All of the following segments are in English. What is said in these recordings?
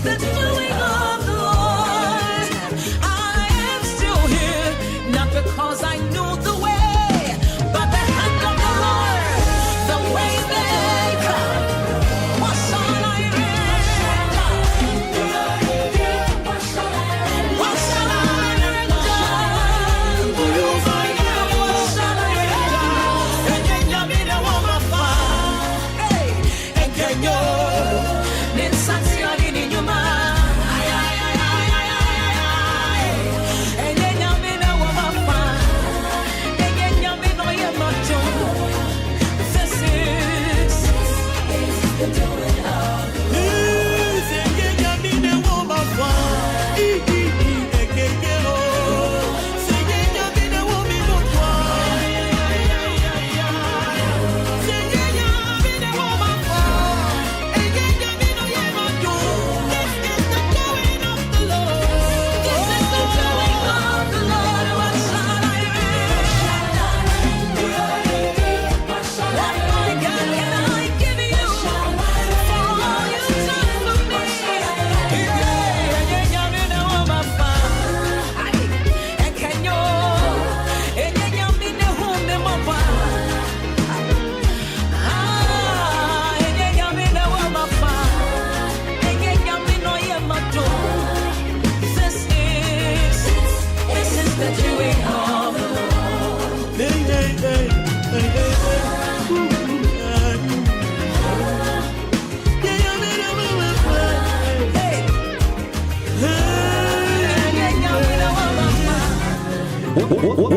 the doing of the Lord. I am still here, not because I knew the way, but the hand of the Lord, the way maker. What shall I render? What shall I render? You find out what shall I render? And then you be the woman fire. Hey, and can you?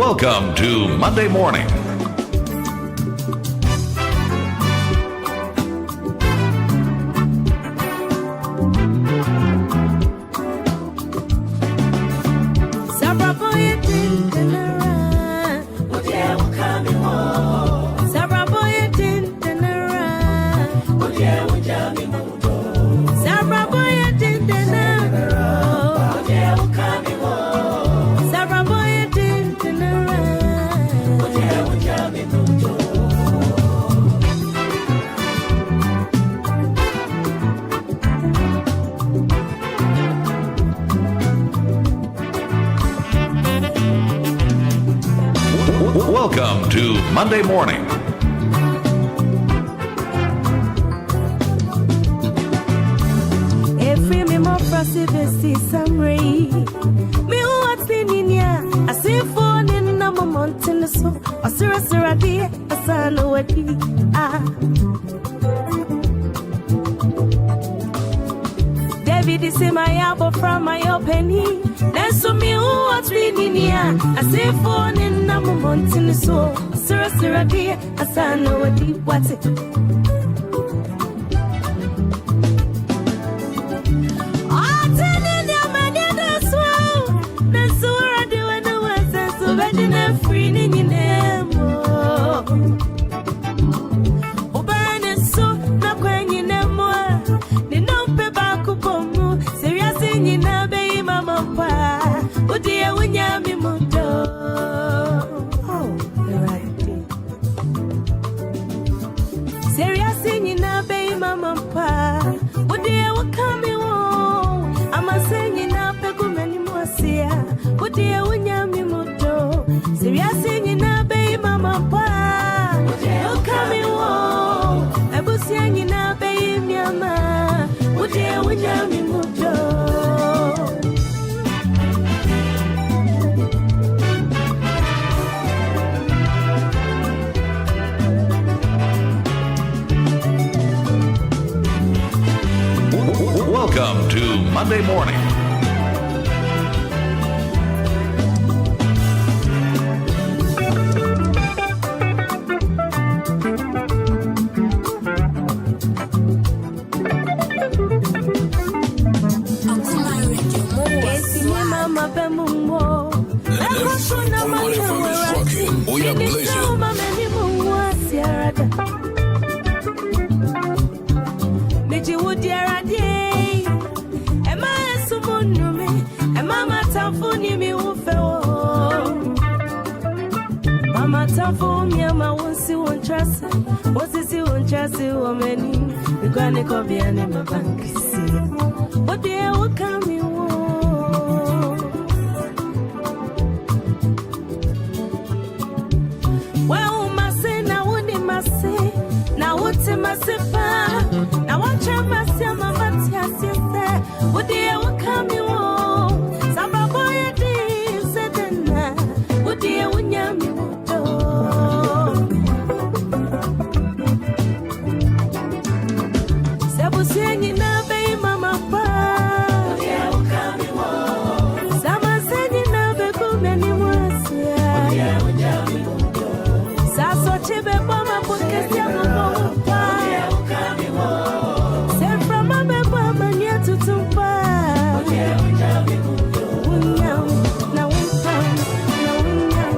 Welcome to Monday Morning. Welcome to Monday Morning. Every me more prosperity summary. Me what's in India. I see phone in a mountain so. Asura dear, asana wadi. David is in my elbow from my penny. That's so me what's in India. I see phone in a mountain so. Asura dear, asana wadi. What's it? Welcome to Monday Morning. Woman, you gonna go be an bank. What Would you come you home? Sababoya di sedena. Would you unyami muto? Sabu senyi na be mama pa. Would you come you home? Sama senyi na be kumeni mwasia. Would you unyami muto? Saso chibe mama pokesi ya mama pa. Would you come you home? Sefra mama mama nyetu tumpa. Would you unyami muto? Unyam na unyam na unyam.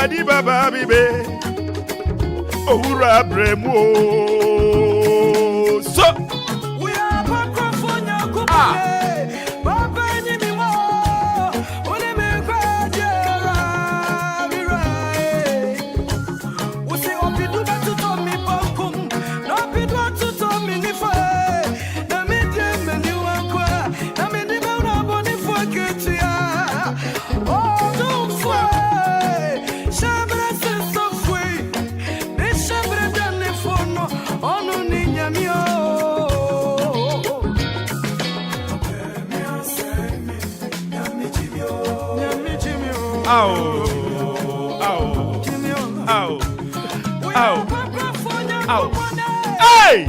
Di baba bibe Owura bremo so We are Pacofonia Kupale, Papa Nimo, Oleme Quadra, Mirai. We say, oh, we do that to Tommy Pocum, no, we do to Tommy Nifa, the medium and you are qua, the medium of Bonifa Ketia. Oh, don't fly, Shabra says of way, they Shabra done the phone, oh, no, Nina mio. Ow Hey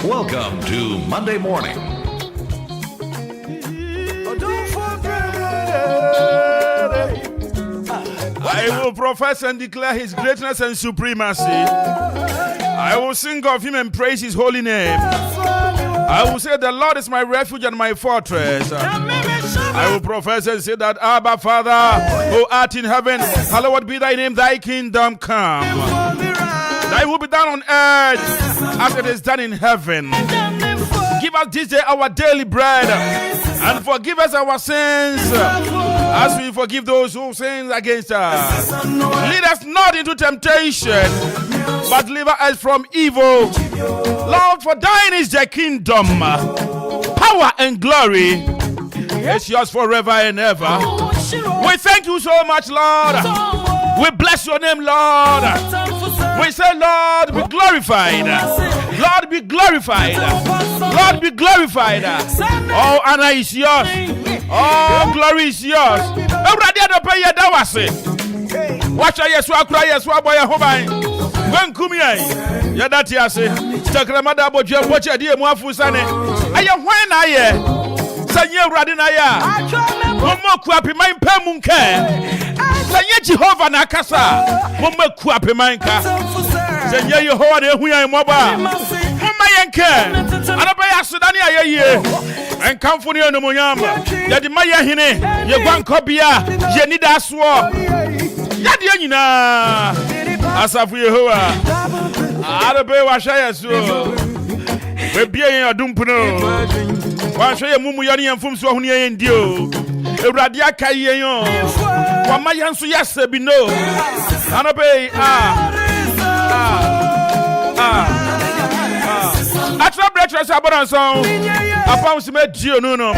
Welcome to Monday Morning. I will profess and declare his greatness and supremacy. I will sing of him and praise his holy name. I will say, the Lord is my refuge and my fortress. I will profess and say that, Abba, Father, who art in heaven, hallowed be thy name, thy kingdom come. Thy will be done on earth as it is done in heaven. Give us this day our daily bread, and forgive us our sins as we forgive those who sin against us. Lead us not into temptation, but deliver us from evil. Lord, for thine is the kingdom, power and glory. It's yours forever and ever. We thank you so much, Lord. We bless your name, Lord. We say, Lord, be glorified. Lord, be glorified. Lord, be glorified. All honor is yours. All glory is yours. Everybody had to pay your dawase. Watch your yeswa cry, yeswa boy, home. When come here, Yadati ase. Takramada bojo bocha die mu afusane. Aye hwan na ye. Sanye urade na ya. Momo kuapi man pamunka. Sanye Jehovah na kasa. Momo kuapi man ka. Sanye Yehovah na huyan moba. Mama yenke. Anaba ya Sudani ayeye. Enkamfo ne onomonyam. Yadi maye hene. Ye gwankobia. Ye nida so. Yadi nyina. Asafu Yehovah. Arabe wa shaya so. We bia yen adumpuno. Wa shaya mumu yani yamfum so ahuni yen dio. Ewrade aka yen yo. Wa ma yanso yase bi no. Arabe Atra breakfast aboranson. Apam se medio no no.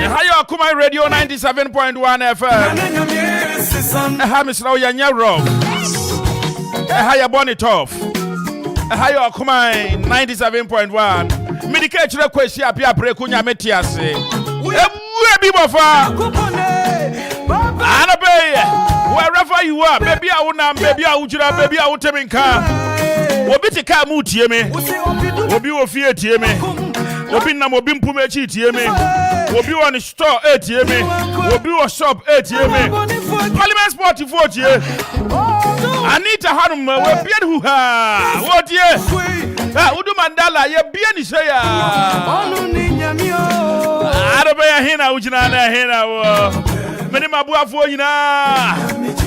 Hayo Kumai Radio 97.1 FM. Misra Yanya Rob. Hayo Bonitoff. Hayo Kumai 97.1. Medicate request ya pia prekunya metiase. Ebi bofa. Anabe, wherever you are, baby I wona, baby I ujira, baby I uteminka. Obi tika mu tie me. Obi ofie tie me. Obi na mo bimpu mechi tie me. Obi on store tie me. Obi on shop tie me. Parliament Sport 4 tie. Anita Hanum we bia hu ha. Wo tie. Udu Mandala ye bia ni say ya. Arabe ya hina ujina na hina wo. Meni mabuafo nyina.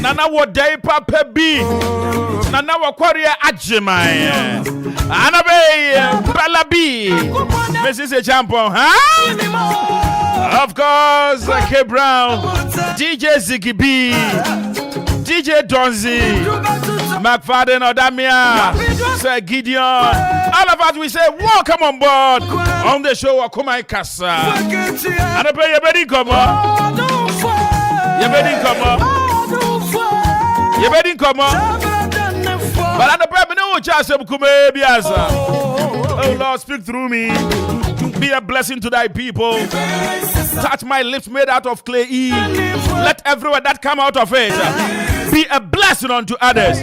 Nana wo dai papa bi. Nana wo kware ajeman. Anabe Balabi. Mrs. Champon, huh? Of course, K Brown, DJ Ziggy B, DJ Donzi, McFadden Odamia, Sir Gideon. All of us we say, welcome on board on the show of Kumai Kasa. Anabe Yebedi Komo. Yebedi Komo. Yebedi Komo. But I don't know what you say, oh Lord, speak through me. Be a blessing to thy people. Touch my lips made out of clay. Let every word that come out of it be a blessing unto others.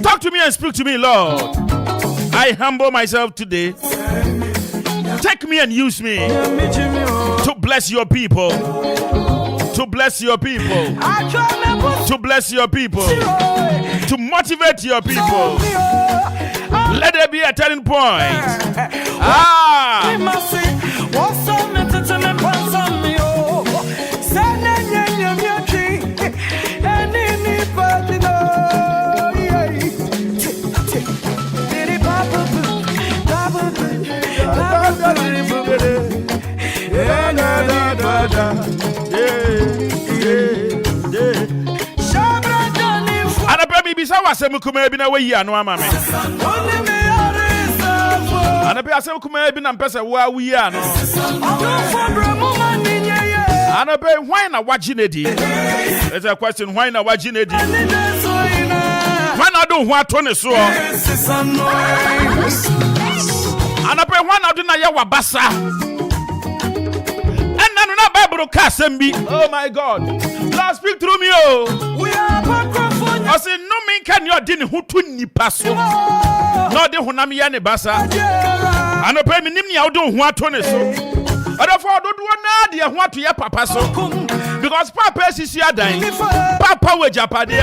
Talk to me and speak to me, Lord. I humble myself today. Take me and use me to bless your people. To bless your people. To bless your people. To motivate your people. Let there be a turning point. Bisa wasem kuma bi na wayi anu ama me ana pe asem kuma bi na mpesa wa wi anu ana pe hwan na waji nedi. There's a question, why na waji nedi? Why na do ho atone so ana pe hwan na do na ye wabasa enna no na Bible ka asem bi. Oh my God, Lord, speak through me. Oh, we are I say no man can you didn't who to ni paso. No de honam ya ne basa. Ano pe minim ni awdo ho atone so. Therefore do na de ho ato ya papa so. Because papa sisi adan. Papa we japade.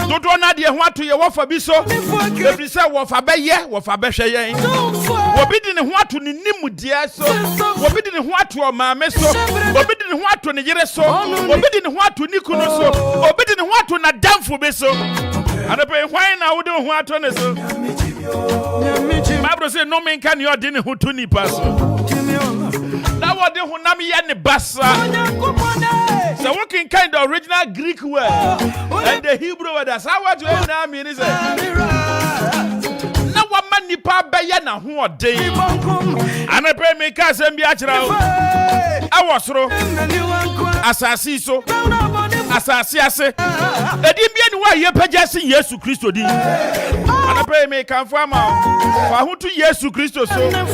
Dodo na de ho ato ye wofa bi so. Every say wofa beye, wofa behwe yen. Obi di ne ho ato ne nimudie so. Obi di ne ho ato o maame so. Obi di ne ho ato ne yere so. Obi di ne ho ato ni kunu so. Obi di ne ho ato na damfo be so. Anape hwan na wo de ho ato ne so. Bible say no man can you de ne ho to nipa so. Na wo de ho nam ye ne basa. So what can kind of original Greek word and the Hebrew word that's how what you now mean is now what man nipa beye na ho dey and I pray me ka sem bi akira o awosoro asasi so asasi ase edim bia ni wa ye pagase Yesu Kristo di and I pray me kan fo ama fa ho to Yesu Kristo so na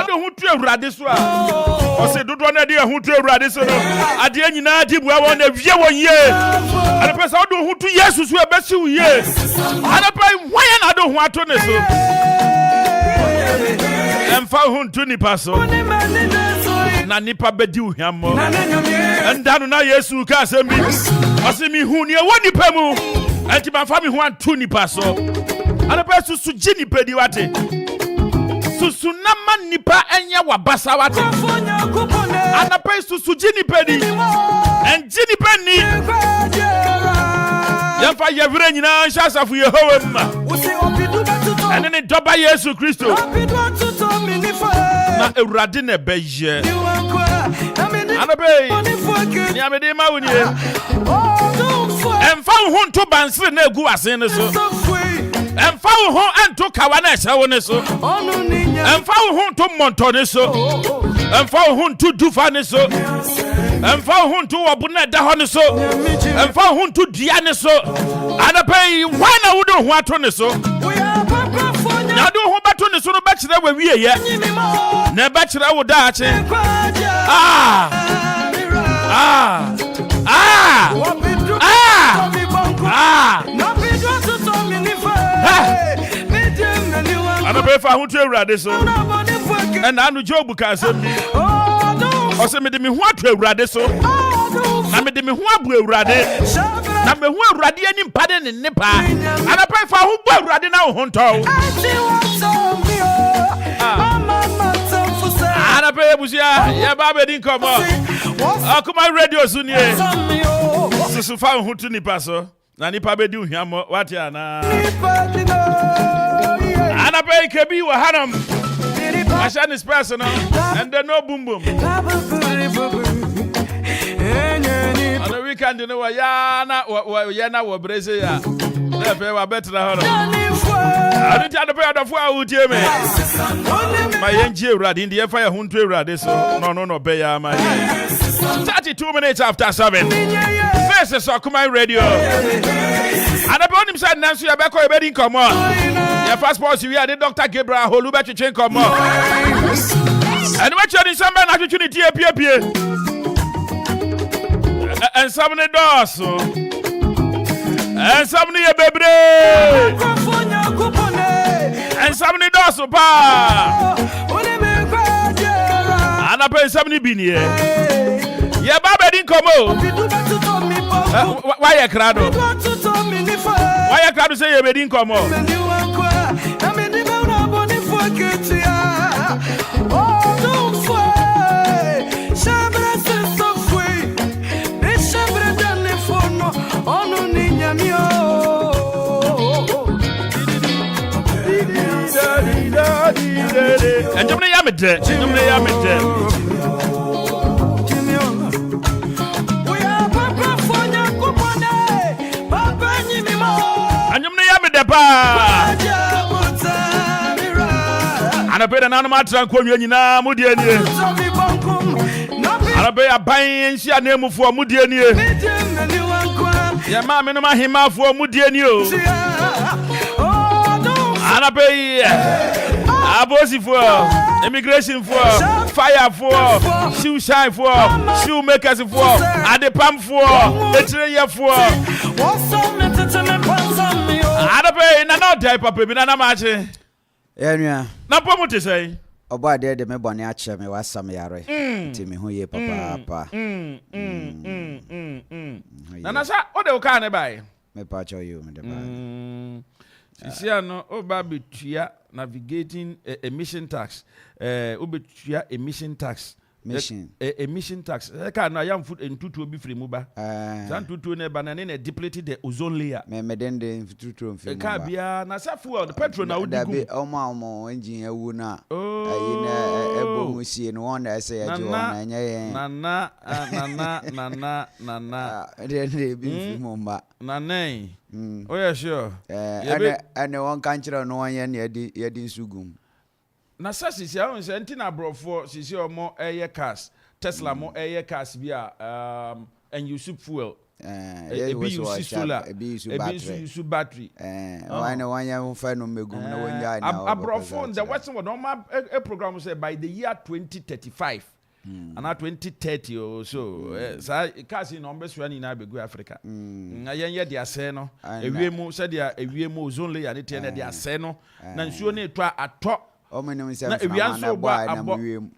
do ho to Awurade so a o se dodo na de ho to Awurade so no ade nyina di bua won na wie won ye and I pray so do ho to Yesu so e be si wo ye and I pray why na do ho ato ne so emfa ho to nipa so na nipa bedi uhwammo endanu na Yesu ka asemi asemi hu ne woni pamu enti ma fa mi ho anto nipa so ana pa susu ji nipa di wate susu na ma nipa enya wabasa wate ana pa susu ji nipa di enji nipa ni yamfa yevre nyina nsha safu Yehowa ma ene ne doba Yesu Kristo na Awurade na beye anabe ni amede ma woni emfa ho nto bansere na egu asen ne so emfa ho anto kawa na ehye wo ne so emfa ho nto monto ne so emfa ho nto dufa ne so emfa ho nto wobu na da ho ne so emfa ho nto dua ne so anabe wana wo do ho ato ne so na do ho bato ne so no ba kire wa wie ye na ba kire wo da ache ana be fa ho to Awurade so na anu Job ka asem ni o se me de me ho ato Awurade so na me de me ho abu Awurade na me ho Awurade ani mpade ne ne pa ana pe fa ho bu Awurade na ho nto ana pe busia ya ba be din komo akuma radio sunie susu fa ho to nipa so na nipa be di uhwamo wate ana ana pe kebi wa hanam ashan is personal and then no boom boom on the weekend you know ya na wo breze ya na pe wa betra ho no ani ti ado pe adofo a wutie me ma yenji Awurade ndi e fa ya hunto Awurade so no be ya ma 32 minutes after 7 this is Akuma Radio and about him said Nancy Abeko ebedi nkomo your passport we are Dr. Gabriel Holu be twetwe nkomo and what you December na twetwe ti apie and some ne dos and some ne bebre and some ne dos pa ana pe some ne bi nie ye baba din komo why ye krado say ye be din komo and you may and I pay an animal tranquilina, Mudiani. And I pay a buying share name for Mudiani. Your mamma no him out for Mudiani. And I pay Abosi for immigration for fire for shoe shine for shoemakers for and the pump for the train for. And I pay no type of baby, Nana Machi. Enya Na pomo te say oba de me bone a kire me wasam yare ti me ho ye papa na sa o de o ka ne bai Me patch you me the bag. Sisia no oba betua navigating emission tax. Obetua emission tax. Emission tax. Ka na yam food entutu obi free mu ba. San tutu ne ba na ne deplete the ozone layer. Me den de tutu free mu ba. Ka bia na sa fuel the petrol na odi gum. Omo engine ewu na. Ayi na ebo musie no won say ya ji won na nya nana. De bi free mu ba. Nana. Oh yeah sure. And one kanchira no one ye di sugum. Na sisi ya on say ntina brofo sisi omo eye cars Tesla mo eye cars bia and you soup fuel you use solar use battery one ya fa no megum na wanya na abrofo the western one normal a program say by the year 2035 and 2030 or so cars in number so na be go Africa na yen dia se no ewiemu say dia ewiemu ozone layer ne tie na dia se no na nsuo na eto ato Omenim se na boy na wiem.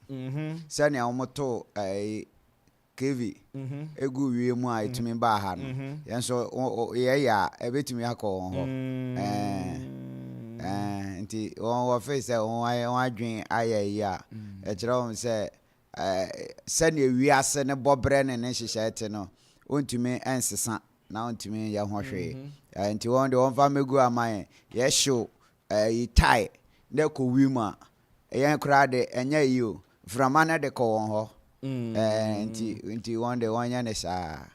Sani a omoto KV egu wiem a etimi ba ha no. Yenso ye ya ebetimi akọ ho. Nti won face won adwen aye ya. E kire won se sani ewiase ne bobre ne hyehyɛ ete no. Ontumi ensesa na ontumi ye ho hwe. Nti won de won fa megu amaye ye show tie de ko wima yen kra de enya yi frama na de ko won ho nti one day one ya ne sa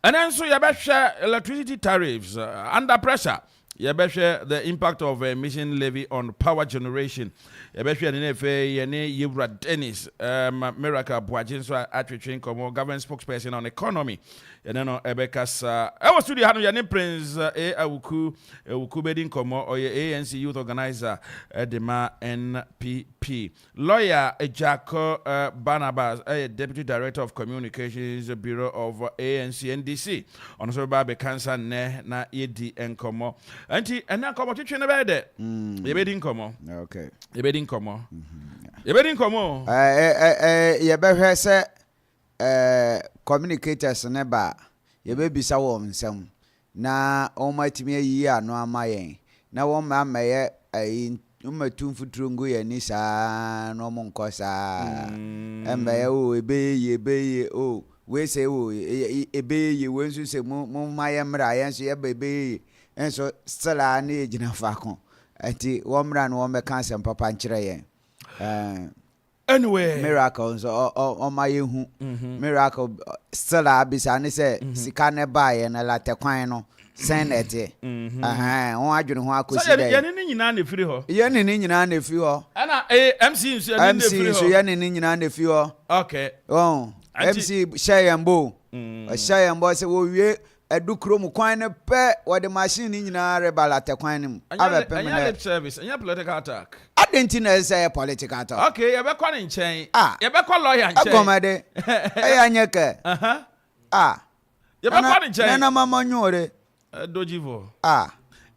and then so you better electricity tariffs under pressure. You better the impact of emission levy on power generation. You better Yebra Dennis Miracle Boajin so atwetwen komo government spokesperson on economy. And then Ebekas I was studio hanu yani Prince Awuku bedin komo or ANC youth organizer Dema NPP. Lawyer Ejako Barnabas deputy director of communications bureau of ANC NDC. On so ba be cancer na yedi enkomo. Anti ena komo twetwe ne be de. Ye bedin komo. Okay. Ye bedin komo. Ye bedin komo. Ye be hwe se communicators ne ba ye be bisa wo nsem na o matimi yi ano amayen na wo ma maye umatu futrungu ye ni sa no mo nkosa embaye o ebe o we say o ebe ye wensu se mo maye mra yen so ye bebe enso stela na ejina fa kon ati wo mra no wo me kan papa nkire yen anyway miracles on my hu miracle still abisa ne say sika ne bae na late kwan no senete won adwene ho akosi dey ye ne nyina na firi ho ye ne nyina na firi ho ana MC nso ne firi ho MC so ye ne nyina na firi ho okay MC Shayambo Shayambo say wo wie edukro mu kwan ne pe wo de machine ni nyina rebalate kwan nim abepem na service anya political attack adenti na say political attack okay ye be kwa ne nchen ye be kwa lawyer nchen agomade anyeke ye be kwa ne nchen na mama nyore dojivo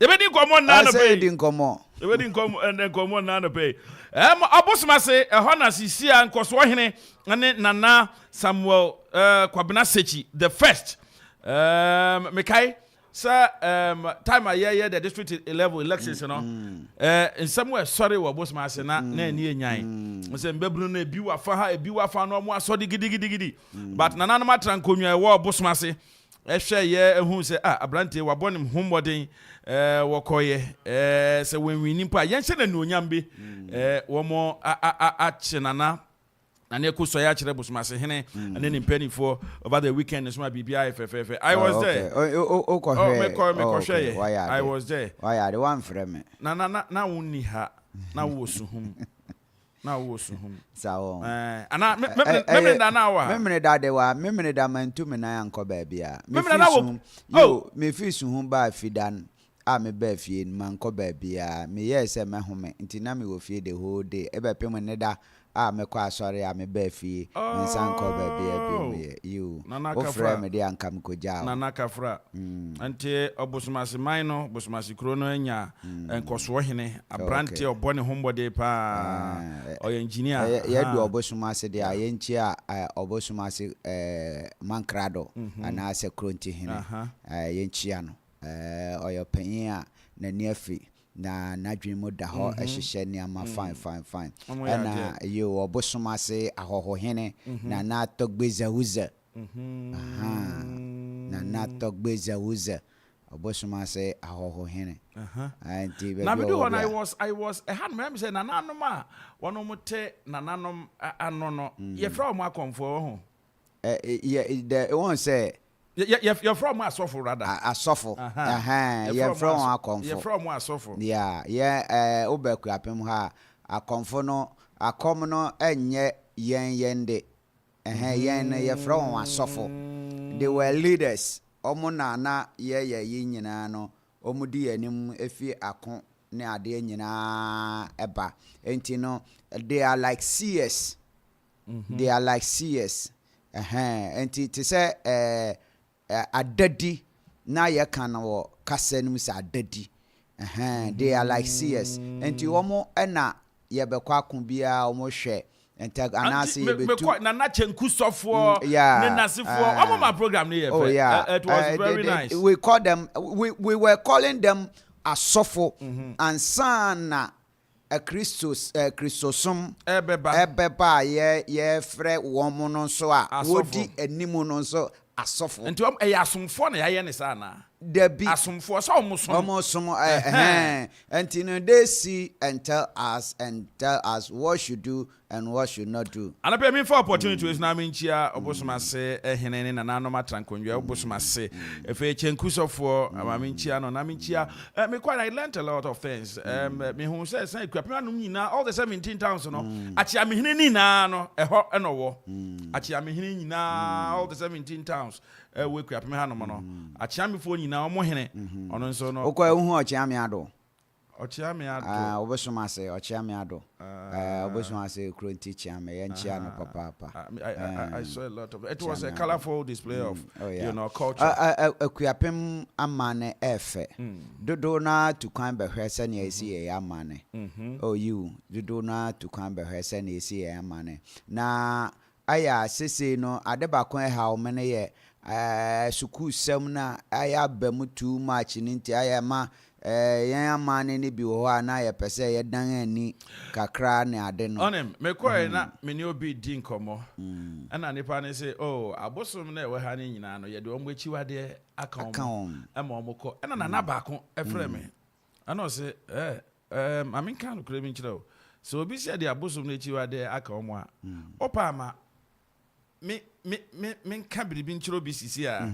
ye be din komo na no pay din komo ye be din komo and komo na no pay abosoma se ho na sisia nkoso hene ne Nana Samuel Kwabena Sechi the first Mekai sir time aye the district level elections no in somewhere sorry we abosoma se na ani enyan se mbebru na ebi wa fa no mo asodi gidi but Nana no matra nkonwa e wo abosoma se ehwe ye ehun se abrante wabonim homoden wokoye se wenwini mpa yenhye na nuonyam bi wo mo achenana and you could say actually was hene and then in penny for over the weekend is my BBI FFF. I was there. I was there. Why are the one for me? Na unni ha na wo suhum. Na wo suhum. So and I remember that now. Remember that they were remember that man to me na anko baby a. Me fi suhum ba fidan. Me be fie man ko baby a. Me yes me home. Nti na me wo fie the whole day. E be pem ne da me kwa sorry me be fie me sanko baby you o frame me dey ankam ko ja Nana Kafra ante obosomase man no bosomase kro no anya enkoso hene abrante obone hombode pa o engineer ye do obosomase dey ayenchi a obosomase mankrado ana se kronti hene ayenchi ano oyo panyia na niafi na nadwin mu da ho ehihye niama fine na yo obosoma se ahoho hene na na togbeza uza na na togbeza uza obosoma se ahoho hene na me do when I was I had me say nananom a wono mote nananom ano no ye fra mo akonfo ho the one say you're from Asofo rather. Asofo. You're from Akonfo. You're from Asofo. Yeah. Obeku apem ha Akonfo no akom no enye yende. Yen you're from Asofo. They were leaders. Omo na ye nyina no. Omo di anim efi akon ne ade nyina eba. Enti no they are like CS. They are like CS. Enti to say adadi na ye kan wo kasa nim sa adadi they are like CS enti womo na ye bekwa kon bia womo hwe enti anase ye betu na chenku sofo ne nasefo womo my program ne ye it was very nice. We call them we were calling them asofo and sana a Christosum ebeba ye frɛ womo no so a wodi animu no so asofo enti asomfo na yaye ne sa na debi asomfo so omosom enti no they see and tell us what should do and what should not do. And I mean for opportunity is na menchia obosoma se ehene ne nananom atrankonwa obosoma se efe chenkusofo menchia no na menchia me quite I learned a lot of things me hu say ekwapem anum nyina all the 17 towns no achia mehene ni na no eho enowo achia mehene nyina all the 17 towns we ekwapem hanom no achia mefo nyina omo hene ono nso no okwa hu ochia me ado obosoma se ochia me ado obosoma se kronti chia me yenchia no papa. I saw a lot of it was a colorful display of you know culture. Akuapem amane efe dodo na tukwan behwe se na esi ye amane you dodo na tukwan behwe se na esi ye amane na aya sese no adebakon ha o mene ye suku sem na aya bam too much ninti aya ma yan amane ni bi wo na ye pese ye dan ani kakra ne ade no onem me koy na me ni obi di nkomo ana nipa ne say abosom na we ha ni nyina no ye de ombo chiwade akon ama omko ana na baako efre me ana o say amin kan kure bi nchira o so obi say de abosom na chiwade akon mo a opa ama me ka biribi nchiro bi sisi a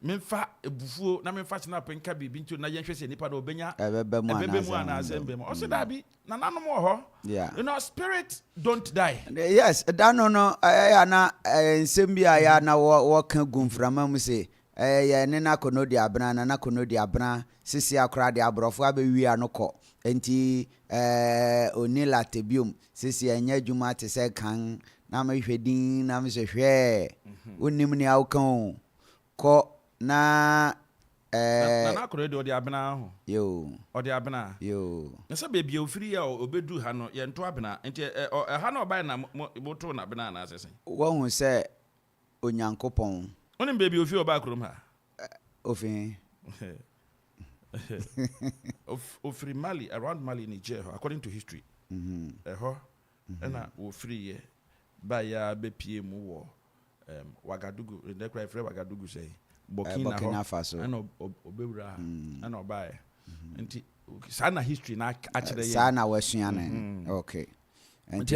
memfa ebufuo na memfa china penka biribi nchiro na yenhwe se nipa na obenya ebebe mu ana asembe mo o se da bi na nanom ho you know spirit don't die. Yes that no ya na nsem bi ya na wo ka gumframa mu se ya ne na konodi abna na konodi abna sisi akra de abrofo abewi anoko enti onila tebium sisi anya dwuma te se kan na me hwedin na me se hwe onim ni awkan ko na na akoro de odi abena ho odi abena na se bebia ofiri ya obedu ha no ye nto abena enti ha na obai na moto na abena na asese wo hu se onyankopon onim bebia ofiri obai akrom ha ofin ofiri Mali around Mali Niger according to history na ofiri ye ba ya bepie mu wo Wagadugu the cry for Wagadugu say Burkina Faso and obewura and obae enti sana history na akire ye sana wasuane okay enti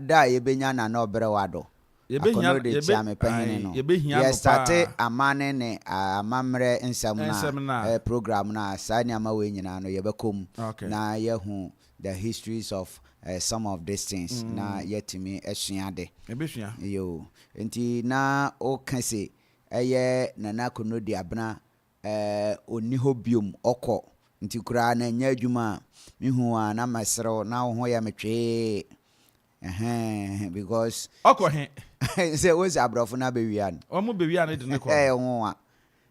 da yebenya na obre wado yebenya de chiame panyine no ye start amane ne amamre nsam na program na sani ama we nyina no yebekom na yehu the histories of some of these things na yetimi esuade ebesua yo enti na o kan se eye nana konodi abna oni hobium okọ nti kura na nya adwuma mihu na masro na ho ya metwe because okọ he say was abrofo na bewian omo bewian de ne ko ho a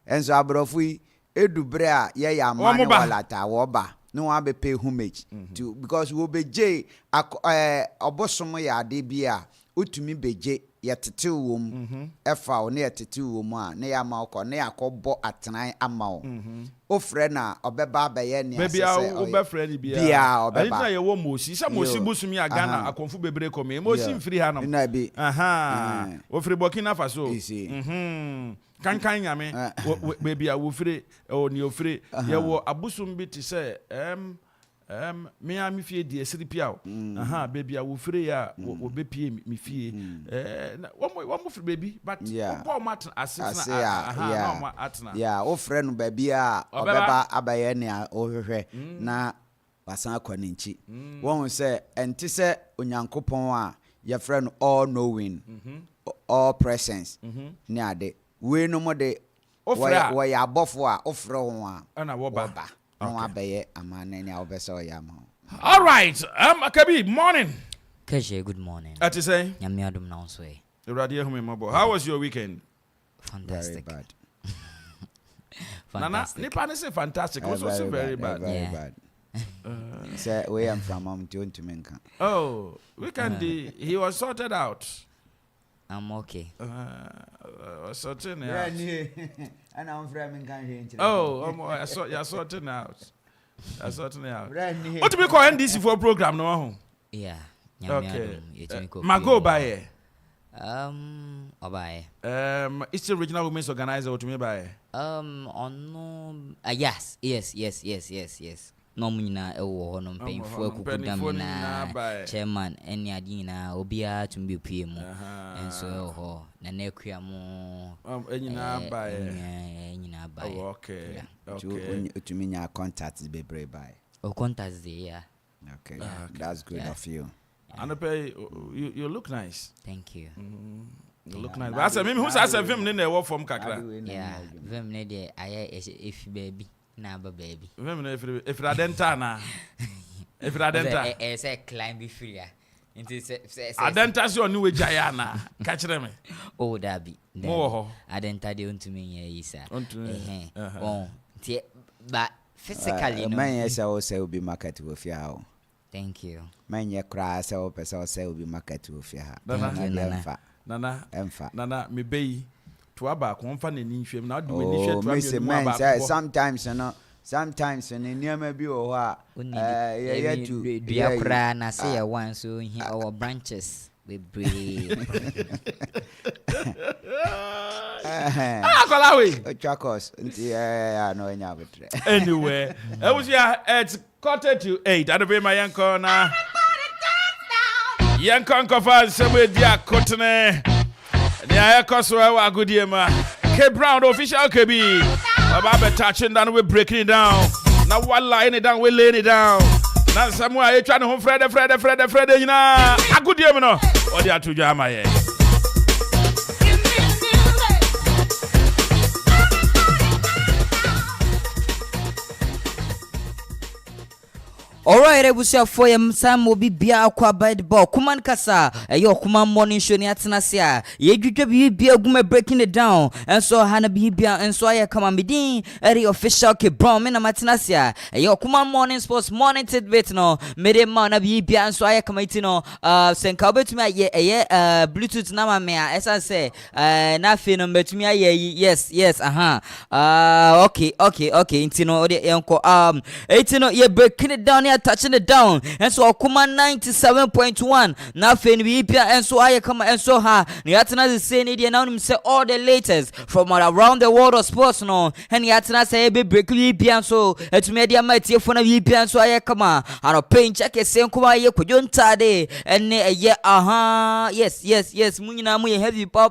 enso abrofo yi edubre a ye ya amane walata wo ba no one be pay homage to because we beje obosom ya de bia utumi beje yɛtete wo mu ɛfa wo ne yɛtete wo mu a ne yɛama wokɔ ne yɛakɔbɔ atenan ama wo wofrɛ na ɔbɛba abɛyɛ ne baby a wobɛfrɛ ni bia ɔbɛba ɛnna yɛwɔ mosi sɛ mosi busumi a Ghana akɔmfo bebree kɔmɛ mosi mfiri ha no na bi wofiri Burkina Faso kankan nyame baby a wofiri oni ofiri yɛwɔ abusum bi te sɛ me a me fie die siri piao baby a wofiri ya wo be pie me fie wo mo firi baby but wo mat asena yeah wo frɛ no baby a ɔbɛba abayɛ ne a ohwehwɛ na wasan akɔ ne nchi wɔn sɛ ɛnte sɛ onyankopɔn a yɛfrɛ no all knowing all presence ne ade we no mo de wo ya abɔfo a ofrɛ ho a ana wo ba all right, Akabi, morning. Keshe, good morning. At you say? Yamiadum now sway. How was your weekend? Fantastic. Very bad. Fantastic. Nana, Nipan say fantastic. It was also very bad. Very bad. Say where I'm from, I'm doing to Menka. Oh, weekend he was sorted out. I'm okay. Sorting out. And I'm from Menka. Oh, you're sorting out. You're sorting out. What do we call NDC for program no? Yeah. Okay. Mago by Obaye. It's the regional women's organizer to me by. Yes. No muna ewo no mpemfo akukudam na chairman eni adi na obia tumbi pie mu enso ho na nekua mu enyina ba okay utumi nya contacts bebre by contacts there. Okay, that's good of you. Anope, you look nice. Thank you. You look nice. But I me who say film ne na from kakra. Yeah, film ne dey aye if baby. Na baby. If Radenta na. If Radenta. Say climb be free. Into say Adenta so new Jayana. Catch them. Oh that be. Oh. Adenta dey unto me isa. Oh. But physically no. Man say o say obi market wo fia ho. Thank you. Man ye cry say o pese o say obi market wo fia ha. Nana me be to aba konfa na ni hwem na de wani hwe to abi no aba sometimes ne niam bi o ha ye to dua kra na say ye one so he our branches we breathe. Kola we chakos no nya betre anyway it was it's 7:45 ado be my yanko na yanko kofa sebe dia kotene Nia Koswa Agudima K Brown official KB Baba touching down, we're breaking it down. Now one line it down, we're laying it down. Now somewhere you trying to home Fred, you know Agudima no or the two jama. Alright, ebusia for yam Sam will be bia akwa by the ball. Kuman kasa, yo kuman morning show ni atinasia. Ye dwedwe bi bia gume breaking it down. And so hana bi bia and so I come and be eri official K Brown me na matinasia. Yo kuman morning sports morning tidbit no. Mede ma na bi bia and so I come itino senka betumi ye Bluetooth na ma me esa say na fe no betumi ye yes okay intino ode enko itino ye breaking it down touching it down and so Okuma 97.1 na fen we pia and so I come and so ha yatna the same idea now him say all the latest from around the world of sports no and yatna say be break we pia so etu media matie for na we pia so I come and pain check ese kuma ye kudunta de and ye yes munyina mu ye heavy pa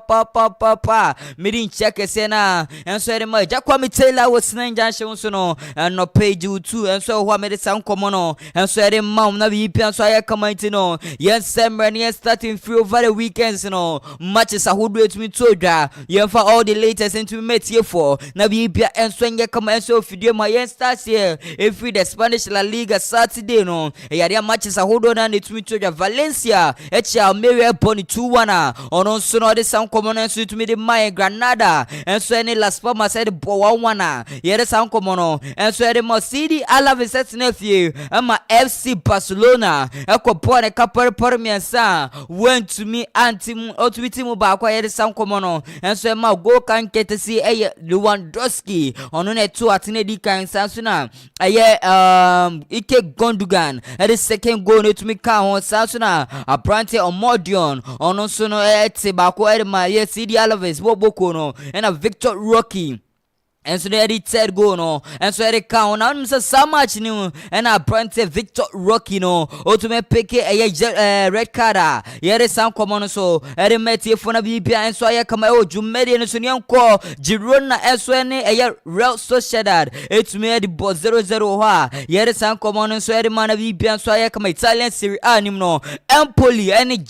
me check ese na and so dem jakwa me Taylor was na junction so no and no page 2 and so what me the sound come on and so the mom na be pian so I come out no yes summer and starting free over the weekends no matches ahodo to me todwa ye for all the latest into me here for na be pia and so ye come and so video my yen starts here if the Spanish La Liga Saturday no ya the matches ahodo na to me todwa Valencia Almeria Boni 2-1 on so no the sound common and so to me the my Granada and so any Las Palmas said 1-1 ye the sound common and so the City Alaves set nephew Emma FC Barcelona ekopɔ ne kapɔrepɔre miɛnsa went to me antim otubiti mu ba akwa yɛde san kɔmɔ no enso Emma go kan ketesi Lewandowski ɔno na to atene di kan sanso na Ike Gundogan the second goal no to me ka ho sanso na Abrante Omodion ɔno so no te ba akwa ma CD Alves boboko no and Victor Roque. And so they third goal no, and so they count. Now so much new, and I brand Victor Roque no, or to me pick a red card. Here is some common so. I met here for a BB, and so I come out Jumedi and Sunian call Girona SN a Real Sociedad. It's me the boss 0-0. Here is some common so I man a BB, and so I come Italian Serie A no. Empoli and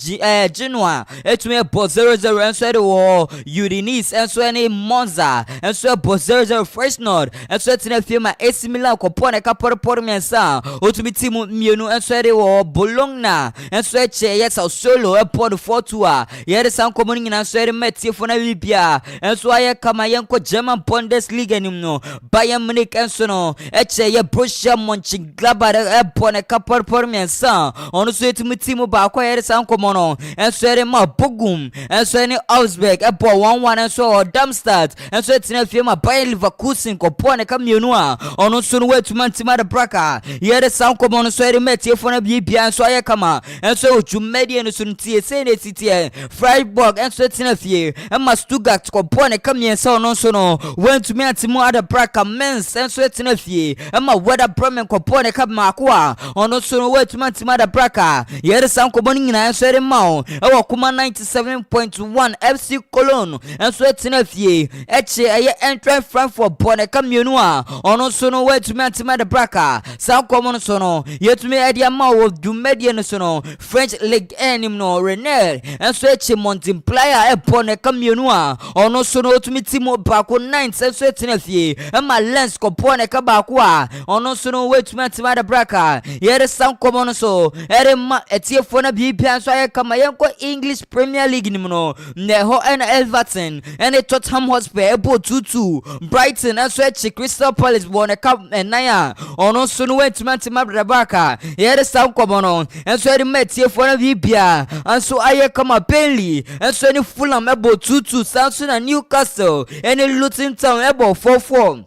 Genoa. It's me a boss 0-0, and so the war Udinese, and so any Monza, and so a boss 0. First nod and so tina firma AC Milan kopone kapor mensa otumi timu mienu and so de Bologna and so yes solo airport 4-2 yere san komoni na so metie for na bibia and so aye kama yenko German Bundesliga nim no Bayern Munich and so no ye Borussia Mönchengladbach airport kapor mensa ono so etumi timu ba kwa yere san komono and so ma Bochum and so any Augsburg airport 1-1 and so Darmstadt and so tina firma Bayern Leverkusen kopone kamienu a ono so no wetuma ntima de braka yere san komono so ere metie for na bibia so aye kama and so Jumedi and so ntie say na titie Freiburg and so tina fie and ma Stuttgart kopone kamiensa ono so no wentumi antimo ada braka Mainz and so tina fie and ma Werder Bremen kopone kama akwa ono so no wetuma ntima de braka yere san komono nyina so ere ma e kuma 97.1 FC Cologne and so tina fie eche aye entry for Bone Kamienu a ono so no wetumi antima de braka san komono so no yetumi edia ma wo Jumedi no so no French League enim no Rennes and so eche multiplier e Bone Kamienu a ono so no otumi timo bako 9 so etina fie e ma Lens ko Bone ka bako a ono so no wetumi antima de braka yere san komono so ere ma etie fo na bibia so aye kama yenko English Premier League nim no Neho and Everton and Tottenham Hotspur e bo 2-2 Brighton and so Crystal Palace won a cup and naya ono so no wetuma antima de braka yere san komono and so met here for na bibia and so aye kama Burnley and so any Fulham ebo 2-2 Southampton and Newcastle and Luton Town ebo 4-4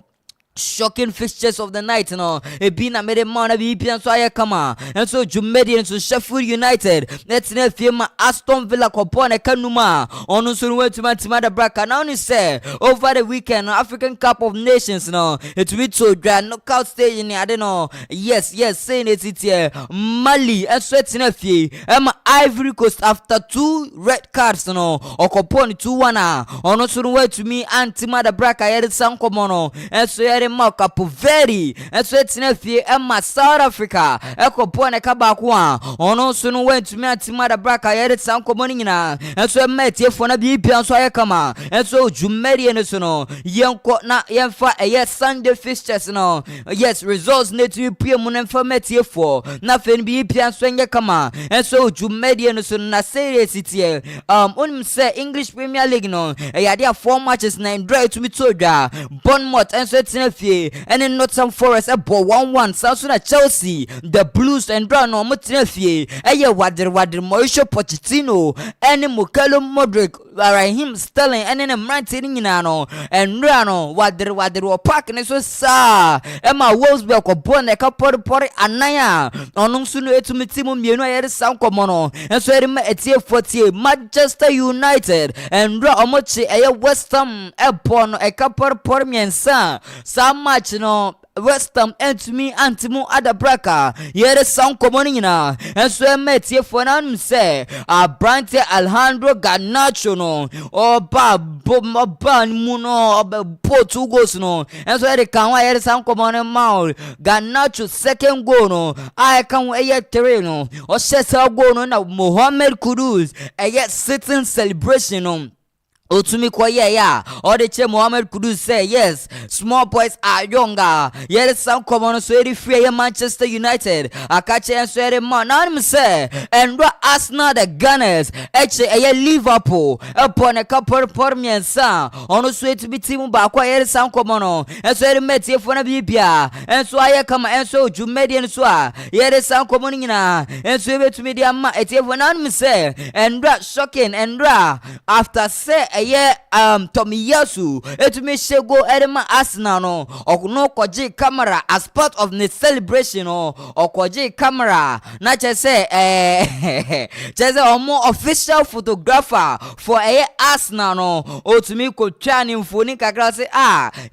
shocking fixtures of the night no ebina made man bi so aye kama and so Jumedi and so Sheffield United let's na firma Aston Villa kopone kanuma ono so wetuma antima de braka now ni say over the weekend African Cup of Nations no it will to knockout stage in I don't know yes saying it here Mali and so tina fie Ivory Coast after 2 red cards no okopone 2-1 ono so wetumi antima de braka yere san komono and so Cape Verde and so tina fie South Africa ekopone kabako a ono so no wetumi antima de braka yere san komono nyina and so metie for na bibia so aye kama and so Jumedi and so no yenko na yenfa Sunday fixtures no yes results need to be mu na fa metie for na fen bibia so nye kama and so Jumedi and so na series itie onim say English Premier League no ya dia 4 matches na draw to me to da Bournemouth and so tina fie and in Nottingham Forest abo 1-1 Southern Chelsea the Blues and draw no mo tina fie wader Mauricio Pochettino and Mikel Modric Raheem Sterling and in Mrantin nyina no and no wader park ne so sa Emma Wolfsburg ko Bone ka por anaya ono so no etumi timu mienu ayere san komono and so erima etie 40 Manchester United and draw omochi West Ham epon e ka por miensa sa match no West Ham and to me antimu adabraka yere san komoni na and so metie for na say Abrante Alejandro Garnacho no oba mu no po 2 goals no and so they can yere san komoni ma Garnacho second goal no I can 3 no o set goal no na Mohamed Kudus sitting celebration no Otumi Koye ya or the Che Mohammed Kudus say yes, small boys are younger. Yet some common so free Manchester United. Akache and so man say and Arsenal the Gunners. Eche Liverpool upon a couple por me and son on a sweet to be team back where some common and so the met here for a bibia and so I come and so you median swa. Yet some common and so to me dear ma et even say and shocking and after say Tomiyasu etumi shego edema Arsenal no no kwaji camera as part of the celebration or kwaji camera na say just a more official photographer for Arsenal no otumi ko twani mfoni kakra say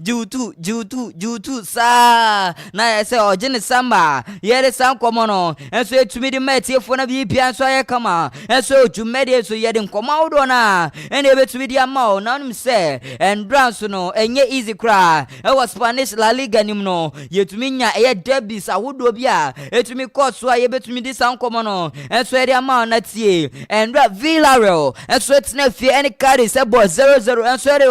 jutu sa na say ojene samba yere sam komono enso etumi di metie fo na bi bia so ayekama enso ojumede so yede nkoma wodo na ene betumi di ama nanim say and brands no enye easy cry e was Spanish La Liga nim no yetumi nya derbis awodo bia etumi court so aye betumi di san komo no enso ede ama na tie and Villarreal enso etna fie any carry say boy 0-0 enso ede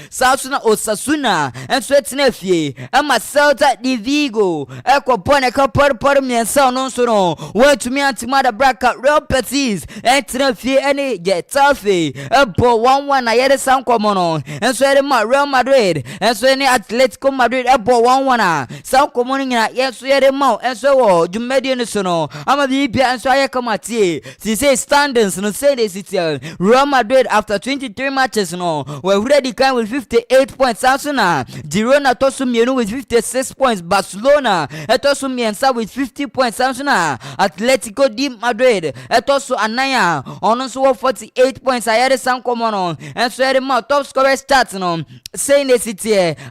Sasuna Osasuna enso etna fie ama Celta de Vigo ekopone ka por miensa no so no wetumi antimada braka Real Betis etna fie any Getafe ebo 1-1 na yede san komo no enso ede ma Real Madrid enso any Atletico Madrid ebo 1-1 san komo nyina yeso yede ma enso wo jumedi no so no ama bibia enso aye kamatie si say standings no say they sit Real Madrid after 23 matches no were ready kind with 58 points Arsenal Girona tosu mienu with 56 points Barcelona etosu miensa with 50 points Arsenal Atletico de Madrid etosu anaya onso 48 points ayere san komo no enso yede ma top scorer stats no say they sit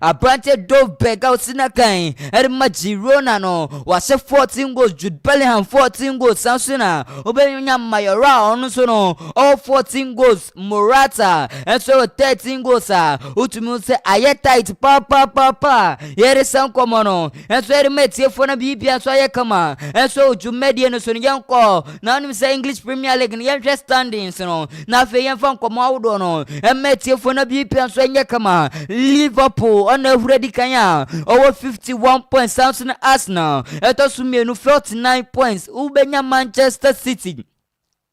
Abrante Dovberg out sinakan edema Girona no was 14 goals Jude Bellingham 14 goals Arsenal obenya Mayoral onso no all 14 goals Morata enso 13 goals utumi say aye tight pa yere san komo no enso yere metie fo na bibia so aye kama enso ojumedie no so nyanko na nim say English Premier League no yen standings no na fe yen fan komo awodo no emetie fo na bibia so yen kama Liverpool on already kanya over 51 points Arsenal etosu mienu 49 points ubenya Manchester City.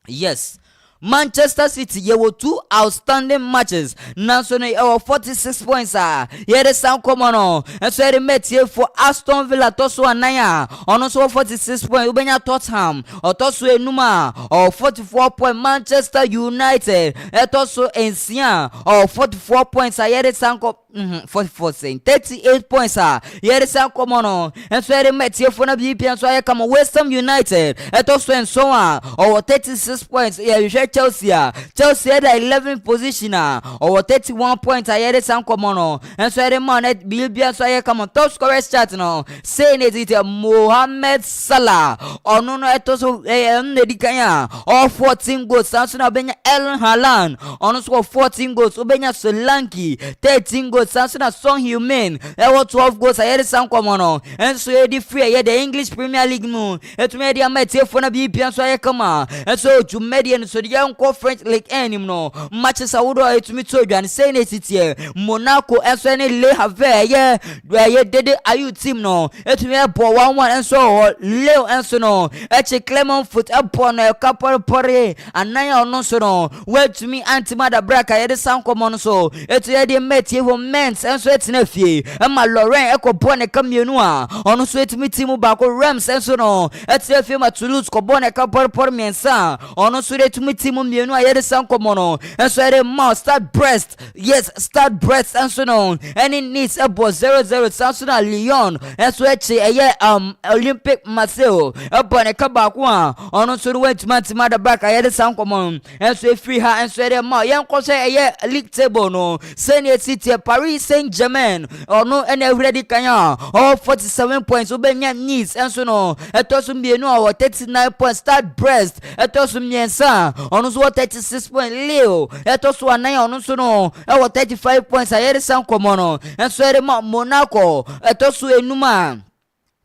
Yes, Manchester City ye were 2 outstanding matches. National 46 points here the sound common on. And so they met here for Aston Villa Tosu Anaya on also 46 points. Ubenya Tottenham or Tosu Enuma or 44 points. Manchester United Tosu Encian or 44 points. Here the sound 44 saying 38 points here the sound common on. And so they met here for na BP and so I come West Ham United Tosu and so on or 36 points. Yeah, you Chelsea had the 11th position or 31 points I had some common and so the man at Bilbia so I come on top scorer chat no saying it Mohamed Salah or no etoso Nedikanya or 14 goals Samson Benya Ellen Haaland on score 14 goals Ubenya Solanke 13 goals Samson Son Heung-min 12 goals I had some common and so the free the English Premier League moon it made a met here for na BPN so I come and so to median so the French League N no matches awodo etumi todu and say it here Monaco enso any Le Havre yeah dede ayu team no etumi ebo 1-1 enso Leo enso no eche Clermont Foot ebo no couple pore anaya ono so no wetumi antimada braka yede san common so etu yede met ye wo mens enso etina fie ma Lorraine ekobo ne kamienu ono so etumi team ba ko Rams enso no etia fie ma Toulouse ko bo ne couple pore miensa ono so etumi team mienu ayede san komono enso ere ma start breast yes start breast enso no any needs ebo 0-0 Samsung Lyon enso eche Olympic Marseille ebo ne kaba kwa ono so went matima da back ayede san komono enso free ha enso ere ma yen ko say league table no Senior City Paris Saint-Germain ono ene ready kanya all 47 points obenya needs enso no etoso mienu awo 39 points start breast etoso miensa ono so 36 points Leo etoso anaya ono so no 35 points ayere san komono enso ere Monaco etoso enuma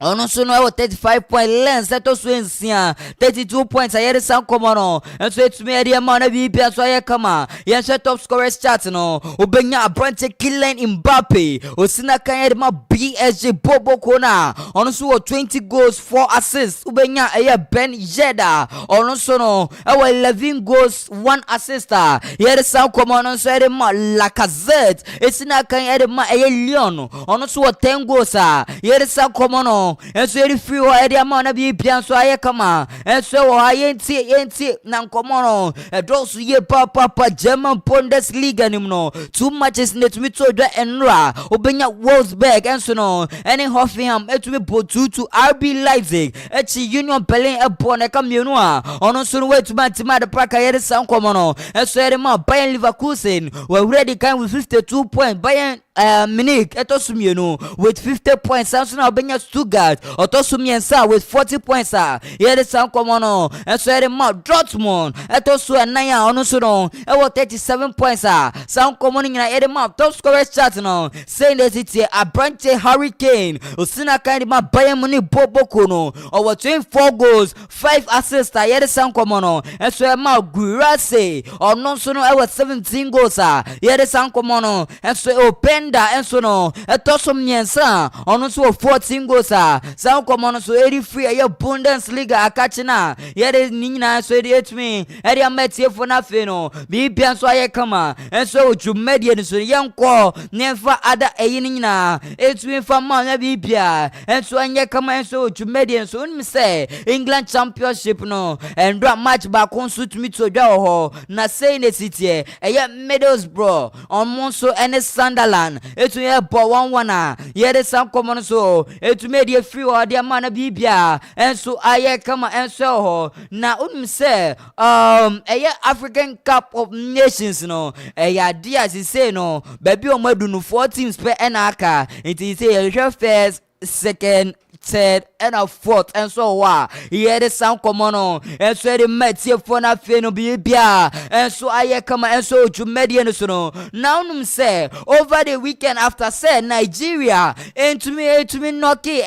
Ono so no 35 point lens seto so ensia 32 points ayere san komo no enso etumi area ma na bibia so aye kama yen hwe top scorers chart no obenya Abrante Kylian Mbappe osina kan yede ma PSG Bobo Kona ono so 20 goals 4 assists obenya aye Ben Yedder ono so no 11 goals 1 assist yede san komo no so yede ma Lacazette esina kan yede ma aye Lyon ono so 10 goals yede san komo no enso eri free ho edi ama na bi bia so aye kama enso wo yenti na nkomo no edros ye papa German Bundesliga nim no 2 matches net mi to dwa enra obenya Wolfsburg enso no eni Hoffenheim etumi bo 2 RB Leipzig echi Union Berlin ebo na ka mienu ono so no wetuma tima de park yere san nkomo no enso eri ma Bayern Leverkusen we ready kan with 52 points Bayern Munich etosumienu with 50 points Samson obenya Stuttgart otosumiensa with 40 points yere san komo no enso yere ma Dortmund etosu anaya ono so no 37 points san komo nyina yere ma top scorers chart no saying that it's Abrante Hurricane osina kind ma Bayern Munich Boboko no over 24 goals 5 assists yere san komo no enso yere ma Guirassy ono so no 17 goals yere san komo no enso open enso no etosom nyensa ono so 14 goals san komo no so eri free ya Bundesliga akachina yere ninyina so eri etumi eri ametie fo na fe no bibia so aye kama enso ojumedie no so yenko nefa ada eyi ninyina etumi fa ma na bibia enso anye kama enso ojumedie so nim say England Championship no endra match ba konsu tumi to dwa ho na say ne sitie eye Middlesbrough on so ene Sunderland etu ye bo 1-1 yede san komo no so etu me die free o de ma na bibia enso aye kama enso ho na unum se eye African Cup of Nations no eya dia si say no baby o madu no 4 teams per enaka it say ye first second third and a fourth and so here the sound common on and so the metie for na fe no bibia and so aye kama and so jumedian so no now num say over the weekend after say Nigeria to me knocky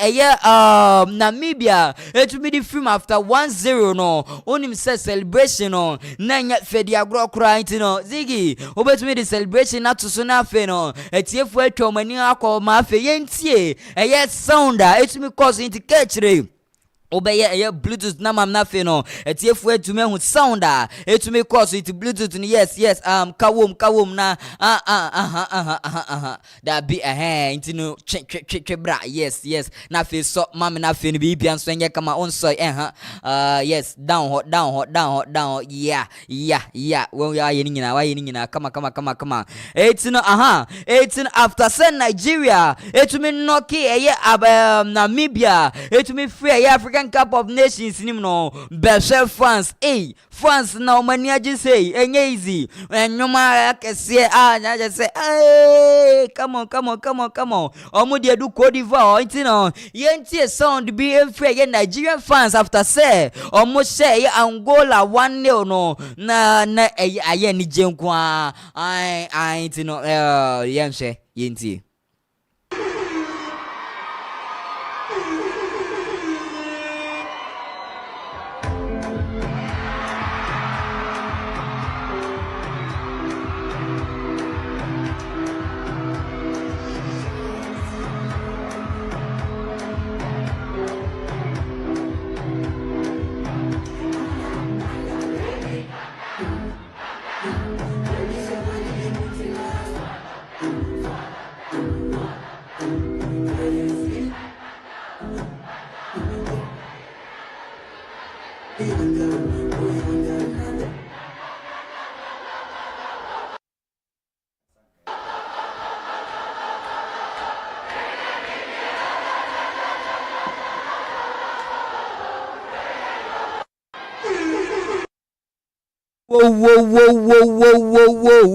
Namibia to me the film after 1-0 no onim say celebration no na nya fe dia gro crying no zigi obetumi the celebration na to so na fe no etie fu atwomani akoma fe yentie sounder etumi cause into catch obeye Bluetooth na mam na fe no etiefu etumi hu sound etumi cause it Bluetooth yes kawom na da be into no bra yes na fe so mam na fe no bibia nso nye kama on so yes down hot yeah when we are nyina kama 18 after send Nigeria etumi knocky Namibia etumi free African Cup of Nations nim no Belgium France France na omani age say enye easy enwoma akese nya je say come on omo de do Cote d'Ivoire intino yentie sound be free Nigerian fans after say omo say Angola 1-0 no na aye ni jenkwa intino yenche yentie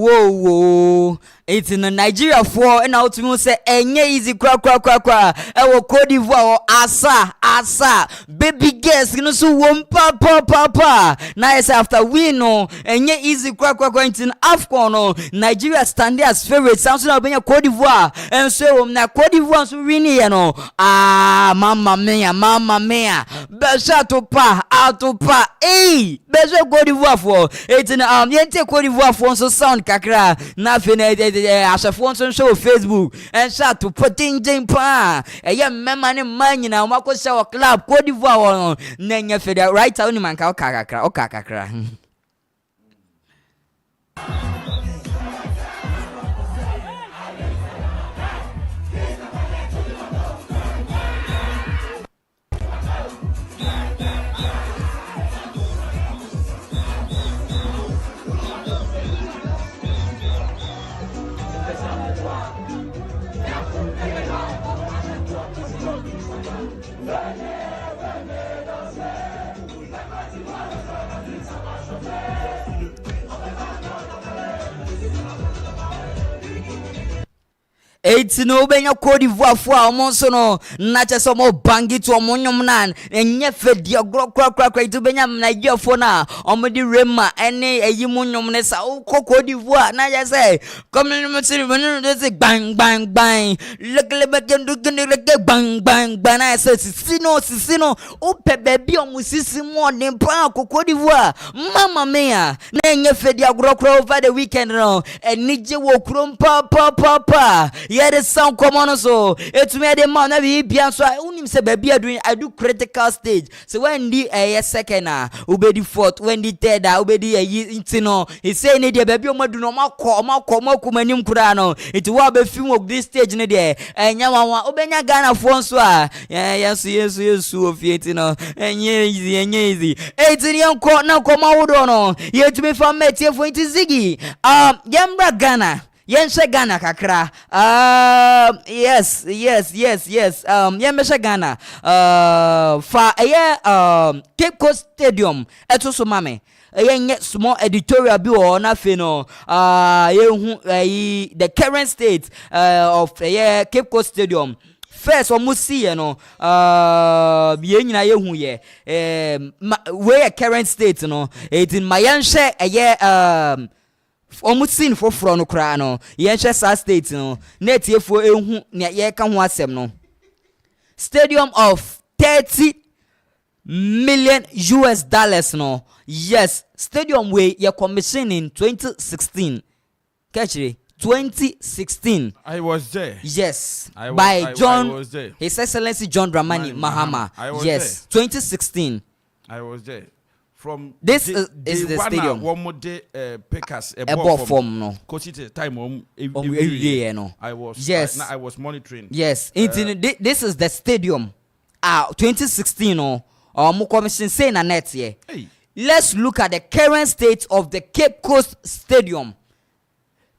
Whoa. It's in Nigeria for and out to say enye easy kwa ewo Cote d'Ivoire asa baby girls you know so won papa nice after we know enye easy kwa in AFCON no Nigeria standing as favorite sounds na benya Cote d'Ivoire and so na Cote d'Ivoire so win here no mama mia besha to pa besha Cote d'Ivoire for it's in yente Cote d'Ivoire for so sound kakra na fene asafo nso show Facebook and start to put in pa memma ne man nyina umako show club Cote d'Ivoire na nya federal right on man ka kakra It's no benya Cote d'Ivoire for omonso no na chese mo bangi to omonyom nan enye fedia kra to benya Nigeria for na omodi rema ene eyimunyom ne sa Cote d'Ivoire na ya say come say bang lekle bang na say sisino o pe baby omusisi mo ne pa Cote d'Ivoire mama mia na enye fedia kra over the weekend no enije wo krom pa yeah, the sound come on so it's me the man na be bia so unim say baby I do critical stage so when the second obedi fourth when the third obedi intino he say ne the baby o madu no makọ manim kura no it wa be film of this stage ne there enya wanwa obenya Ghana fo so yes ofie no enye easy 18 yanko na koma wodo no yetumi fa metie fo inti zigi yambra Ghana Yenshe Ghana kakra. Yes. Yemeshe Ghana. For Cape Coast Stadium. Eto so mame. Yenye small editorial bi na fe no. The current state of Cape Coast Stadium. First almost see no ye nyina ye hu ye where current state no it in mayanshe almost seen for no kra no yenhwe sa state no net yefo ehu ne ye ka ho asem no stadium of 30 million US dollars no yes stadium we ye commission in 2016 catchy 2016 I was there. Yes, I was there. His Excellency John Dramani Mahama. Yes, there. 2016 I was there. From this is the stadium. One more day, Pickers a ball form no. Coach it time no. I was yes. I was monitoring. Yes, this is the stadium. 2016 no. Mo commission say na net here. Hey. Let's look at the current state of the Cape Coast Stadium.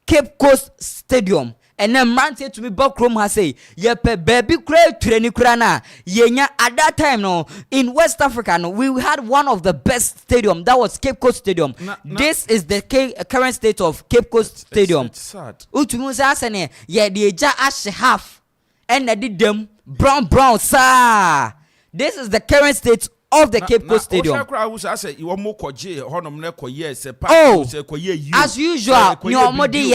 Cape Coast Stadium. And then man say to me backroom has say yepe baby training krana yenya at that time no in West Africa no we had one of the best stadium that was Cape Coast Stadium. This is the current state of Cape Coast Stadium. It's sad. Utumu say asene ye the eja ash half and they did them brown sir. This is the current state of the Cape Coast Stadium. As usual, your modi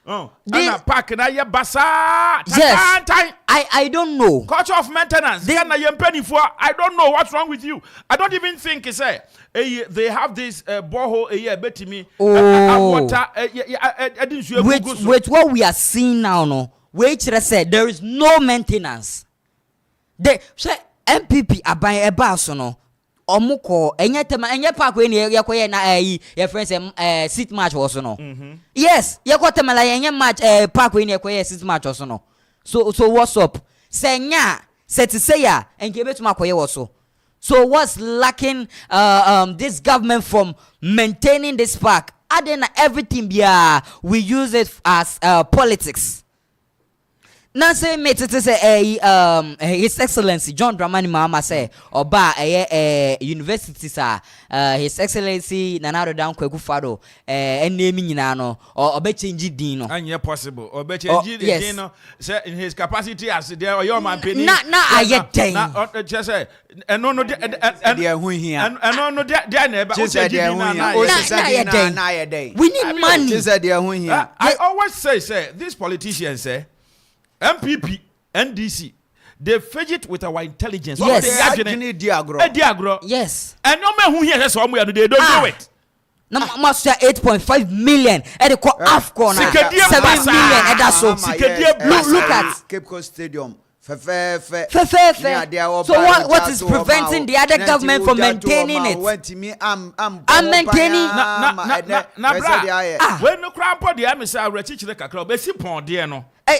park na ye basa. Yes, I don't know. Culture of maintenance. I don't know what's wrong with you. I don't even think they have this borehole betimi water. With what we are seeing now, no. Wait, said there is no maintenance. They say MPP aban eba no. Omuko enye park we ye na your friends seat match also no. Yes, ye ko tema la enye match park we ye seat match also no. So what's up? Senya say ya enke betuma koye also. So what's lacking this government from maintaining this park? Other than everything we use it as politics. Now say mate it is His Excellency John Dramani Mahama say oba university sir His Excellency Nana Addo Dankwa Akufo-Addo name nyina no oba change din no anya possible oba change din no say in his capacity as there or your man penny na aye den na just say eno no de hu hia eno no de na eba o change din na aye den we need money just say de hu hia I always say these politicians say MPP, NDC, they fidget with our intelligence. Yes. They diagro. Yes. And no man who hears somewhere they don't do it. Na master 8.5 million at the AFCON 7 million at that so look at Cape Coast Stadium. So what is preventing the other government from maintaining it? I'm maintaining. When no crampo the emissary reach the kakra be si pon de no. A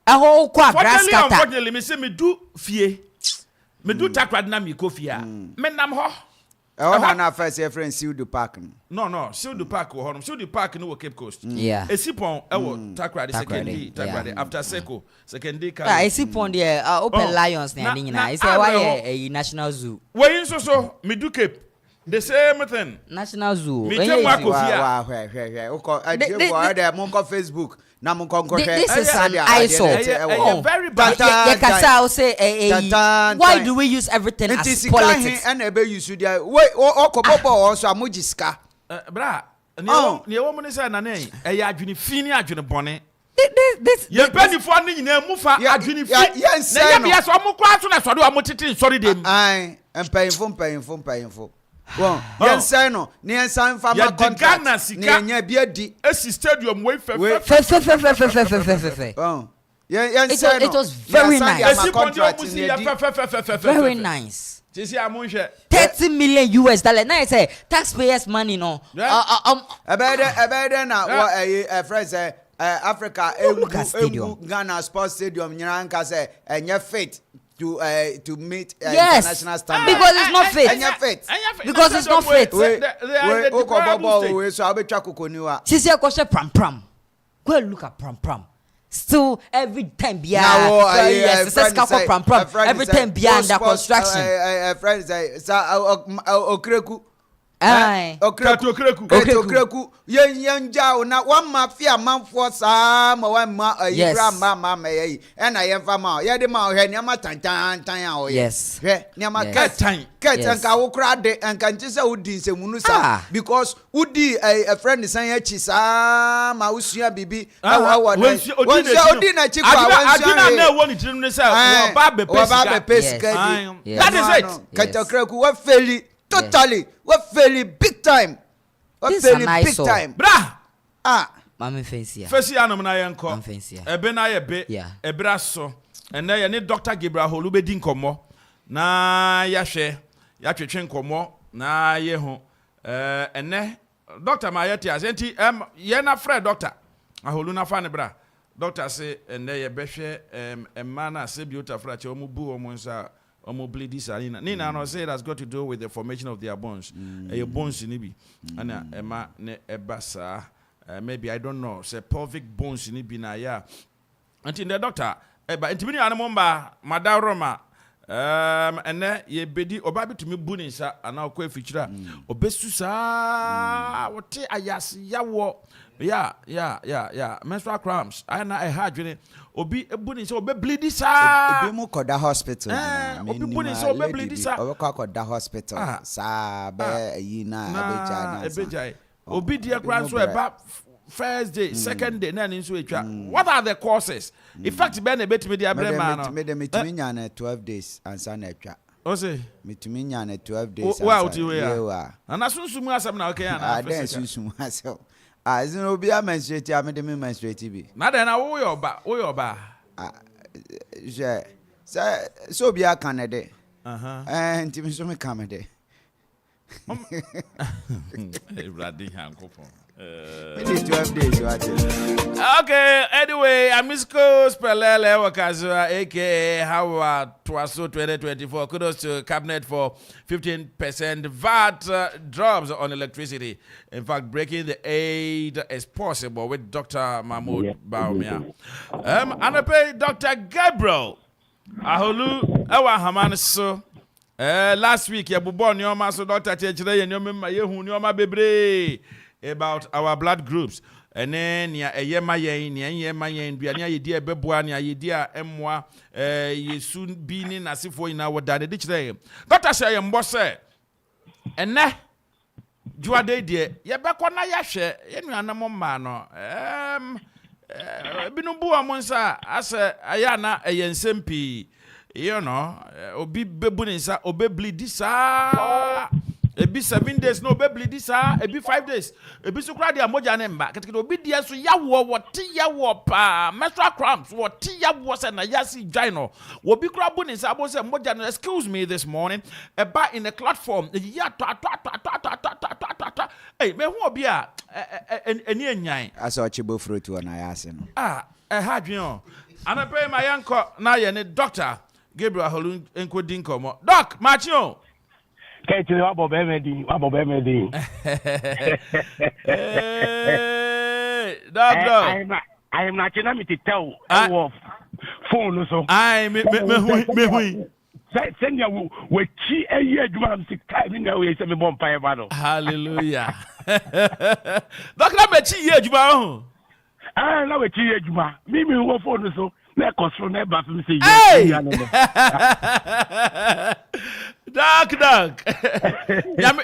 whole kwa grass cutter. Unfortunately, me say me do fie. Me do takrad na me ko fie a. Me nam ho. na first your friend Sildu Park. No, Sildu Park wo honum. Sildu Park no Cape Coast. Yeah. Esipon e wo takrad second day after Seko second day. Esipon there open lions na ade nyina. Is why a national zoo. We so me do Cape. The same thing. National zoo. Me tell Wa uko there monko Facebook. This is an eyesore. Very bad. Why do we use everything as politics? And ebe use there. Wait, also amujiska. Bra. Ne wo mo say na na e adwene fini adwene bone. This ye pedi fo ne nyina mu fa adwene fi. Na ye bia so mo kwa so na so de o mo tete sorry dem. Ai, empayinfo. Well, yes, no. Near some farmer contract. Near Biadi. Esi stadium way fe. Oh. It was very nice. Very nice. 30 million US dollars. Now I say taxpayers' money no. Abeda na what friend say Africa Ghana Sports Stadium nyanka say enye fit to meet international standards. Because it's not fit. Because it's not fit. So I be track kokoniwa. Sisi akoshe pram. Go look at pram. Still every time bia pram. Every time bia under construction. Friends say okreku. Okreku. Yen jao na one mafia manfo sa ma wan ma ayira ma meyi e na yen fa ma ye de ma he niam tan o yes he niam ketan ka wo kra de enka ntise udi nsemunu sa because udi a friend san ya chi sa ma usua bibi awa odi na chi kwa adina na wo ni tirim ne sa wo ba be pesika that is it Ketokreku we fairly totally we fairly big time. This is nice time. Bra. Mama fancy. Fancy anam na yenko. Mama fancy. Ebe na ye be. Ebra so. Ene ye ne Dr. Gabriel Holu be di nkomo. Na ya hwe. Ya twetwe nkomo na ye ho. Ene Dr. Mayeti asenti ye na Fred Dr. Aholu na fa ne bra. Dr. say ene ye be hwe emma na se biota fra che omu bu omu nsa bleed Nina no say it has got to do with the formation of their bones. Your bones in ibi. And Emma ne ebasa. Maybe I don't know. Say pelvic bones in ibi na ya. Until the doctor. But intimini anamomba madaroma. And then ye bedi obabi to me buninsa and now kwe feature. Obesusa. Wote ayasi yawo. Yeah. Menstrual cramps. I had you. Obi ebuni so obe bleed sa. Obi mu koda hospital. Obi buni so obe bleed sa. Obi koda hospital. Sa be yi na abeja. Obi dia kran so eba first day, second day na nso etwa. What are the causes? In fact be na betimi dia brema no. Metimi nya na 12 days ansa na etwa. O say metimi nya na 12 days. Wa uti we ya. Na sunsumu asem na okay na. Aden sunsumu asem. Is no be a menstruate, I made me menstruate be. Nada na wo your ba. So be a Canada. And Timmy so me Canada. Bloody Maybe 12 days, what is Okay, anyway, Amisco Spelele Wakazua, aka Howard Twaso 2024. Kudos to Cabinet for 15% VAT drops on electricity. In fact, breaking the aid is possible with Dr. Mahmoud Baumia. And I pay Dr. Gabriel Aholu Ewa Hamaniso. Last week, you born your master Dr. Chechre and your member Yehunioma Bebre about our blood groups. And then ya yema yen duane ayedi ebeboa ne ayedi a emwa yesu bini nasifo ina wodade de kire doctor say yembo say ene juade de yebekọ na yahwe yenuanam ma no binu bu amonsa ase aya na eyensem pi you know obi bebu ni sa obebli sa ebi 7 days no be bleed this ebi 5 days ebi so kra dia moja ne mba ketekete obi dia so yawo wote yawo pa menstrual cramps wote yawo se na yasi gino obi kra bu ni sa bo se moja no excuse me this morning eba in a clot form ya ta hey me hu obi a eni enyan asa ochibo fruit na yase no ha dwen o ana pay my yanko na ye ne doctor Gabriel Aholu enkodi nkomo doc machi o Kechile wabo bemedi. Doctor, I am not going to tell our phone so. me. Send you with chi a year drum 6 times in the way send me bomb fire battle. Hallelujah. Doctor me chi ye juma. Na we chi ye juma. Me wo phone so. Na control na ba fi say. Hey. Doc.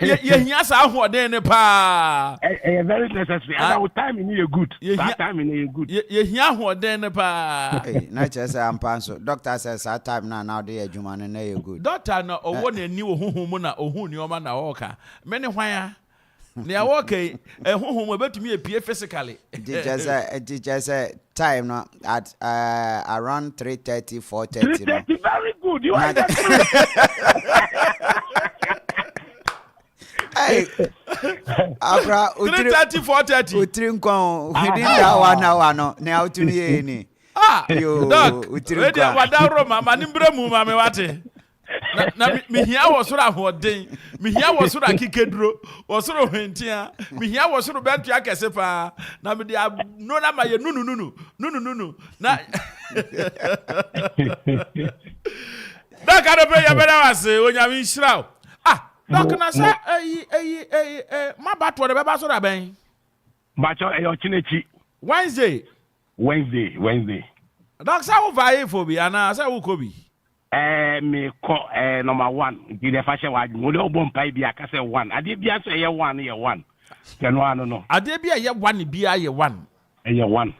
You hear sa ahoden ne pa. Very necessary. And our time in you good. That time in you good. You hear ahoden ne pa. Hey, na chese ampanso. Doctor says that time now dey adwuma no na you good. Doctor no owo na ni ohunhun mu na ohun ni oma na woka. Me ne hwan a. Ne awoka ehunhun ebetumi epie physically. Just time no at around 3:30 4:30. 3:30 very good. You are Hey, Abra, 3:30 4:30. Utrin kon within that 1 hour no na outuni ye ni. Yo, Doc, utrin we dey kon. wada Roma manimbre mu ma me wate. Na me hia wo soro ahoden, me hia wo soro akikeduro, wo soro hwentia, me hia wo soro bentu akese pa, na me dey no na ma ye nunu. Na Doc adope ya beda wase, onyame nhyiraw. Doc na say ma bato de beba so da ben. Bacho e chinechi. Wednesday. Doc say wo vai for bi ana say wo ko bi. Me call number 1. The fashion wa mo le obon pai bi aka say 1. Ade bia so ye 1 ye 1. Teno ano no. Ade bia ye 1 bia ye 1. Ye 1.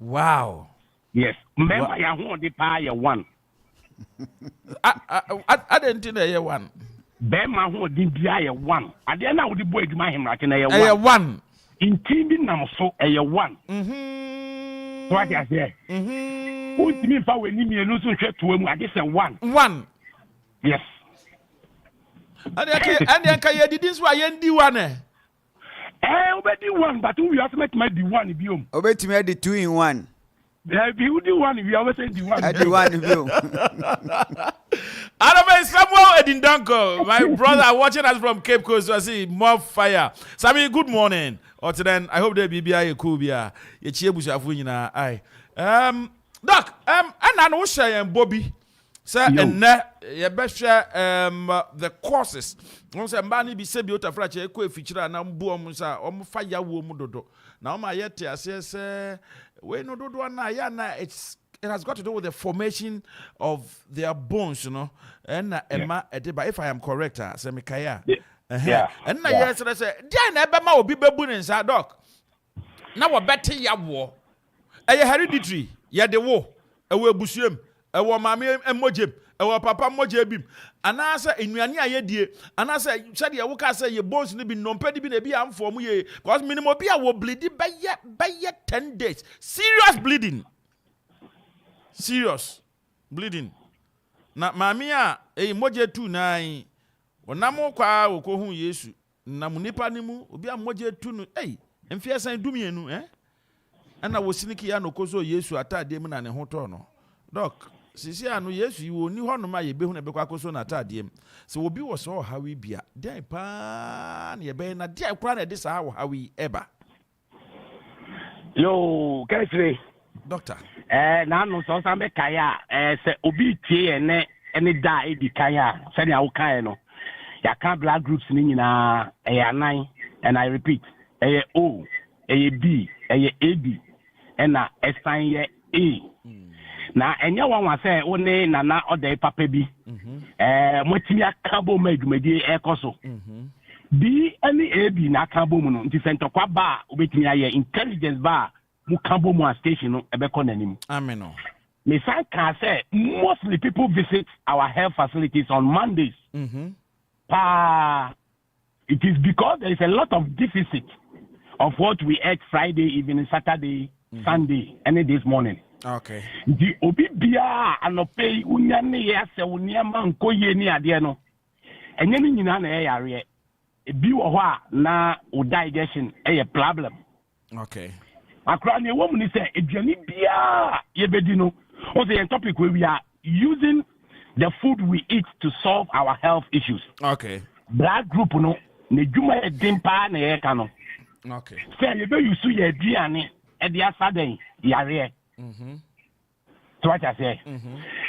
Wow. Yes. Remember ya ho de pa ye 1. I didn't think ye 1. Be ma ho de bia ye 1. Ade na wo de boy adwuma hemra ke na ye 1. Ye 1. Inti bi nam so ye 1. What you say? Who me fa we ni me no so hwe to mu ade say 1. 1. Yes. And can you did this why you di 1 obedi 1 but we also make my di 1 bi om. Obetimi di 2 in 1. There be who di 1 we always say di 1. Di 1 bi om. Adame Samuel Edindanko, my brother watching us from Cape Coast, so I see more fire. Sammy, good morning. Or then I hope they be a cool beer. Ye chiebusa funyina. Aye. Doc, and I know Shay and Bobby. Sir, and ye best share the courses. Once a man be said beautiful fracture, feature and Musa, fire womudodo. Now my yet, I say, we no do one yana, it has got to do with the formation of their bones, you know. And Emma, but if I am correct, Semikaya. Yeah. And yes, I say, Diana Bama will be baboon inside doc. Now a better ya war. A hereditary, ya the war, a will bushim, a war mammy and mojib, a war papa mojibim. And I say, in Yania ye, and I say, Shadi, I will say your bones need be non petty be a beam for me, because minimum beer will bleed by yet 10 days. Serious bleeding. Serious bleeding. Na mamia, a moje 29. Onamo kwa okohu Yesu na munipa ni mu obi amoje tu no mfia san dumienu ana wosiniki ya no kozo Yesu atade mu na ne hoto no doc sisi anu Yesu yi woni ho no ma ye behu na bekwa koso na atade mu so obi wo so hawi bia dai pa na ye be na dai kwa na de sa ha hawi eba yo kese doctor na no so sa be kaya se obi tie ene da edi kaya se na wo kan no ya kan blood groups ni nyina anan and I repeat O B AB and assign ye A na enye wanwa se one nana odai papa bi motimi akabo madumadi ekoso B any AB na akabo mu no nti center kwa ba obetimi aye intelligence ba mu kabo mu station no ebeko nanim ameno me say can say mostly people visit our health facilities on Mondays it is because there is a lot of deficit of what we ate Friday evening, Saturday, Sunday, and this morning. Okay. The obibia anope unyane ya se unyama nkoye ni ade no. Enye ni nyina na e yare. Ebi wo ho a na o digestion a problem. Okay. Akra ne wo mu ni se eduani bia ye bedi no. O say topic we are using the food we eat to solve our health issues. Okay. Blood group no ne djuma e dimpa na ye ka no. Okay. Say you be use ye aduane e de asaden yare. So what I say?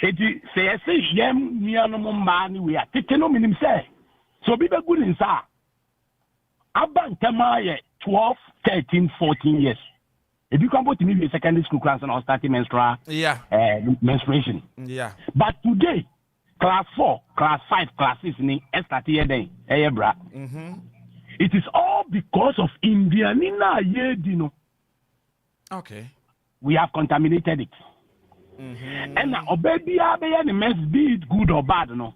It say yem nianom mba ni we atete no minim say. So be good in sa. Abantama ye 12, 13, 14 years. If you come to me secondary school class and starting menstrual menstruation. Yeah. But today, class 4, class 5, class 6 ni start here day. Bra. It is all because of Indianina yedino. Okay. We have contaminated it. And now baby the mess be it good or bad no.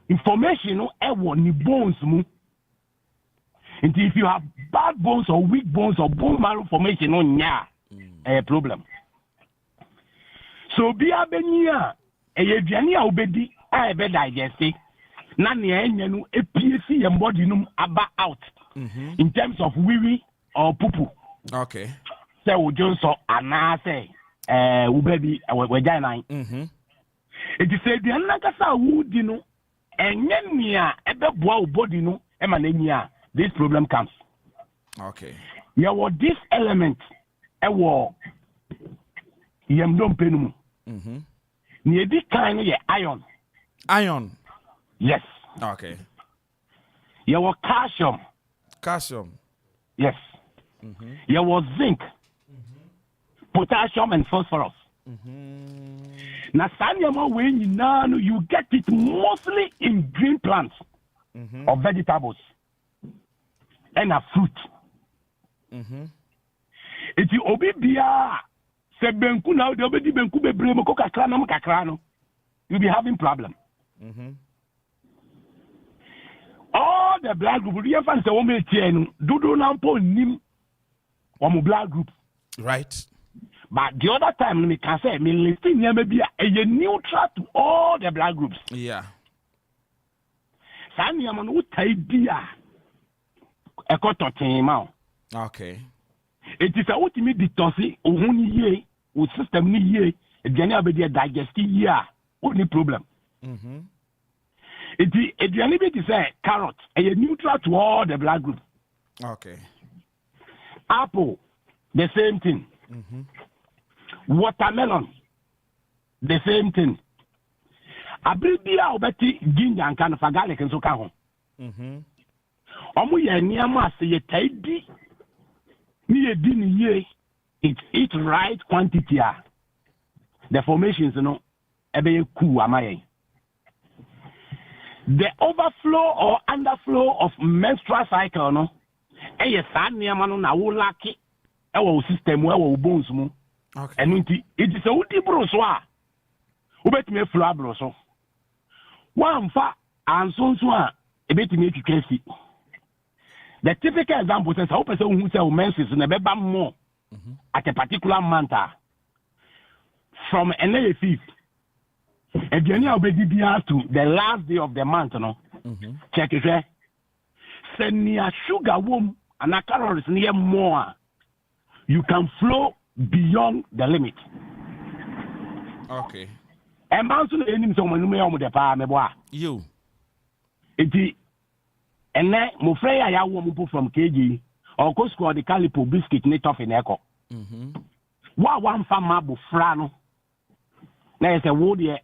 Information no ever ni bones mu. And if you have bad bones or weak bones or bone marrow formation on a problem. So be a benia a yediania obedi I be digesti. Nani enyenu a PSC and body num aba out in terms of wee or poo. Okay. So Johnson anase ubebi wejana. It is said the anakasa wood no enyenia ebe boa body no emanenia. This problem comes. Okay. Yeah, what this element yem don't pay no. Near this kind of iron. Iron. Yes. Okay. Yeah, what calcium. Calcium. Yes. Yeah, what zinc. Potassium and phosphorus. Now, when you get it mostly in green plants or vegetables and a fruit. If you obey bia, se benku now the obedi benku bebre mo kakra na mo kakra no, you'll be having problem. All the blood group, you find the woman tienu, dudu na mpo nim omo blood group. Right. But the other time, me can say, me listing here maybe a neutral to all the blood groups. Yeah. Sani amano utaidia ekoto tema. Okay. It is a ultimate detoxi ohuni ye, with system ni ye, a general be digestive ye, only problem. It is a general say carrot, a neutral to all the blood groups. Okay. Apple, the same thing. Watermelon, the same thing. Abibia obeti ginger and kind of garlic and so on. Omu ye niama se ye taidi ni ye dini ye it right quantity the formations no ebe ku amaye. The overflow or underflow of menstrual cycle no eye sa niama no na wo laki ewo system ewo bones mu. Okay. And it is a uti broswa. Ubet me flow broso. One fa and so a bit me to see. The typical example says how person who sell menses in a beba more at a particular month from an fifth. If you know to the last day of the month, no check it. senia sugar womb and calories near more, you can flow beyond the limit. Okay. And bounce to the enemy someone who may almost the power me boy. You. Iti and then Mufreya ya woman from KG or go score the calipo biscuit knit off in echo. What one farmer bufrano? There is a wood here.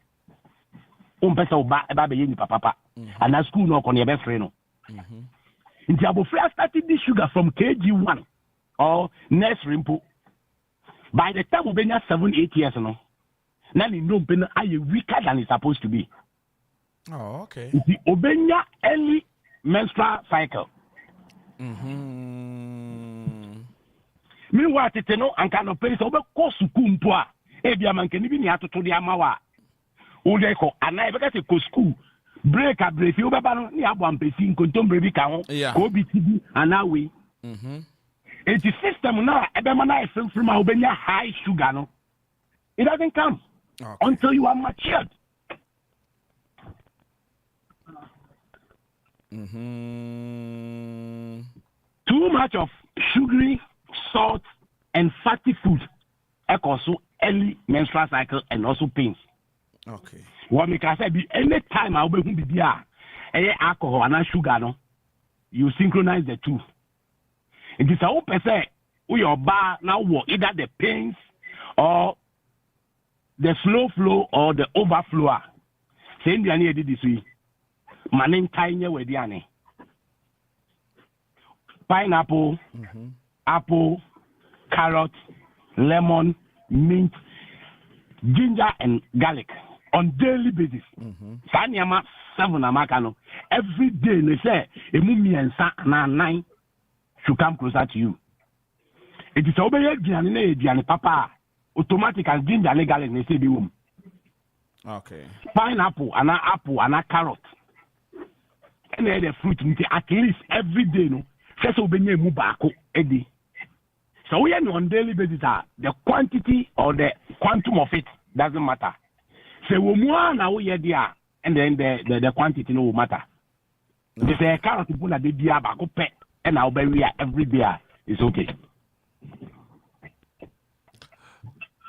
Umpesa baby yin papa. And that school knock on your best friend. In the Abufra started this sugar from KG1 or nursery impo. By the time we been 7-8 years no. Now you know are you weaker than it's supposed to be. Oh, okay. The Obenya early menstrual cycle. Meanwhile, Titano and kind of place over Kosukumpua. Ebia man can even have to the Amawa. Udeko, and I ever go school. Break a brief, you have one pacing, contemporary count, OBTV, and now we. It's the system now, Ebemana from Albania high sugar. No, it doesn't come until you are matured. Too much of sugary, salt, and fatty food also early menstrual cycle and also pains. Okay. What make I say be any time I will be there, alcohol and sugar, no, you synchronize the two. It is a open say your bar now either the pains or the slow flow or the overflow. Same the idea this way. Manin tiny with the pineapple, apple, carrot, lemon, mint, ginger, and garlic on daily basis. Sanyama 7 amakano. Every day they say a mummy and na 9 should come closer to you. It is obey Gianni Papa automatic and ginger and garlic they say the womb. Okay. Pineapple and apple and carrot. And the fruit at least every day no. First obey mubako edi. So we are on daily basis the quantity or the quantum of it doesn't matter. So we now we are there and then the quantity no matter. They say carrot to put a baby bako pet and I'll bury every day. It's okay.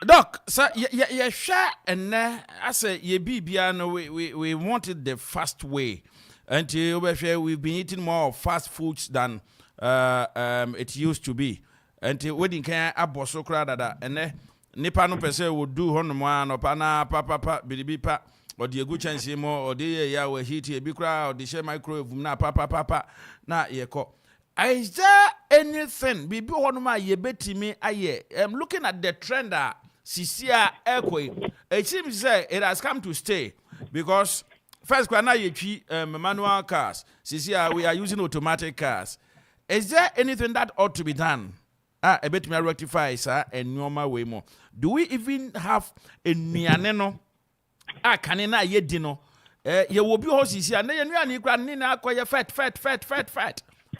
Doc, sir, yeah, sure, and I say, ye bibiano, we wanted the fast way. Until we've been eating more fast foods than it used to be. Until wedding can aboso crowd and nipa no pese would do honoma no pana papa bidibipa or the good chance more or the ya we heat a big crowd the share microwave na papa na ye ko. Is there anything bibi honoma ye beti me aye? I'm looking at the trend Sisia Ekwe. It seems that it has come to stay because first kwana ye manual cars. Sisia we are using automatic cars. Is there anything that ought to be done? A bit me rectify sir and normal way more. Do we even have a nianeno? Kanina ye dino. Ye will be horses and then you can nina acquire fat.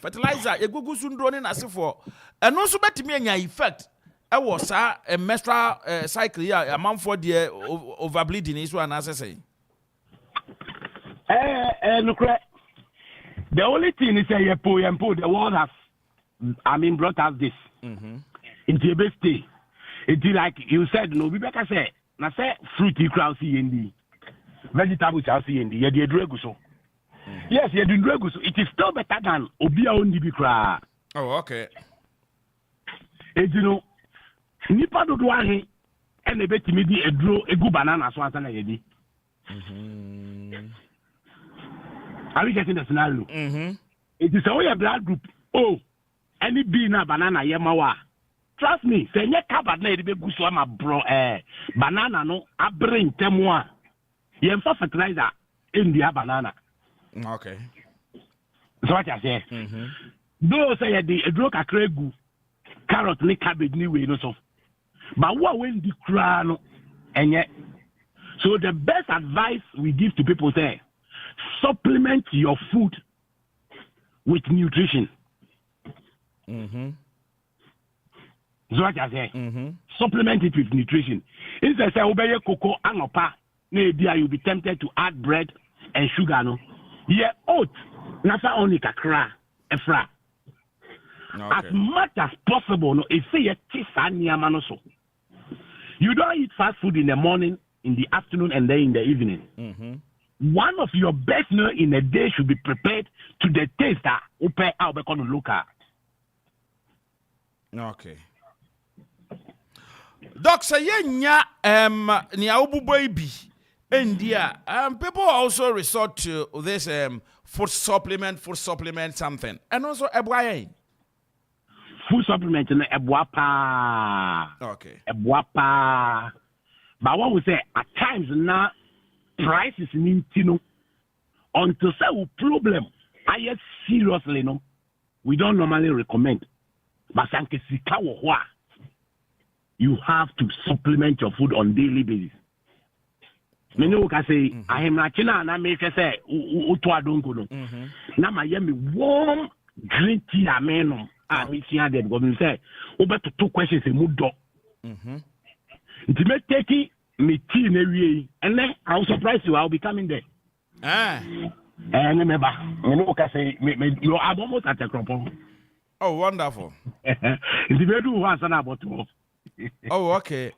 Fertilizer, ye go soon droning as for. And also bet me any effect. I was a menstrual cycle here, a month for the overbleeding is one as I say. Look, the only thing is a po the world has brought us this. Into a best day. It's like you said, no, we better say, na say fruity crowd CND, vegetables are CND, yeah, the draguso. Yes, yeah, the draguso. It is still better than Obia only be cry. Oh, okay. And you know, nipa do one and a bit maybe a good banana so as an idea. Are we getting the scenario? It is only a blood group. Oh. Any bean banana yemawa. Trust me, say nye kabad na edi be gusu ama bro banana no abring temwa. Yemfa fertilizer in the banana. Okay. So what I say? Though say the edro kakra gu carrot ni cabbage ni we no so. But what when the kra no enye. So the best advice we give to people say supplement your food with nutrition. So what I say? Supplement it with nutrition. Instead say obey cocoa anopa, maybe you'll be tempted to add bread and sugar no. Yeah, oat, nasa only kakra, efra. As much as possible, no, if you don't eat fast food in the morning, in the afternoon, and then in the evening. One of your best meal in a day should be prepared to the taste that open out going to look at. Okay. Doc say nya nia baby India people also resort to this food supplement something and also ebwaye food supplement na ebwapa. Okay. Ebwapa. But what we say at times now prices in tino until say problem I seriously no we don't normally recommend. But you have to supplement your food on daily basis. Me know can say I am not China and I make say uto adongo no. Na my warm green tea ameno. Ah me see that go me say over to 2 questions e mu do. It may take me tea na wie and then I will surprise you I will be coming there. And remember me know can say me you are almost at the crop. Oh, wonderful. It's very do about 12. Oh, okay.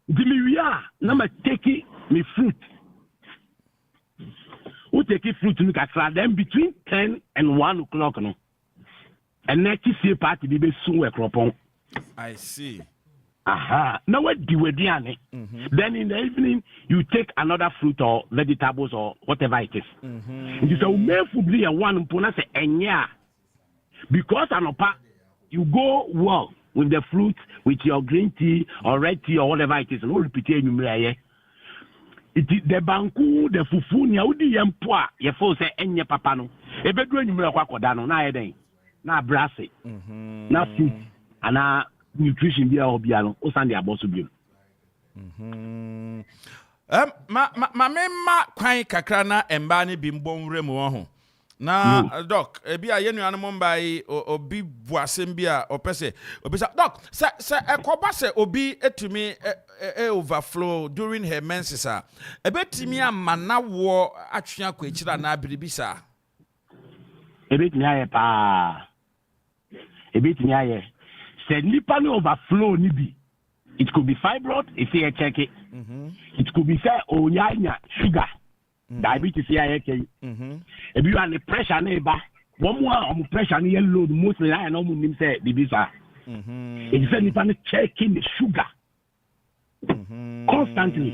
We are now taking me fruit. We take fruit to then between 10 and 1 o'clock. No? And next year party be soon a crop on. I see. Aha. Now what do we do? Then in the evening you take another fruit or vegetables or whatever it is. It is a main food be a one pona say enya. Because you go well with the fruit, with your green tea or red tea or whatever it is. No repeat it is the banku, the fufu, udi yempoa, ye fo say enye papa no. Ebe do enyumre kwa koda no na yeden. Na brase. Na fruit ana nutrition bia obia no. O sande aboso bio. Ma kwan kakra na emba ne bimbo nwre mu ho. Na doc ebi a yenu anu mbai obi buasem bia opese doc se ekoba se obi etumi overflow during her menses a ebetimi amana wo atwea kwa ekira na abiribisa ebetimi aye pa ebetimi aye se nipa no overflow ni bi it could be fibroid if you check it. It could be say onyanya sugar. Diabetes here, if you are the pressure neighbor, one more on pressure near load, mostly I know him say the visa. It's anything checking the sugar constantly.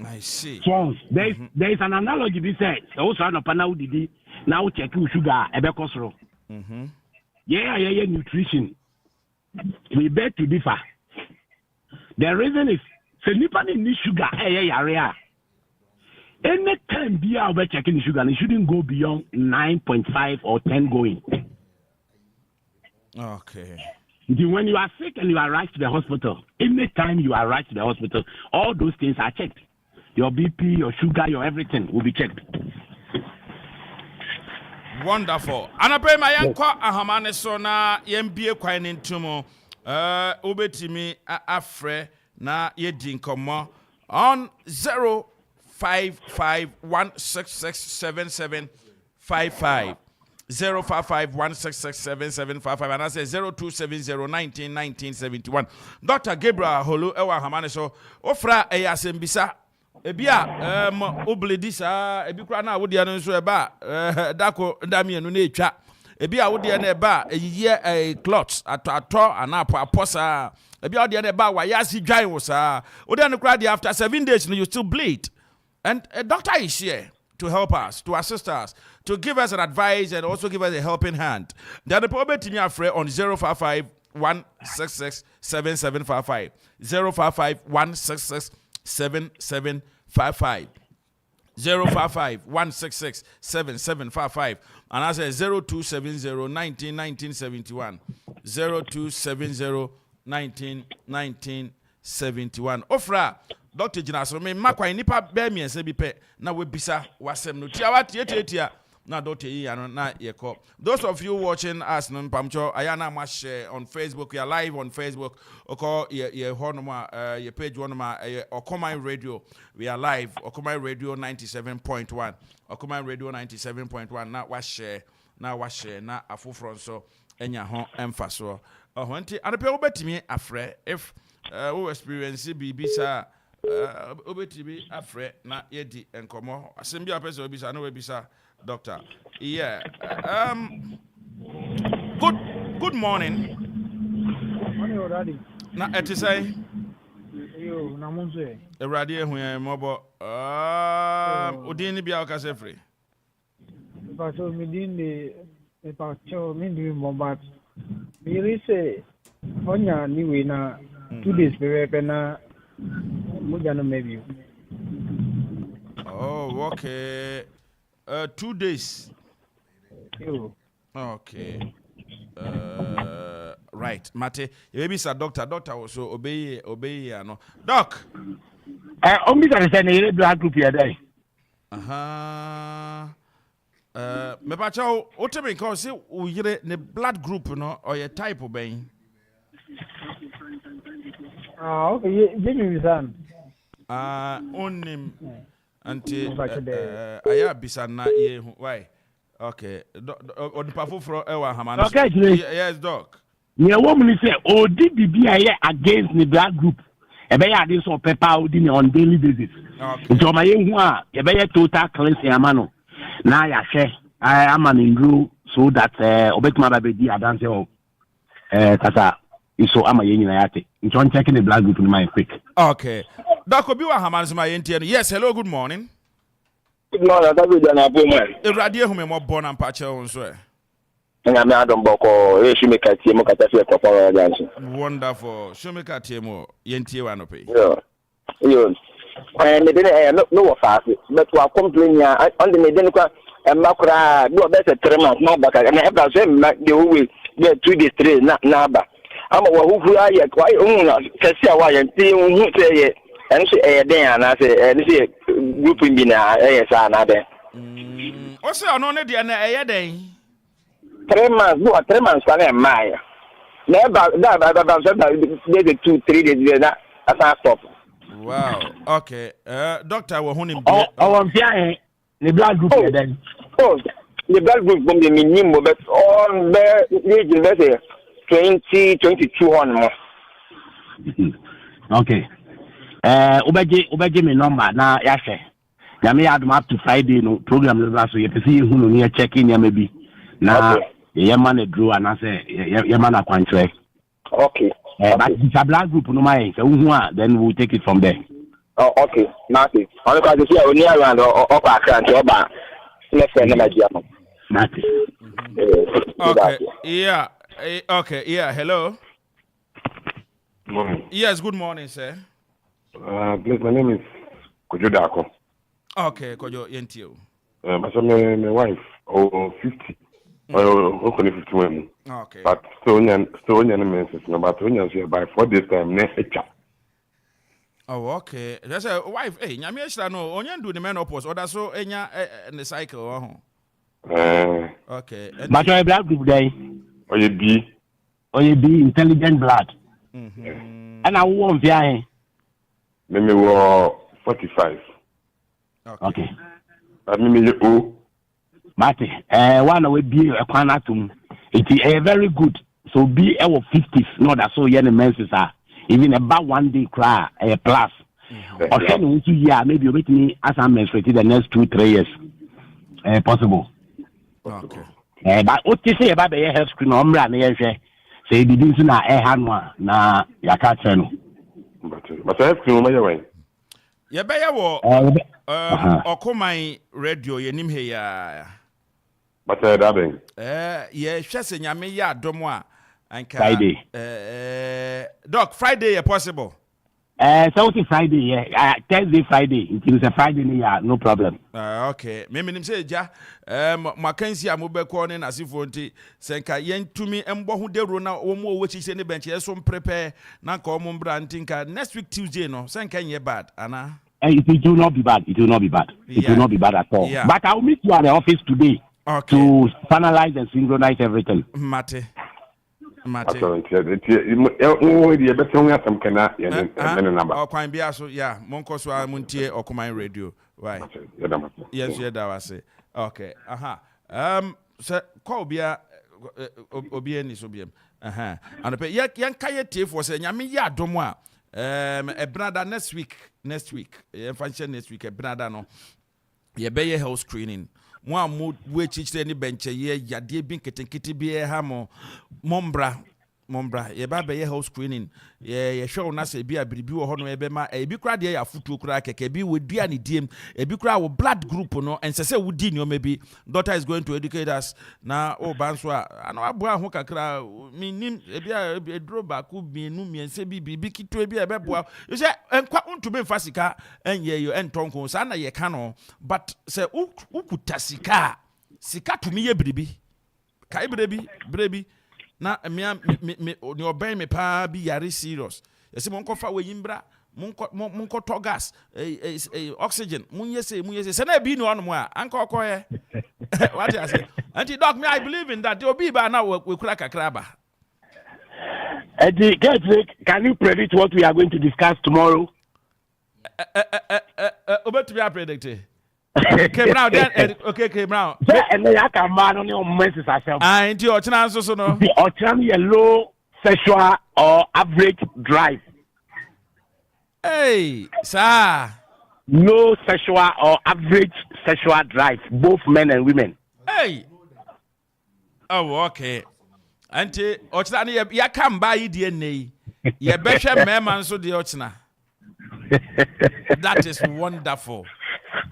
I see. So there is an analogy. We say also on a panel did now checking sugar a becosro. Yeah, nutrition. We beg to differ. The reason is. So nipa need sugar area. Any time be out checking the sugar, it shouldn't go beyond 9.5 or 10 going. Okay. When you are sick and you are right to the hospital, any time you are right to the hospital, all those things are checked. Your BP, your sugar, your everything will be checked. Wonderful. Anape ma yanko ahamane so na yembie kwan ntumo. Obetimi afre na yedi nkomo on 05516677755 05516677755 and I say 0270191971. Dr. Gabriel Holu ewa hamane so ofra eyasembisa ebia obledi sa ebi kura na wodi anu so eba dako ndamienu na etwa ebia wodi na eba eyiye clots ato anapo aposa ebia wodi na eba wa yasi dwan wo sa wodi na kura after 7 days you still bleed, and a doctor is here to help us, to assist us, to give us an advice and also give us a helping hand. The problem to me afraid on 055-166-7755 055-166-7755 055-166-7755 and I say 0270-19-1971 0270-19-1971. Ofra Dr. Jinaso me makwa nipa be miense bi pe na we bisa wasem no tia wa tie na dote yi ano na yeko. Those of you watching us no pamcho ayana ma share on Facebook. We are live on Facebook. Oko ye honoma ye page honoma Okomai Radio. We are live Okomai Radio 97.1. Okomai Radio 97.1 na wa share na afufron so enya ho emfaso. Ohonti adepe obetimi afre if we experience bibisa obetimi afre na yedi enkomo asembia pese obisa na we bisa doctor. Yeah. Good morning. Morning already. Na etisai Yo, na munzo. Eradi ehun yan mobo. Odin ni bia o ka se free. But so me din the about cho me do mo but me really say onya ni we na 2 days be na mo jano maybe. Oh, okay. 2 days. Yo. Okay. Right. Mate, maybe sir doctor also obey no. Doc. Ombi ka say na blood group here dey. Me ba cha o tebe nka o se o yire ne blood group no or your type obey. Okay, Jimmy San. Onim anti aya bisana ye why? Okay. On pafofro ewa hamana. Okay, yes, doc. Ye woman say odi bibia here against the blood group. Ebe ya dey so paper odi on daily basis. Okay. So my hu a ebe ya total cleansing amano. Na ya hwe am an indru so that obetuma ba be di adance o kasa iso ama ye nyina yate. Nti checking the blood group in my quick. Okay. Doc obi wa hamana so my enti. Yes, hello, good morning. Good morning, David and Abu Man. Eradi ehume mo born and pache on so. Na me adom boko e shumeka tie mo kata fe kokoro janso. Wonderful. Shumeka tie mo yentie wa no pe. Yo. Me dey no wo fast, but wa complain ya on the me dey kwa makura do be se 3 months na baka na e bra so the we be 2 days 3 na ba. Ama wa hufu aye kwa na kesi a wa yenti hu se ye and say den na say say group bi na sa na den. O say ono ne de na den. 3 months, do 3 months can my. Never that 2-3 days that I stop. Wow. Okay. Doctor we hunim Oh, am fear the blood group then. Oh, the blood group from the minimum but on the 2022 on more. Okay. Obeje me number na ya hwe. Na me add up to Friday no program no so ye pese hu no ne check in ya maybe. Na ye man a draw and I say ye man a contract. Okay. But the blood group no my so then we'll take it from there. Oh, okay. Nothing. Only because you are near around or account or ba. Let's say na dia. Nothing. Okay. Yeah. Okay. Yeah. Hello. Morning. Yes. Good morning, sir. Please, my name is Kojo Dako. Okay, Kojo Yentio. My wife, 50. Only 51. Okay. But still only menses. No, but only by 4 days time next year. Oh, okay. That's a wife. Hey, nyame shira no. Onye do the menopause. Or that's so enya the cycle. Okay. But your blood group day. Or you be intelligent blood. And I won't be. Maybe we were 45. Okay. Maybe you Mate, one way be a quanatum. It is very good. So be our 50s, not that so young menses are. Even about 1 day cry a plus. Or send 2 years, maybe you make me as I'm menstruated the next 2-3 years. Possible. Okay. But what you say about the health screen on brand, say the didn't na hanwa na yakachano. But I have to know my way. Ya be ya wo Okomai Radio yenim he ya. But that being. Ye hwese nyame ya adom a anka Friday. Doc, Friday is possible. Something Friday, yeah. Thursday, Friday. It is a Friday, yeah, no problem. Okay. Me nim say ja Mackenzie amobeko ne nasifo nti senka yentumi embo hu de ro na wo mo wechi se ne bench yeso prepare na ka omo mbra ntinka next week Tuesday no senka nye bad ana. It will not be bad. It will not be bad. It will not be bad at all. Yeah. But I will meet you at the office today. Okay. to finalize and synchronize everything. Mate. Okwan bia so yeah, monko so amuntie Okuman radio. Why? Yes, yeah, that was it. Okay. So call bia obie ni so biem. And pe yan kaye tie for say nyame ya domo a brother next week function next week brother no ye be ye health screening mo amu we chichire ni benche ye yade bi nketenkete bi ha mo mombra ye ba be ye health screening ye hwe na se bi abiribi wo ho no ye be ma e bi kra de ya futuo kra keke bi we dua ni diem e bi kra wo blood group no ense se wo di ni o mebi doctor is going to educate us na o ban so ana abo ho kakra minim e bi edro ba ku bienu miense bi kito bi e be boa you say enkwa untube mfasika enye yo entonko sa na ye ka no but se ukutasika sika tumi ye biribi kai brebi na me ni oben me pa bi yare serious yesi monko fa we yimbra monko to gas oxygen munye se se na bi no ono mo a anka okoye what you say anti doc me I believe in that obi ba na we kura kakra ba Eddie, can you predict what we are going to discuss tomorrow? Obetu be predict okay, now then, okay, now. And then I can man on your messages ourselves. Into your chance, so no. The alternative low sexual or average drive. Hey, sir. Low sexual or average sexual drive, both men and women. Hey. Oh, okay. Auntie, Ochina, ya come by DNA. Ya better man, so the Ochina. That is wonderful.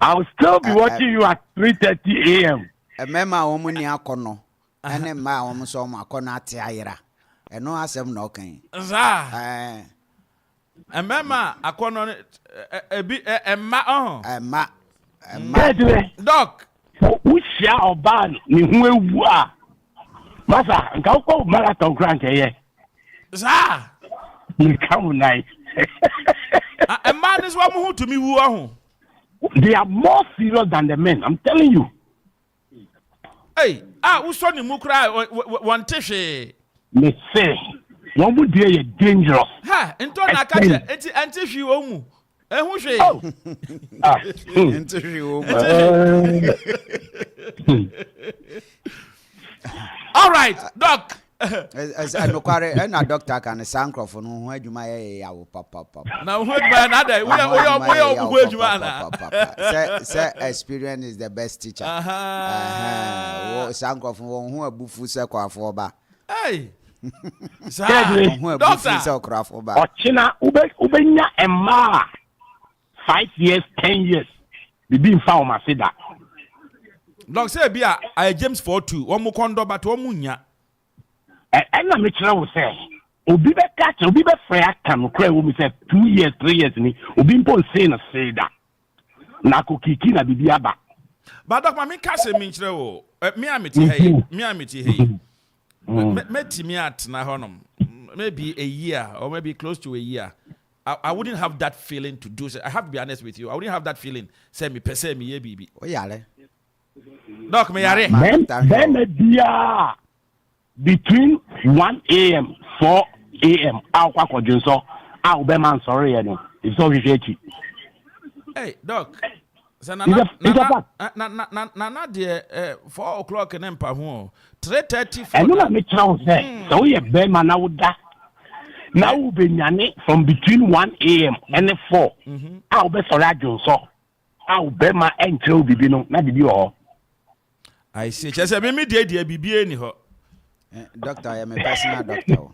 I'll still be watching you at 3:30 a.m. Mema omuni akono. Ene ma omso ma akono ate ayira. Eno asem na okan. Za. Mema akono ebi emma Emma. Doc. Ushia oban ni hu ewu a. Masa, nka ukọ marathon crank ye. Za. Ni come night. Emma this one who to me wu ahun. They are more serious than the men. I'm telling you. Hey, uso ni mukra one tishe. Me say, one would be dangerous. Ha, into na kaje, enti hwi omu. Ehu hwe. Enti hwi omu. All right, doc. As no kware na doctor kan sankrofo no ho adwuma ye ya wo papa. Na ho adwuma na da we ho adwuma na. Say experience is the best teacher. Wo sankrofo wo ho abufu se kwafo ba. Hey. Doctor. Se kwafo ba. Ochina ubenya emma 5 years 10 years. Bibi mfa o maseda. Doc say bia I James 42 wo mu kondo but wo munya. And I'm sure say, Obi be catch, Obi be free can cry when we say 2 years, 3 years ni. Obi mpo say na say that. Na kukiki na bibi aba. But Doc, me kase me chire wo. Me amiti hey. Meti me at na honom. Maybe a year or maybe close to a year. I wouldn't have that feeling to do so. I have to be honest with you. I wouldn't have that feeling. Say me pese me ye bibi. O yale. Doc me yare. Then dia between 1 a.m. 4 a.m. Akwa kodunso a be man sorry ye no. It's all rejechi. Hey, Doc. So na 4 o'clock en empa ho 3:30 for. And no me tell say so ye be man na woda. Now we be nyane from between 1 a.m. and 4. A be sorry adunso. A be ma entre bibi no na bibi ho. I see. Chese me dia bibi eni ho. Doctor, I am a personal doctor.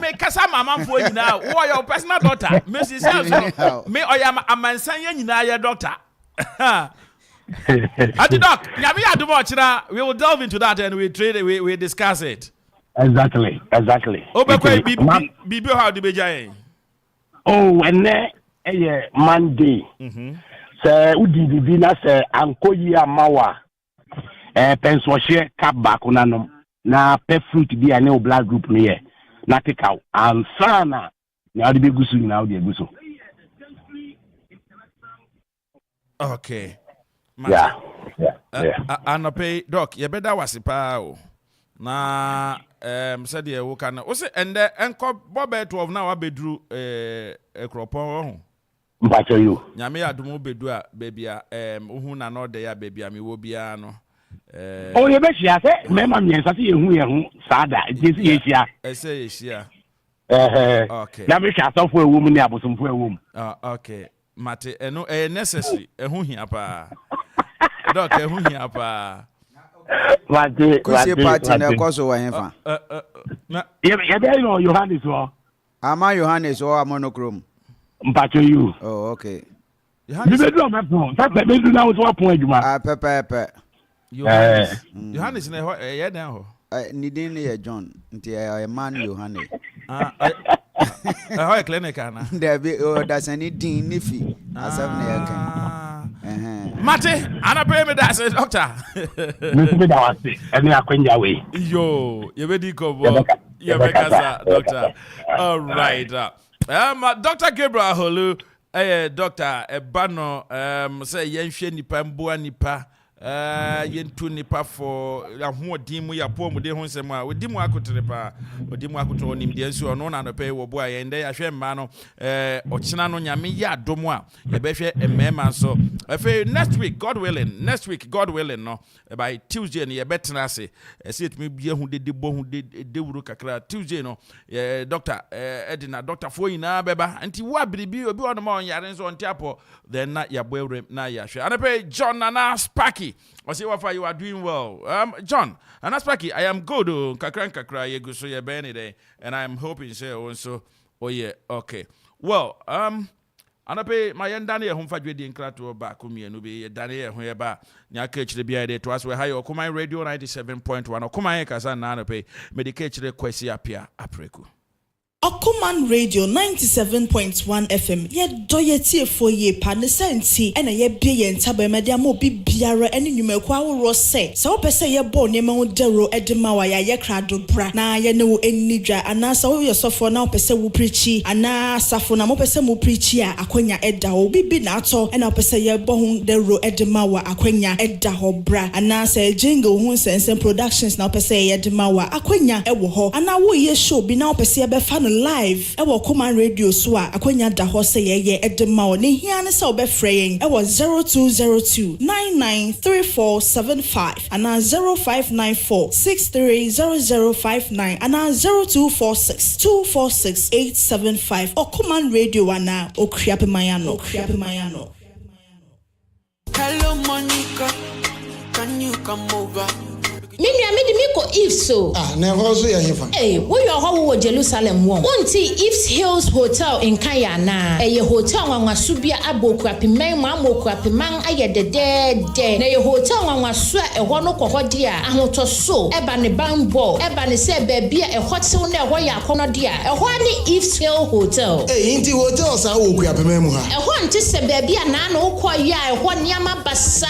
Me kasa mama fo nyina wo your personal doctor. Mrs. Me oyam amansan ye nyina ye doctor. Ati doc, nyame adom ochira, we will delve into that and we discuss it. Exactly. Obekwe bibi how the beja. Oh, and Monday. Say udi bibi na say ankoyi amawa. Penswashe cap back on na pet fruit be a new black group near Natikau and Sana. Now the big gusu now the gusu. Okay. Yeah. Anope doc ye beda wasipa o na said ye wo kana o se ende enko bobe 12 na wa bedru ekropon ho mpacho you nyame adumo bedu a bebia ohu na no de ya bebia me wo bia no oh ye be hia se me ma miensa se ye hu sada jesi ye hia ese ye hia okay na me hia sofo ewu mu ni abosomfo ewu mu okay mate eno necessary ehu hia pa doc ehu hia pa mate kusi party na koso wa hefa ye be no Johannes wo ama Johannes o amonokrom mpacho you oh okay Johannes be do me pon sa be do na wo pon adwuma pepe Johannes na ho ye dan ho ni din ye John nti e man Johannes ho clinic ana there be dasani din ni fi asem na ye kan mate ana pay me that doctor me da wase ene akwanja we yo ye be di ko bo ye be kasa doctor all right Dr. Gabriel Holu doctor ebano say yenhwe nipa mboa nipa yentu nipa for ahoɔden mu yapo mu de ho nsɛm a odi mu akotere pa odi mu akoto nim de nso ɔno na no pɛ wo boa yɛn de ahwɛ mma no ɔkyena no nyame yɛ adom a yɛbɛhwɛ mmɛma nso afei next week God willing no by Tuesday no yɛbɛtena ase ɛsɛ etumi bia hu de bo hu de wuru kakra Tuesday no doctor edina doctor fo nyina bɛba nti wo abiribi obi ɔno ma ɔnyare nso ɔnte apɔ then na yɛbɔ ewrem na yɛahwɛ anapɛ John Nana Sparky I say Wafa, you are doing well. John, and Aspaki, I am good. Kakra, you go so your Benny day, and I'm hoping so also. Oh yeah, okay. Well, anape my Dani home for in Krato back kumi and be Dani whereby Nyakech the BID to us where high or Kumai Radio 97.1 or Kumai Kazan Anape, Medicate request appear Apreku. Okuman Radio 97.1 FM ye doye tie fo ye pa ne senti ena ye bie ye ntaba media mo bibiara ene nwumaku aworo se wo pese ye bo ne ma wo dero edema wa ye krado bra na ye ne wo enidwa ana sa wo yosofo na wo pese wo preachi ana safo na mo pese mo preachi a akonya eda wo bibi na ato ena wo pese ye bo hu dero edema wa akonya eda ho bra ana sa jingle hu sense productions na wo pese ye edema wa akonya ewo ho ana wo ye show bi na wo pese ye be fa live ewo Okuman Radio so a akonya da ho se ye edema o ne hia ne se obefreyen ewo 0202 993475 ana 0594 630059 ana 0246 246875 Okuman Radio ana okriape mayano Hello Monica, can you come over? Miko If so. Na hozo ya hefa. We are how Jerusalem won. Unti If's Hills Hotel in Kaya na. Ye hotel wa subia aboku apimman mamoku apimman aye de. Na ye hotel wa so ehwo no kokho dia ahoto so eba ne bambo eba ne se bebia ehwo tew na ehwo ya akono dia. Ehwo ne If's Hills Hotel. Inti hotel sa wo ku apimman mu ha. Ehwo nti se bebia na ukoya ehwo niama basa.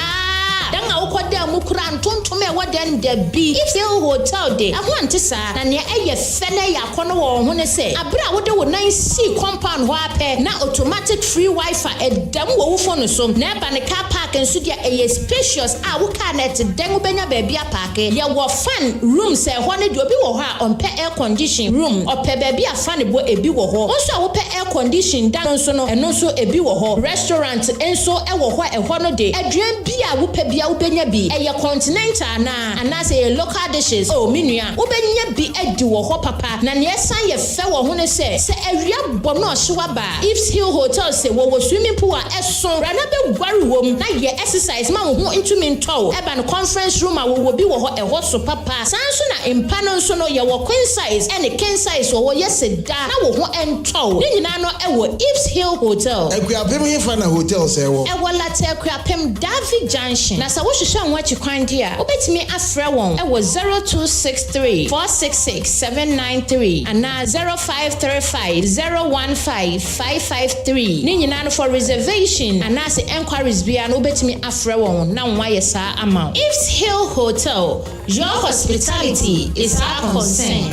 Danga ukoda mukura ntontom e wadan da bi If the hotel de ahwante sa na ne eye fene ya kono wo ho ne se abra wo de wo 9C compound ho ape na automatic free wifi edam wo phone so na ba ne car park enso dia eye spacious a wo car net den wo benya ba bia park ye wo fan room se ho ne de obi wo ho a onpe air condition room ope ba bia fan bo ebi wo ho onso a wo pe air condition dan so no eno so ebi wo ho restaurant enso e wo ho e ho no de aduan bia wo pe bia wo benya bi eye continental na say local dishes minua wo benya bi edi wo ho papa na ne san ye fe wo ho ne se awia bo no hyewa ba If's Hill Hotel se wo swimming pool a eson rana be gware wom na ye exercise ma wo ho ntumi ntow eba no conference room a wo bi wo ho ho so papa san so na impa no so no ye wo queen size and king size wo ye seda na wo ho entow ni nyina no wo If's Hill Hotel akuapem hifa na hotel se wo late akuapem David Junction na sa wo hwehwe anwa chikwan dia obetimi afre won 0263 466 793 and 0535 015 553 ni nyina no for reservation and as enquiries bia no betimi afre won na nwa yesa ama If's Hill Hotel, your hospitality is our concern.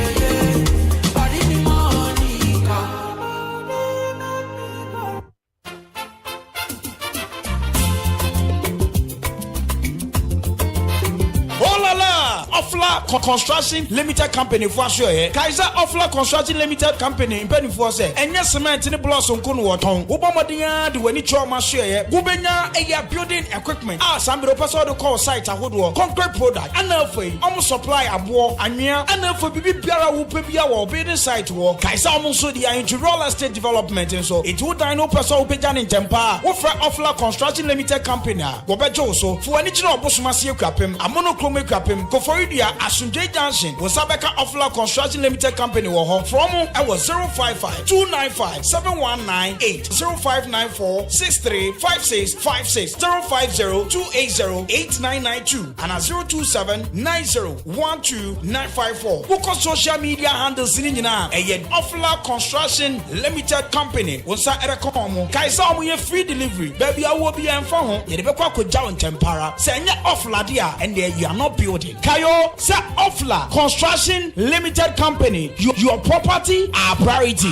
Offla Construction Limited Company for sure. Kaiser Offla Construction Limited Company in Penny for say. And yes, cement in the blossom kun waton. Ubomadia do any trauma share. Gubenya a building equipment. Some person to call site a hoodwo. Concrete product. And almost supply a war and near and for Bibi Piara who Pibia or building site war. Kaiser almost so the into real estate development and so it would dino person who began in Tempa. Offer Offla Construction Limited Company. Wobejo so for any job Busmasi Krapim, a monochrome Krapim, Koforidia, Asunjay Junction, was Sabeka Offla Construction Limited Company or from I was 055 295 7198 0594 635656 050 280 8992 and a 027 90 954. Book on social media handles in a Offla Construction Limited Company. Once I recommend Kaiser free delivery. Baby, I will be in phone. You never could down Tempara. Say Offla dia and there you are not building. Kayo say Offla Construction Limited Company. Your property are priority.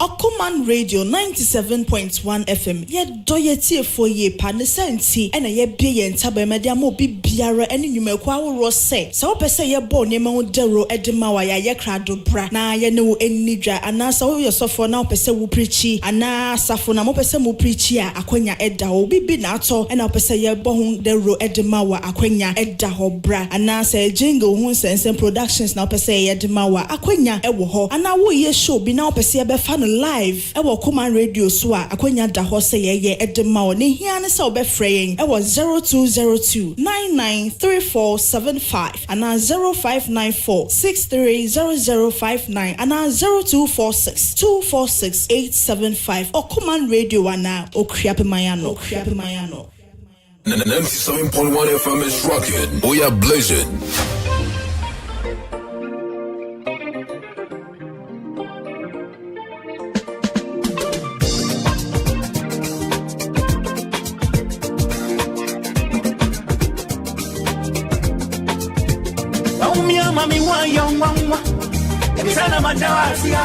Okuman Radio 97.1 FM. Ye doyetie for ye panesenti ena ye bie ye ntaba media mo bibiara ene nwumekwa woro se. Sa wo pese ye bo ne ma wo dero edema wa ye krado bra na ye ne wo enidwa ana sa wo yosofo na wo pese wo preachi ana safo na mo pese mo preachi a akwanya eda wo bibi na ato ena wo pese ye bo ho dero edema wa akwanya eda ho bra ana sa jingle ho sense productions na wo pese ye edema wa akwanya ewo ho ana wo ye show bi na wo pese ye be fa no live ewo Okuman Radio so a akwanya da ho se ye edema wo ne hia ne se obefreying ewo 0202 993475 ana 0594 630059 ana 0246 246 875 Okuman Radio ana okriape mayano 97.1 FM is rocking. We are blazing. Mami wa young mama, Sana Matawasi, a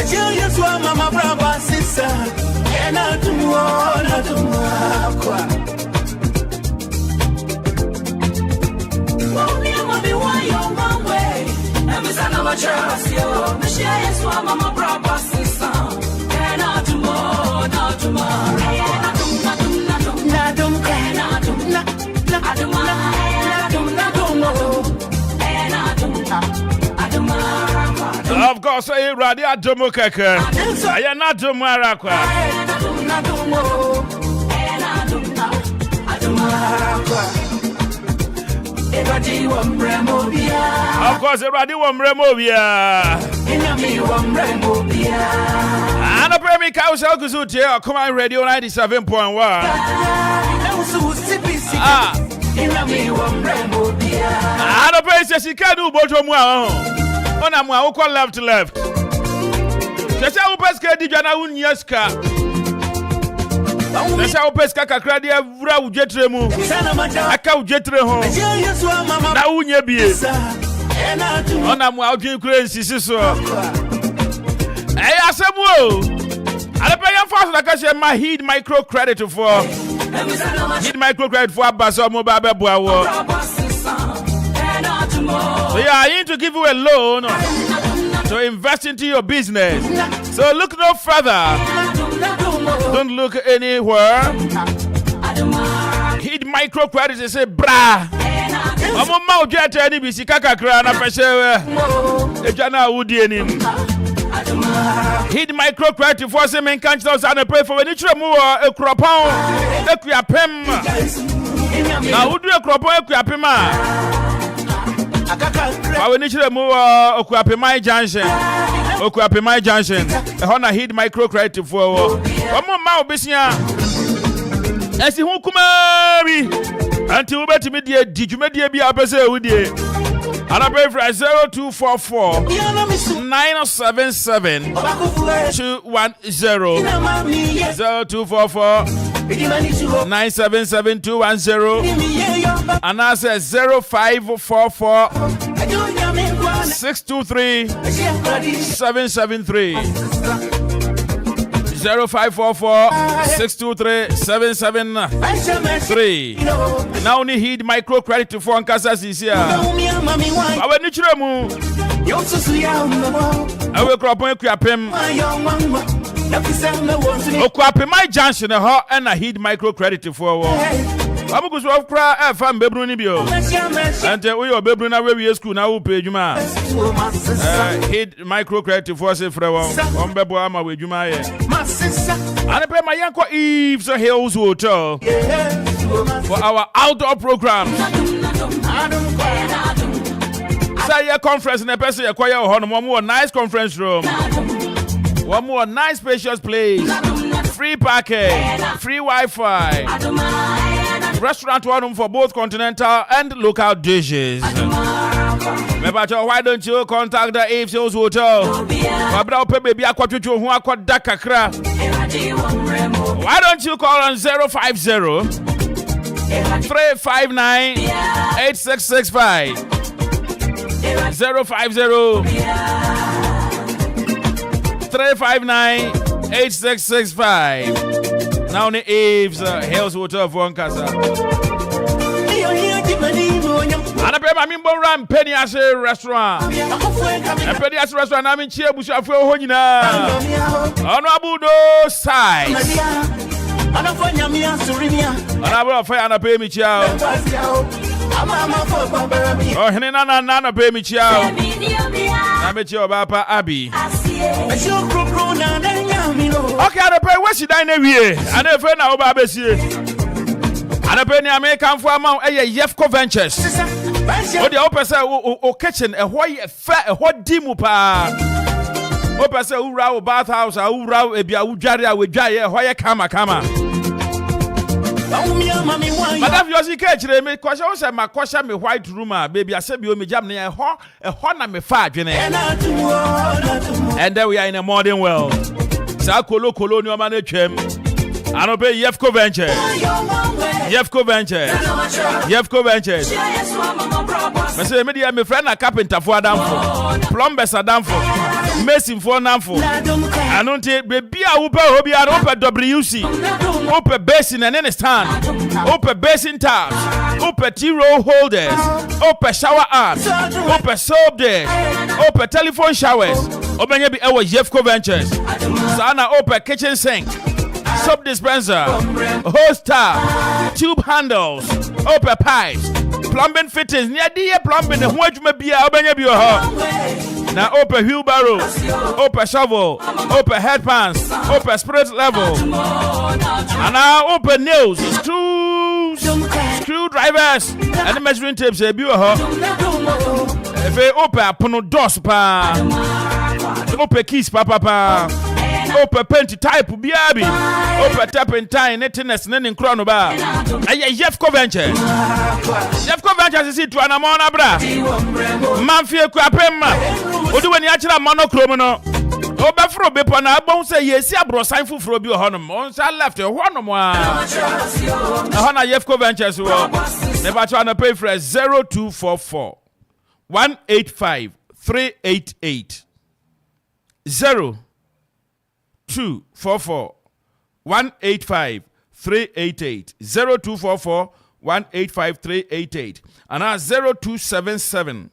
genius one, Mama Brava, sister, and not to more, not to more. Mami wa young one way, and Sana Matawasi, Michelle, Mama Brava, sister, and not to more, not to more. Of course, I ready at Domokaka. I am not Domarakwa. Of course, I ready one Removia. And a Premier House Alcuzutia, Okuman Radio 97.1. And a place she can do bottom well. On a more left to left. Just how Pesca did Jana Unyaska. That's how Pesca Cradia Rau Jetremu. I cow Jetremo. Now Unya be. On a more crazy sister. Hey, I said, whoa. I pay your fast like I said, my heat microcredit for. Heat microcredit for Basomo Baba Boa. So yeah, I need to give you a loan to invest into your business. So look no further. Don't look anywhere. Hit microcredit and say, brah. I'm on my jet to any BC Kakakra and a pressure. Hit microcredit for some men can't and pray for any tremor, a cropon, a crapem. Now, who do a cropon, a crapema? I will need to move Okuapemai Junction. A Honda hit microcredit for one more mouth business. As you won't come until better media, did you make the be opposite with you? And I pay for 0244 977 210 0244 977 210 and I say 0544 623 773 0544 623 773. Now only heed micro credit for Ankasa is here. I will need you. I will crop on Krapim. Okwapim my junction and I heed micro credit for. I'm going to cry FM Bebruni Bio. And we are Bebruna where we school now pay Juma. Heed micro credit for say for one Bebo Ama with Juma. And I pay my Yanko Eves Hills Hotel for our outdoor program. Say a conference in a person acquire one more nice conference room. One more nice spacious place. Free parking, free Wi-Fi. Restaurant one for both continental and local dishes. Why don't you contact the Aves Hills Hotel? Why don't you call on 050 359 8665 050 359 8665. Now the Aves Hills Hotel for Ankasa. And I pay my member ram Penny as a restaurant. And Penny as a restaurant, I'm in Chia Bush of Honina. Honorable size. And I will fire and pay me chow. Oh, Henana Nana pay me chow. I met your Papa Abby. Okay, I pay what she dine every and a friend of Babesi. And a penny American farmer, a Yefco Ventures. Or the opera or kitchen, a white fat, a hot dimupa. Opera say, Ura bathhouse, Ura, a Biajaria with Jaya, Hoya Kama. Madame Yosi catch me, cause I was at my question, me white rumor, baby. I said, you me jam near a honor me fat, and there we are in a modern world. Sakolo colonial management. I don't pay Yefco Venture. Yefco Venture. Yefco Venture. I say, my friend, a carpenter for Adamfo, plumbers Adamfo, mason for Namfo. I don't take baby, I will be an open WC, open basin and any stand, open basin taps, open T-roll holders, open shower arms, open soap dish, open telephone showers, open our Yefco Ventures, Sana open kitchen sink. Soap dispenser, hose tap, tube handles, open pipes, plumbing fittings, near the plumbing, and what you may be out now open wheelbarrow, open shovel, open headpans, open spirit level, and now open nails, screwdrivers, and the measuring tapes. If they open pono dos pa, open keys papa. Open penty type biabi. Open tap and tie netness and crown bar. Yefco Ventures. Yefco Ventures is it to an amona bra. Manfia Quapema. Or do any actual monocromono. Obafro Bepana won't say yes, ya bro sign for Frobio Honum. Once I left a one more. Hana Yefco Ventures. Never trying to pay for 0244 185 388 0244 185 388 0244 185 388 and now 0277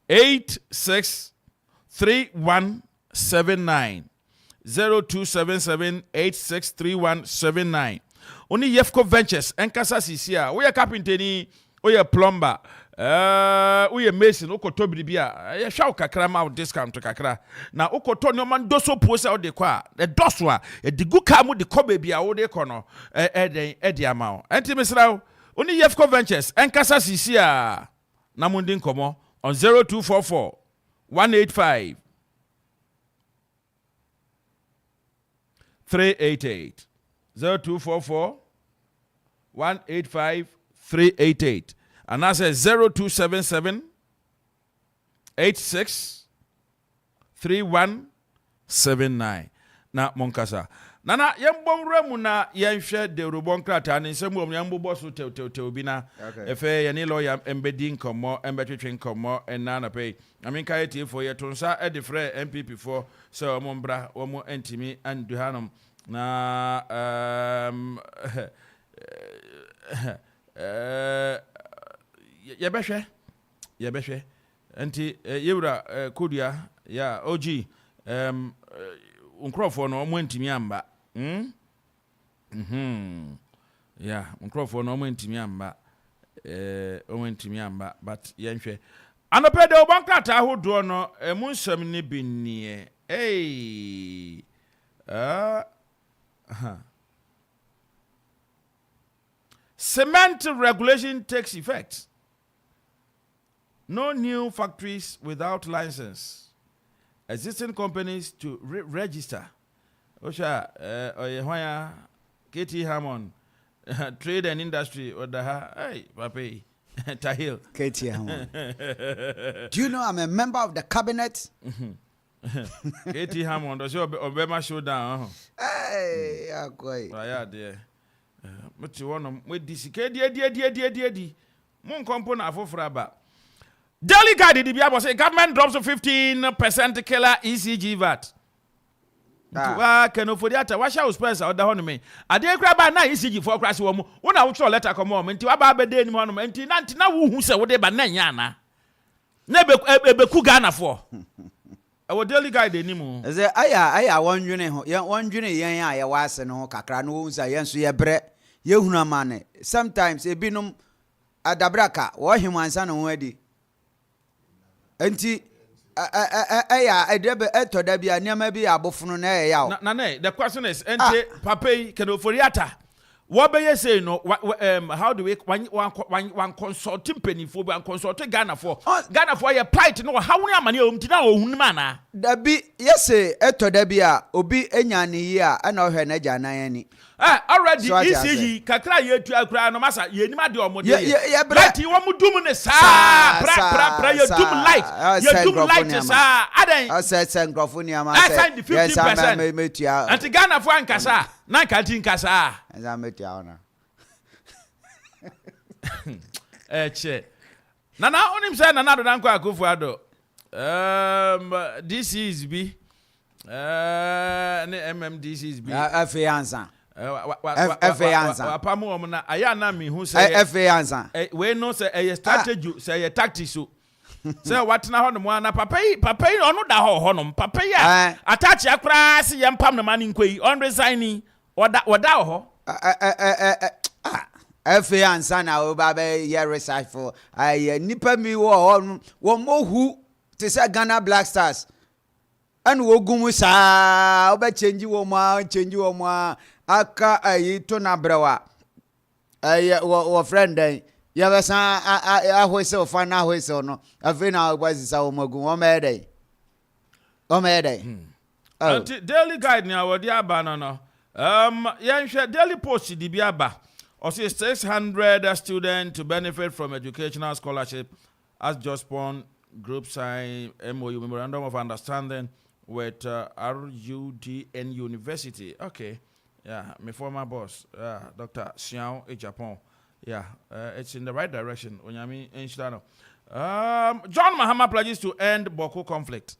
863179 0277 863179. Only Yefco Ventures and Casa Sisia. We are carpenter ni, we are plumber. We are mason, Okoto Bibia, a shout kakra discount to kakra. Now Okoto no man doso posa out the qua, the doswa, a digukamu the kobe be a de corner, Eddie Amao. Antimisrao, only Yefco Ventures and Casa Sisia Namundin Como on 0244 185 388 0244 185 388. And I say 0277 863179. Now, Monkasa. Nana yembom remu na yenhwe de rubon krata ne nsem om yambo so tew bi na efe ye ne lawyer embedi nkomo embetwetwe nkomo enna na pay aminka yetie for ye tonsa e de frɛ MPP for so omombra omo entimi andu hanom na yebehwe enti yewra kodua ya OG unkrofo no omo entimi amba yeah unkrofo no omo entimi amba but yenhwe anopede obankrata ahodo no emunsam ne binnie Cement regulation takes effect. No new factories without license. Existing companies to register. Osha, Oyehwaya, Katie Hammond, Trade and Industry, Odaha, hey, Papi, Tahil. Katie Hammond. Do you know I'm a member of the cabinet? Katie Hammond, Obama showdown. Hey, yeah, quite. Yeah, dear. Much one with this dear. Mon component of Fraba. Daily guide the Bible say government drops 15% killer ECG VAT. Can for that? What shall spend out the honey? I dare grab a nice ECG for crash woman. When I will show letter come on into a baby day monument. Now who said what they banana? Never Kugana for. Our daily guide anymore. Is there I wondering, I was and no cacranos, I answer your bread. You man, sometimes a binum at the braca, or him one son already. Auntie, I debut to Debbie, and maybe a buffon. Nane, the question is, Auntie, Pape, can for yata. What be you say no? How do we one consulting penny for one consulting Ghana for your plight? No, how many money umtina Debbie, yes, eto Debbia, obi enyani ya, and no her nejana. Already, easy, Kakra, you to a crown, Massa, you need your model. Yeah, but you want to do in the sa, you do light, you do light, I said, Sangrofonia, I signed the 50%. And to Ghana for Ancasa, Nankatin Casa. As I met your che. Nana on him said another than Kufuado. This is B. MMDC's B. Fianza. Apamomna ayana mi hu say Fianza. We no say a strategy say a tactic so. Say what na hono mo na papa onu da ho hono papa ya attach akra se yempam na mani nkoi on resigning oda ho. Fianza na oba be ye research for nipa mi wo mo hu te say Ghana Black Stars. And wo gumu sa oba change wo mo aka ayi to na brewa wo friend den ya be san ahwese o fa na ahwese no afi na ogbazi sa wo magu o mede daily guide ni awodi aba no yenhwe daily post di bi aba o say 600 students to benefit from educational scholarship as Jospon group sign MOU memorandum of understanding with RUDN University. Okay. Yeah, my former boss, Dr. Xiao in Japan. Yeah, it's in the right direction. Onyami Enshidano. John Mahama pledges to end Boko conflict.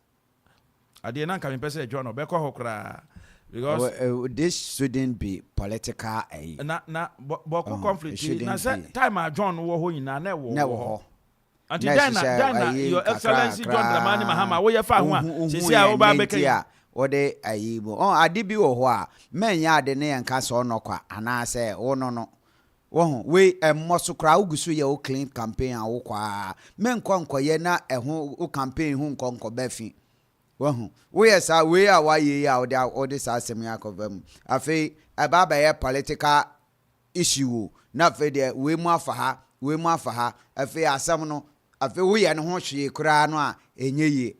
At the end, can you John Obeko Hokra? Because this shouldn't be political. Boko conflict. Now, time John Woho never. Until then, Your Excellency John Dramani Mahama, where you found she said, Obama. Ode ayibo adibi wo ho a menya ade ne yanka so no kwa ana se wo no wo we emmoso kra ugusu ye o clean campaign a wo kwa men konkoye na eho o campaign hu nkonko bafi wo we yesa we a wa ye ya ode sa asem ya kovem afi ababa ye political issue na fe de we mu afa ha afi asem no afi wo ye ne ho hwe kra no a enye ye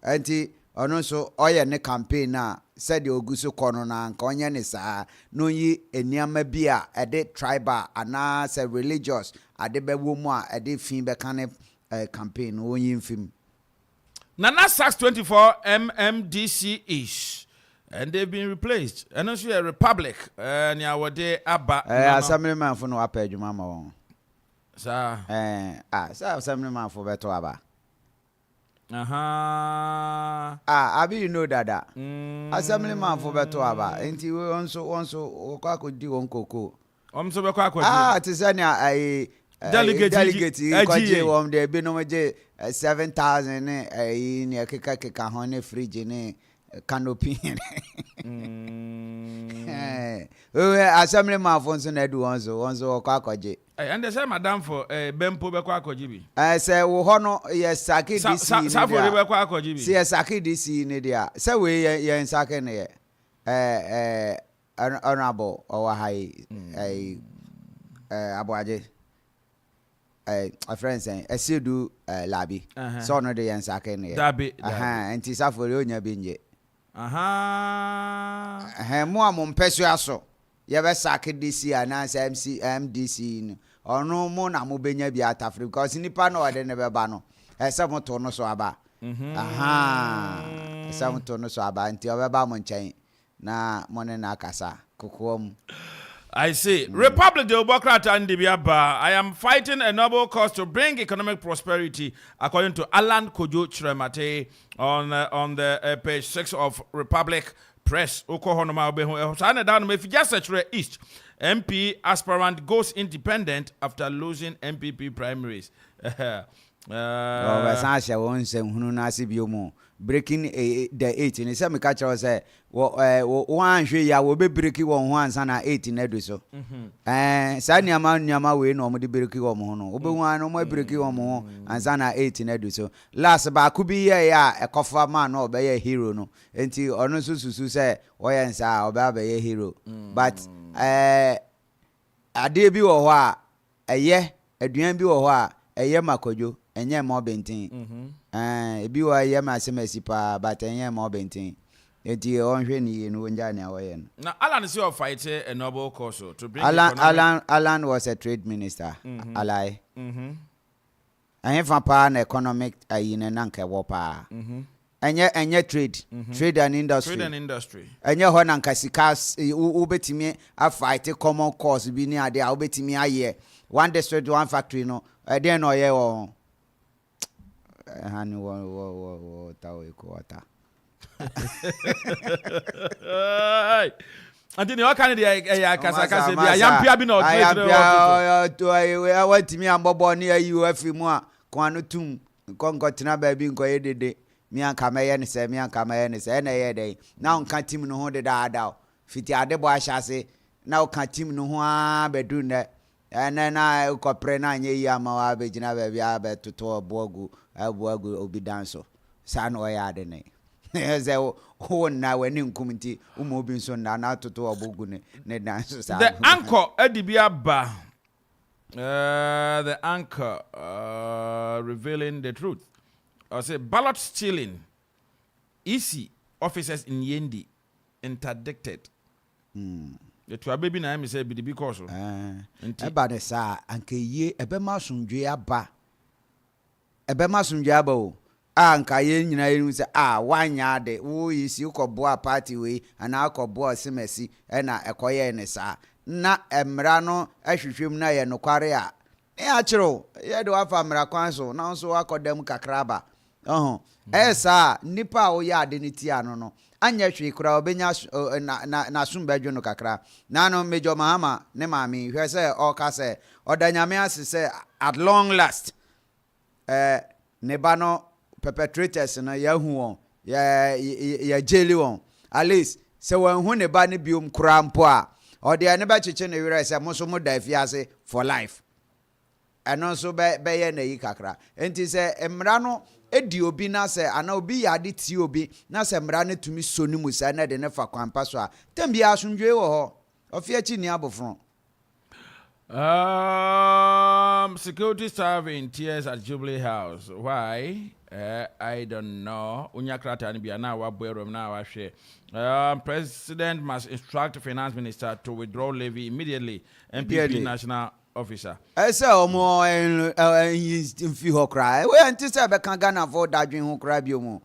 anti ono so oye ne campaign na said oguso kono na nka onye ne saa no yi eniama bia ede tribal ana say religious ade bewo mu a ede fin be kan campaign onyi mfim Nana Sax 24 MMDC ish and they've been replaced. And also a republic. Near what they Abba. Assemblyman for no appeal, you mamma. Sir. Assemblyman for better Abba. Abi, you know that. Assemblyman for better Abba. Ain't you also could do on cocoa? So Tisania, I delegate on the Binomaje 7,000 in a kika fridge canopy. Assemblyman for Senedu also Kakoji. I understand, Madame, for Bempo Bakwakojibi. I say, Hono, yes, Saki, Safu, see a Saki DC Nidia. So we in Saki, honorable or high, Abuaje. A friend saying, a Sidu Labi, so no day and Saki, and Tisaforia Binje. More Mompessuaso. Yaba Saki DC and MDC or no more Namubenya Biata because in Pano I never bano. Some tono so aba. Some tono so aba until Abamon chain. Na Monena Casa, Kukum. I see. Republic de Obokrat and Dibiaba. I am fighting a noble cause to bring economic prosperity, according to Alan Kojo Chiremate on the page 6 of Republic Press. Okohonoma Obeho. Sana down if just East. MP aspirant goes independent after losing MPP primaries. Sasha won't say Hunasi Biomo. Breaking the 18. In some catcher say, one ya will be breaking one sana 18 eduso. Sanya man yama way no more breaking one mono. Obi-Wan no more breaking one more and sana 18 eduso. Last about could be a coffer man or be a hero no. Until Onosu say, why and sa or be a hero. But a dear be or a year, a dream be or a year makojo. Enye mo bentin bi wa ye ma semesi pa but enye mo bentin enti onhwe ni no nja na woye no. Now Alan is your fight a noble cause to bring Alan was a trade minister. Alai enye fa pa na economic ayine na nka wo pa enye trade and industry enye ho na nka sika wo betimi a fight common cause bi ni ade a wo betimi aye one district one factory no then no ye wo Hani water. Antini wakani ya kasakase bia yampia bi na I want me ambobo ni UF mu a kwanu tum konko tena ba bi nko yedede mi anka meye ne se na ye dey na onka tim no ho de da fiti adebo ahyase na onka tim no ho a bedu ne ene na ukopre na anye yi ama wa be gina ba bia be toto bogu obi danso sa no ya de ne ze ho na wani nkumti umo obi nso na toto obogu ne danso sa the anchor edibia ba the anchor revealing the truth. I say ballot stealing. EC officers in Yendi interdicted. The two baby na me say be because eba de sa anke ye ebe masundwe aba o anka ye nyina ye say wanya de wo yisi ukoboa party we ana akoboa semesi na ekoye ne sa na emra no ahwehwem na ye nokware a e akiro ye de wafa mra kwan so na nso akodam kakraba esa nipa o ya de niti ano no anya hwe kura obenya na sumbadwo no kakra na no Major Mahama ne maami hwe se o ka se odanyame ase se at long last ne ba no perpetrators no yahu won ya jeli won at least se wan hu ne ba ne biom kura mpo a ode ne ba cheche ne wira se moso mo da fiase for life eno so be ye na yi kakra enti se emra no edi obi na se ana obi yade ti obi na se mra ne tumi soni musa na de ne fa kwampa so a tambia asundwe wo ho ofiachi ni abofron security staff in tears at Jubilee House. Why? I don't know. Unyakrata ni bia na wa boerom na wa hwe. President must instruct finance minister to withdraw levy immediately. MPP national officer. Ese omo en fi ho kra. We anti se be kan Ghana for dadwen ho kra bi omo.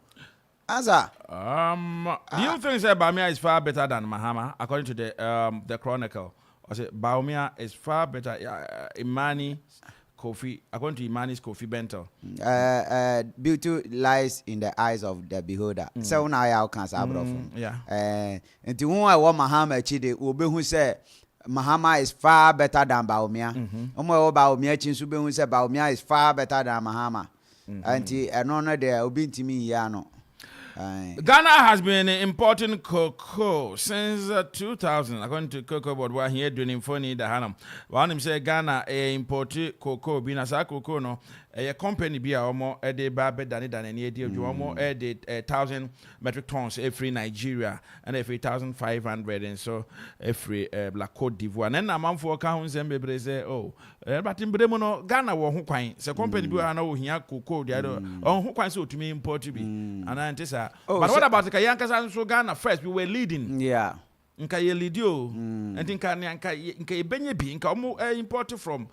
Answer. Do you think that Bawumia is far better than Mahama, according to the Chronicle? Or say Bawumia is far better. Imani Kofi, according to Imani's Kofi Bento. Beauty lies in the eyes of the beholder. So now I can say yeah. And to whom I want Mahama chide, Ube who say Mahama is far better than Bawumia. Bawumia Chinsube who say Bawumia is far better than Mahama. And honor there, Obinti me yano. Ghana has been importing cocoa since 2000, according to Cocoa Board. We're here doing funny the Hanam. One him say Ghana imported cocoa, being as a cocoa no. A company be almost a day better than any idea. You almost 1,000 metric tons every Nigeria and every 1,500 and so every Black Cote d'Ivoire. And then a month for accounts and baby say, oh, but in Bremono, Ghana were who quine. So company be I know here cocoa the other on who quine so to me import to be. And I antisa. But what about the Kayankas and so Ghana first? We were leading. Yeah. Nka ye lidio and nka benye bi nka omo imported from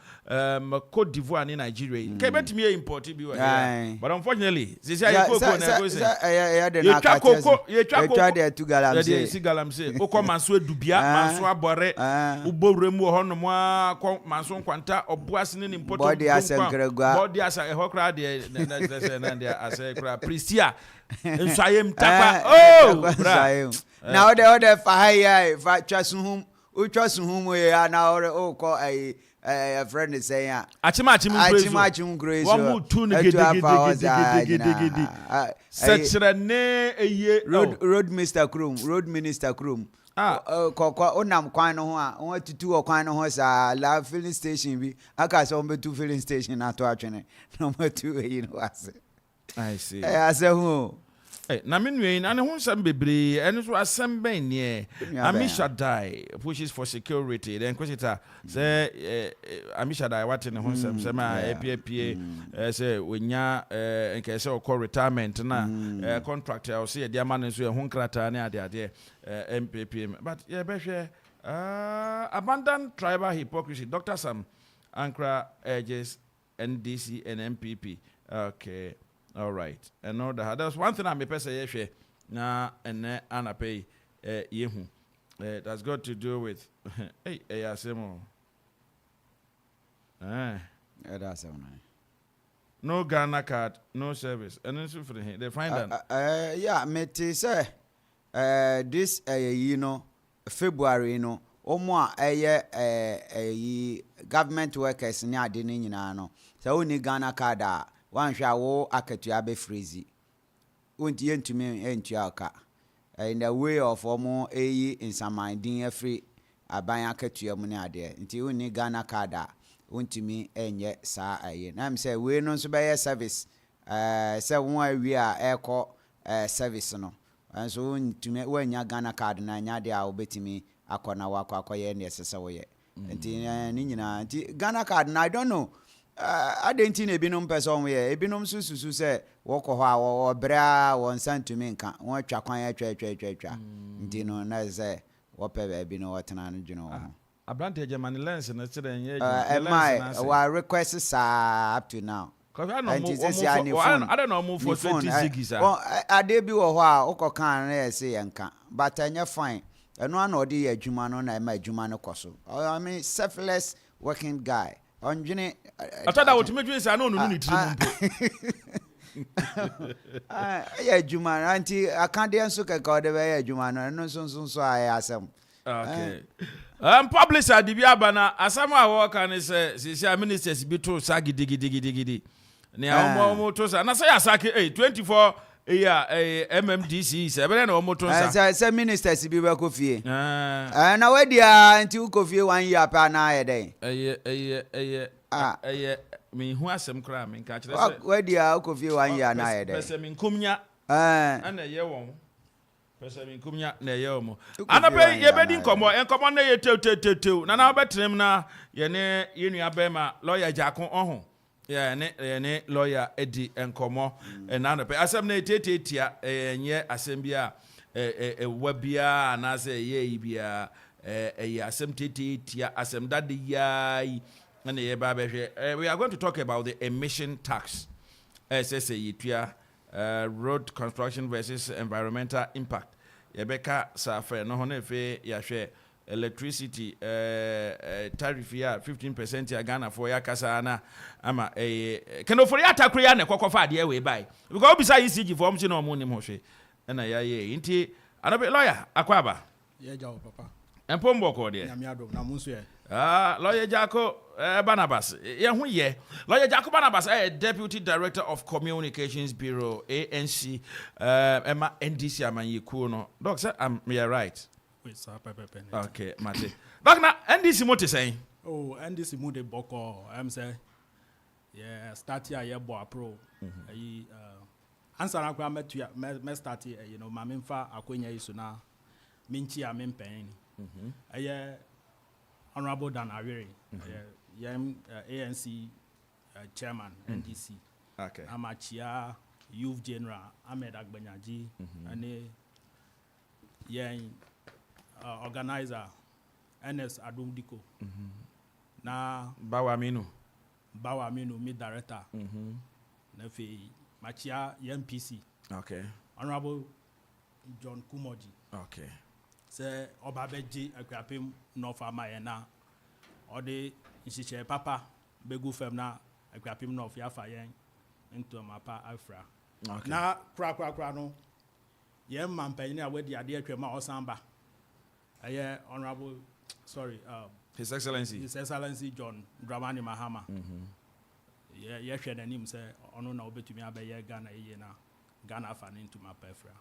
Cote d'Ivoire in Nigeria nka betimi import bi but unfortunately they say you go na go say you twa there to galamse manso edubia manso abore ubowremu ho no mo manso kwanta obuase ne import body asenkregua body asa ehokra de na de asa kra pristia nsayem tapa oh bra now the other fire trasuhum we now oh call a friend is saying achimachim grace one more tune such a ne road minister Krum kokwa onam kwan no ho a won tutu okwan no ho sa la filling station bi aka so on betu filling station ato atwene no matu you know ase I see ase who na menwe na ne ho nsam bebre eno so asem ben ne Amisha Dai pushes for security then kwesita say Amisha Dai what ne ho nsam say ma apie say wonya nke say o retirement na contract o say dia man so ho nkrata ne ade MPP but yeah be hwe abandon tribal hypocrisy Dr. Sam Ankra urges NDC and MPP okay. All right. And no that's one thing I may say na and ana pay yehu. That's got to do with hey asemo. That's so nice. No Ghana card, no service. And then for they find that. Yeah, me say this you know February you know omo government workers ni ade ni nyina no. So oni Ghana card one shawo akatua be freezy wonti yentumi entua aka in the way of omo in samandin free aban akatua mu ne ade nti woni Ghana card wontumi enye saa aye na me say we no so be service say won awi a eko service no so wontumi wanya Ghana card na nya de a obetimi akona wakoye ne sese wo ye nti ni nyina nti Ghana card na I don't know adentin ebinom person we ebinom sususu se woko ho a wo bra won santumi nka won twa kwan atwa nti no na se wo pe ba bi no wotena no dwene wo abrante Germany lens na tire nye lens wa request sa up to now I don't know move for 20 zigis ade bi wo ho a ukokan na se yenka but anya fine eno na odi ya adwuma no na ma adwuma no koso I mean selfless working guy onjene atada wotimedwe say no no ni tiri mpo ya juma anti akande enso keka de be ya juma no so aye asem okay publisher di bia bana asam a wo kan say ministers bi to sa gidigidi ne omo to sa na say asake 24 MMDC sebere na omo to sa say ministers bi be ko fie na we dia anti ko fie 1 year pa na aye den me hu asem kra me nka kire say we dia ko fie 1 year na aye den pese me nkumnya ana ye won pese me nkumnya na ye omo anabe ye bedi nkomo na ye tew na obetrem na ye ne ye nua bema lawyer Jakon ohun ne lawyer Eddie Nkomo na no pe asem na tetetia enye asem bia wabia na say ye bia asem tetetia asem dade yai na ye ba be we are going to talk about the emission tax SSA yitua road construction versus environmental impact. Yebeka safe no hono fe yahwe electricity tariff ya 15% ya Ghana for ya kasa na ama keno for ya takro ya ne kokofa de we buy because obisa ECG form chi no mo nim ho hwe na ya ye nti anobe lawyer akwaba ye jawo papa empombo ko de nyame adom na munso ye lawyer Jacko Barnabas ye hu ye lawyer Jacko Barnabas Deputy Director of Communications Bureau ANC Emma NDC amanyiku no doc say am me right. Okay, Mate. Doc na NDC mo te saying? Oh, NDC mo de boko am say yeah start here ye bo pro answer na kwa metua me start you know ma memfa akonya yi so na minchi a mempen Honorable Dan Awiri, ANC chairman, NDC. Okay. Amachia, Youth General, Ahmed Agbanyaji, and organizer, NS Adum Diko. Na Bawaminu, me director. Nefi Machia, MPC. Okay. Honorable John Kumoji. Okay. Say Obabeji akwapim North Amayena or the Inshiche Papa Begu Femna akwapim North Yafayen into Mapa Afra. Okay. Na kra no yem man panyina we the idea kwema osamba. Honorable His Excellency John Dramani Mahama. Yeah, hwe nanim say ono na obetumi abaye Ghana na Ghana fan into Mapa Afra.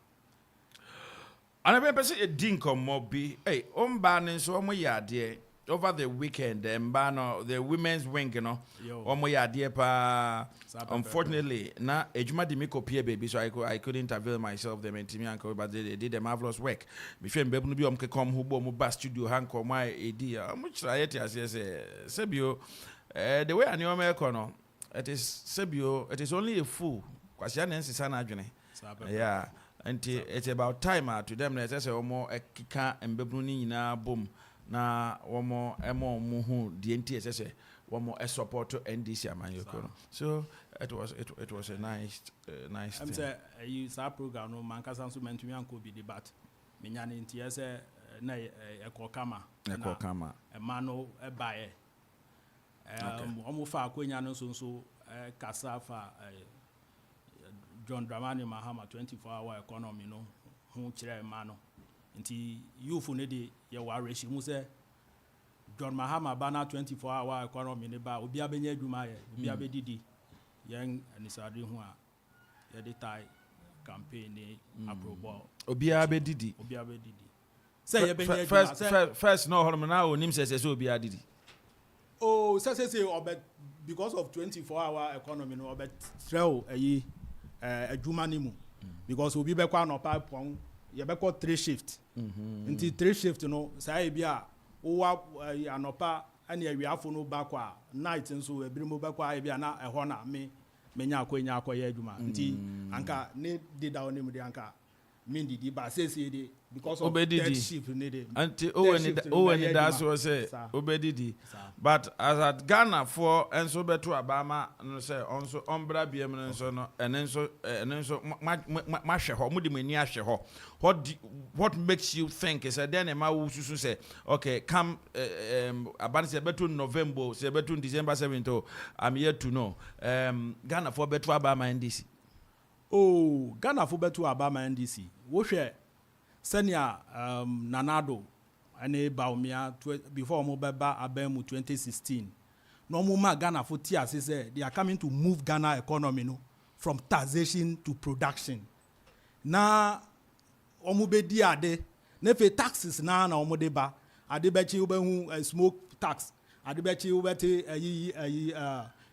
And I person a dinko mobi. Hey, banning so yade over the weekend. The women's wing, you know. Yade pa. Unfortunately, na ejuma di miko pie baby, so I couldn't avail myself them and Timmy uncle, but they did a marvelous work. Me friend bebu bi omke come hubo mu ba studio hanko my edi. Much riot as Sebio. The way I knew America no, it is Sebio. It is only a fool. Kwasi Nancy sana adwene. Yeah. And it's about time to them. Let's say more kika and bebruni na boom na more muhu DNT say one more support to NDC amanyoko. So it was a nice thing. I'm say you sa program no man kasa so mentumi anko bi debate. Menya ne ntia say na ekokama emano ebae. Omo fa akonya no so kasa fa John Dramani Mahama 24-hour economy no hu kire ma no nti youth ne de ye ware shi mu se John Mahama ba na 24-hour economy ne ba obi abenya adwuma ye obi abedidi yen anisade hu a ye de tai campaign ni approval obi abedidi say ye benya adwuma first no hono na onim say obi adidi oh say obet because of 24-hour economy no obet trail ayi adwuma ni mu because obi be kwa no pipe pon ye be ko 3 shift nti 3 shift no say bi a wo anopa ani awiafo no ba kwa night nso ebirimu be kwa bi a na eho na menya akonya akoye adwuma nti anka ne di da onim de anka mindidi ba say dey because of that shift ne dey anti oweni da so say obedidi but as at Ghana for enso beto abama no say onso ombra biem no so no enenso ma hwe ho mudi mani ahwe ho what makes you think is that then ma wo susu say okay come about say beto November say beto December 7th I'm here to know Ghana for beto abama NDC Ghana for beto abama NDC wo hwe senior Nanado ane Baumia before mo beba abemu 2016 no mo ma Ghana for tia say they are coming to move Ghana economy no from taxation to production na omo be di ade na fe taxes na omo de ba ade be chi obehu smoke tax ade be chi obete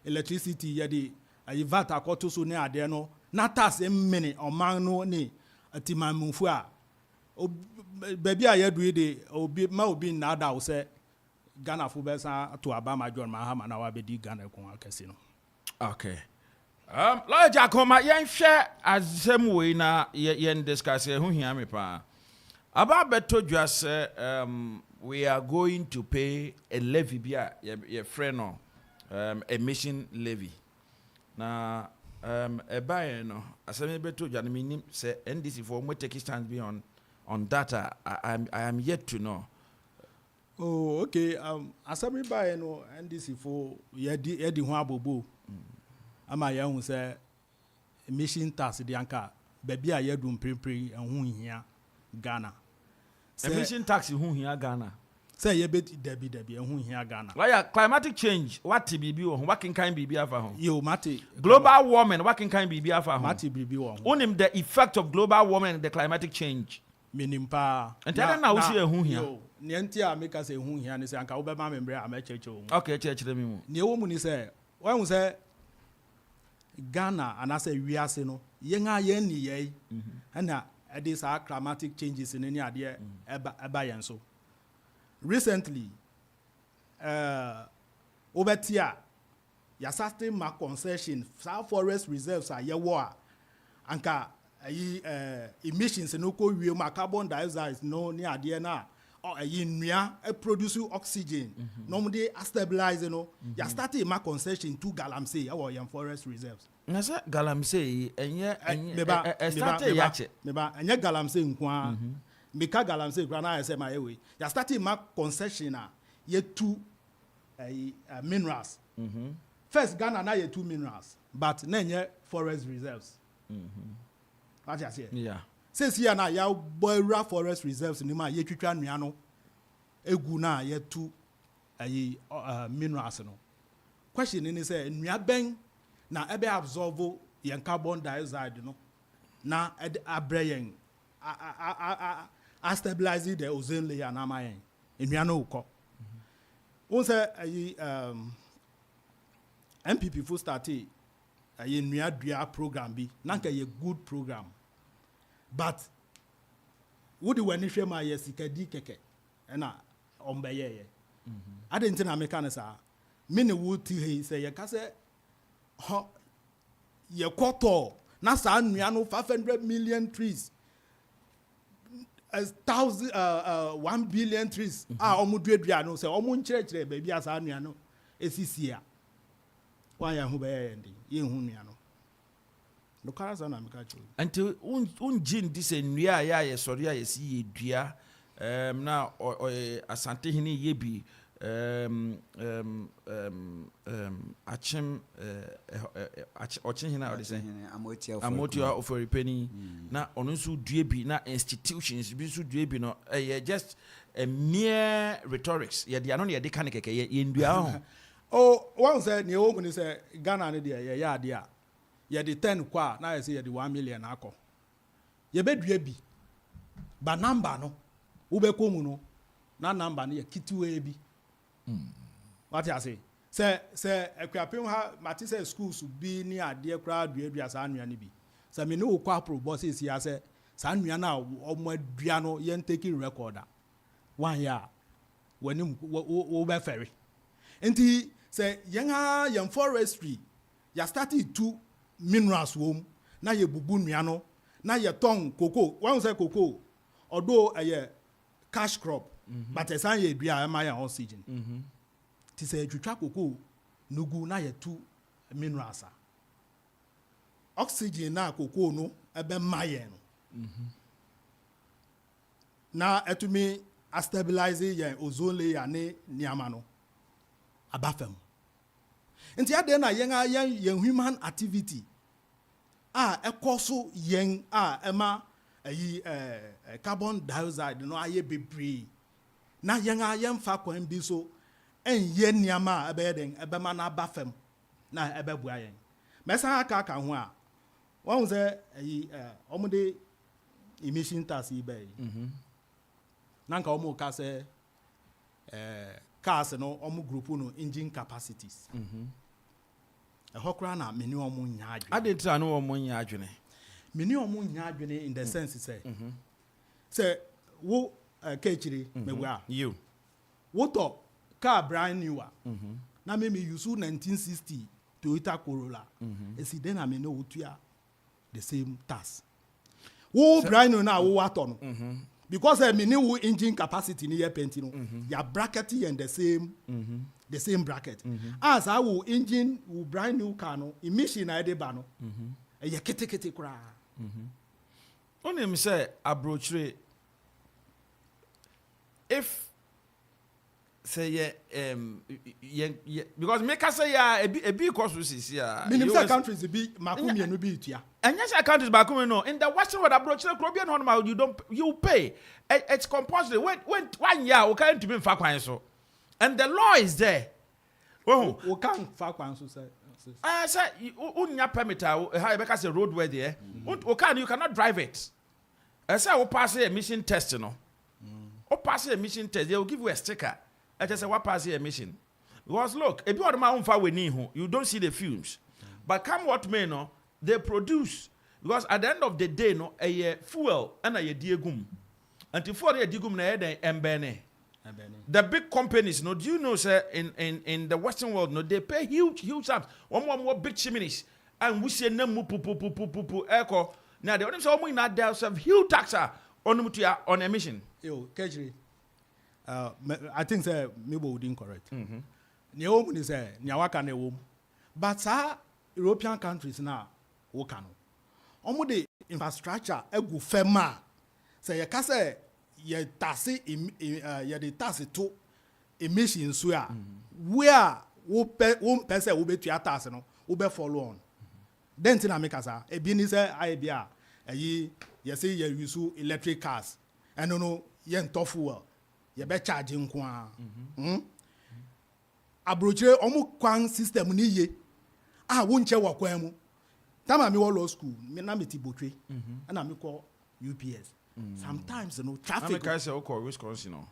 electricity ye de VAT akoto so ne ade no na tax mmene oman no ni atimamunfu a baby a yadu de obi na da wo say Ghana fu be san to Abama John Mahama na wa be di Ghana kon akese no. Okay. Lawyer Jakoma yen hwe azem we na yen discuss hu hia me pa. Aba beto dwa say we are going to pay a levy bia ye friend no emission levy. Na Buy no. As I beto Jan minim say NDC for mo take stand be on data. I am yet to know. Oh, okay. As I buy no NDC for yedi ho abobo. Ama ya hu say emission tax di anka baby a yedum prepare hu hia Ghana. Emission tax hu hia Ghana. Say ye bet debi hu hia Ghana. Why climatic change what bibi wo what can bibi afa ho? Yo mate global warming what can bibi afa ho? Mate bibi wo. Onim the effect of global warming and the climatic change. Minimpa. And then na wo see hu hia. Yo, ne ntia make say hu hia ne say anka wo be ma membre am cheche wo. Okay, cheche me mu. Ne wo mu ni say when we say Ghana and I say we are no yenga yen ni ye na these are climatic changes in any idea eba yen so recently obetia ya certain ma concession South Forest reserves are ye war anka emissions no ko wie ma carbon dioxide no ni idea na nua produce oxygen no mo dey stabilize no ya start ma concession to galamsey our yan forest reserves na say galamsey enye start ya che meba enye galamsey nko meka galamsey kra na say ma ewe ya start ma concession ye two minerals first Ghana na ye two minerals but na enye forest reserves what you say yeah. Since here na ya boira forest reserves ni ma ye twitwa nua no egu na ye tu minerals no question ni say nua ben na ebe absorb yen carbon dioxide no na abre yen a stabilize the ozone layer na ma yen nua no uko won say MPP full start nua dua program bi na nka ye good program. But would you when you my sikadi keke and on by ye? I didn't think I make an answer. Many would say, ye case ye quarter, Nasa, 500 million trees, 1 billion trees. Omudriano say, Omun church, baby, as Aniano, Esisia. Why am I Yehumiano? No cars on until unjin this nnua ya sorry ya si dua na asante hini yebi achim ochin hina what say amotia of a penny na onu nso dua bi na institutions bi nso dua bi no just a mere rhetorics ye dia no ye de kan keke ye ndua ho oh one say ne o kunu say Ghana ne dia ye ya dia ye de 10 kwa na ye say ye de 1 million akọ ye bedua bi ba number no wo be komu no na number no ye kitiwe bi what you say ekwapem ha mati say schools bi ni ade kra dua sa anua ne bi say me no kwa pro boss esi ya say sa anua na omadua no ye take recorder one year wani wo be ferry enti say yen forestry ya started to minerals wom na ye bubu nua no na ye ton cocoa one say cocoa although cash crop but esan ye dua ma ya oxygen ti say twitwa cocoa nugu na ye tu minerals oxygen na cocoa no ebe ma ye no na etumi a stabilize ye ozone layer ne niama no abafem nti ade na yen human activity ekoso yen ema carbon dioxide no aye bebre na yen fa kwan bi so enye niama abeden ebema na abafem na ebebua yen mesa aka ho a won say omude emission tax ibe na nka omu ka say cars no omu group no engine capacities hokra na meni omu nya adwene ade tra no omu nya adwene meni omu nya adwene in the sense say wo kechiri mewa you wo to car brand new na me use 1960 Toyota Corolla esi den na me no otua the same tax wo brand new na wo ato no because me new engine capacity near painting, your bracket and the same bracket. As I will engine will brand new car no emission I de bano. Ya kete kra. Only me say abrochre if say because make us say a big cost is here. Minimum countries be makumi no be tia. And yes, countries makumi no. In the Western world abrochre Caribbean one you pay. It's compulsory. When 1 year we can't be fa kwan so. And the law is there. Oh, we can't fa kwan so say. Say unya permit how because the roadway there. You cannot drive it. I say we pass a emission test no. O pass a emission test they will give you a sticker. I just say what pass a emission. Because look, if you are my own far away you don't see the fumes. But come what may no, they produce because at the end of the day no a fuel and a diegum. Until for the diegum na e embene. The big companies, no, do you know, sir, in the Western world, no, they pay huge sums. One more big chimneys, and we say no echo. Now they want to say we not there have huge tax on emission. Yo, Kejri, I think sir, maybe we didn't correct. Ni home ni say ni awaka na home, but European countries now we can. Omo the infrastructure egu fema. Say you can say. Ye tasi ye de tasi to emissions so a where wo person wo betua tax no wo be follow on then tina make asa e bi ni say ai bia ayi ye say ye use electric cars and no ye nto fuel ye be charge nko a abrochire omu kwan system ni ye wo nche wa kwan mu tama me wo law school me na me ti botwe na me call UPS. Sometimes you know traffic. How many say okay, Wisconsin no?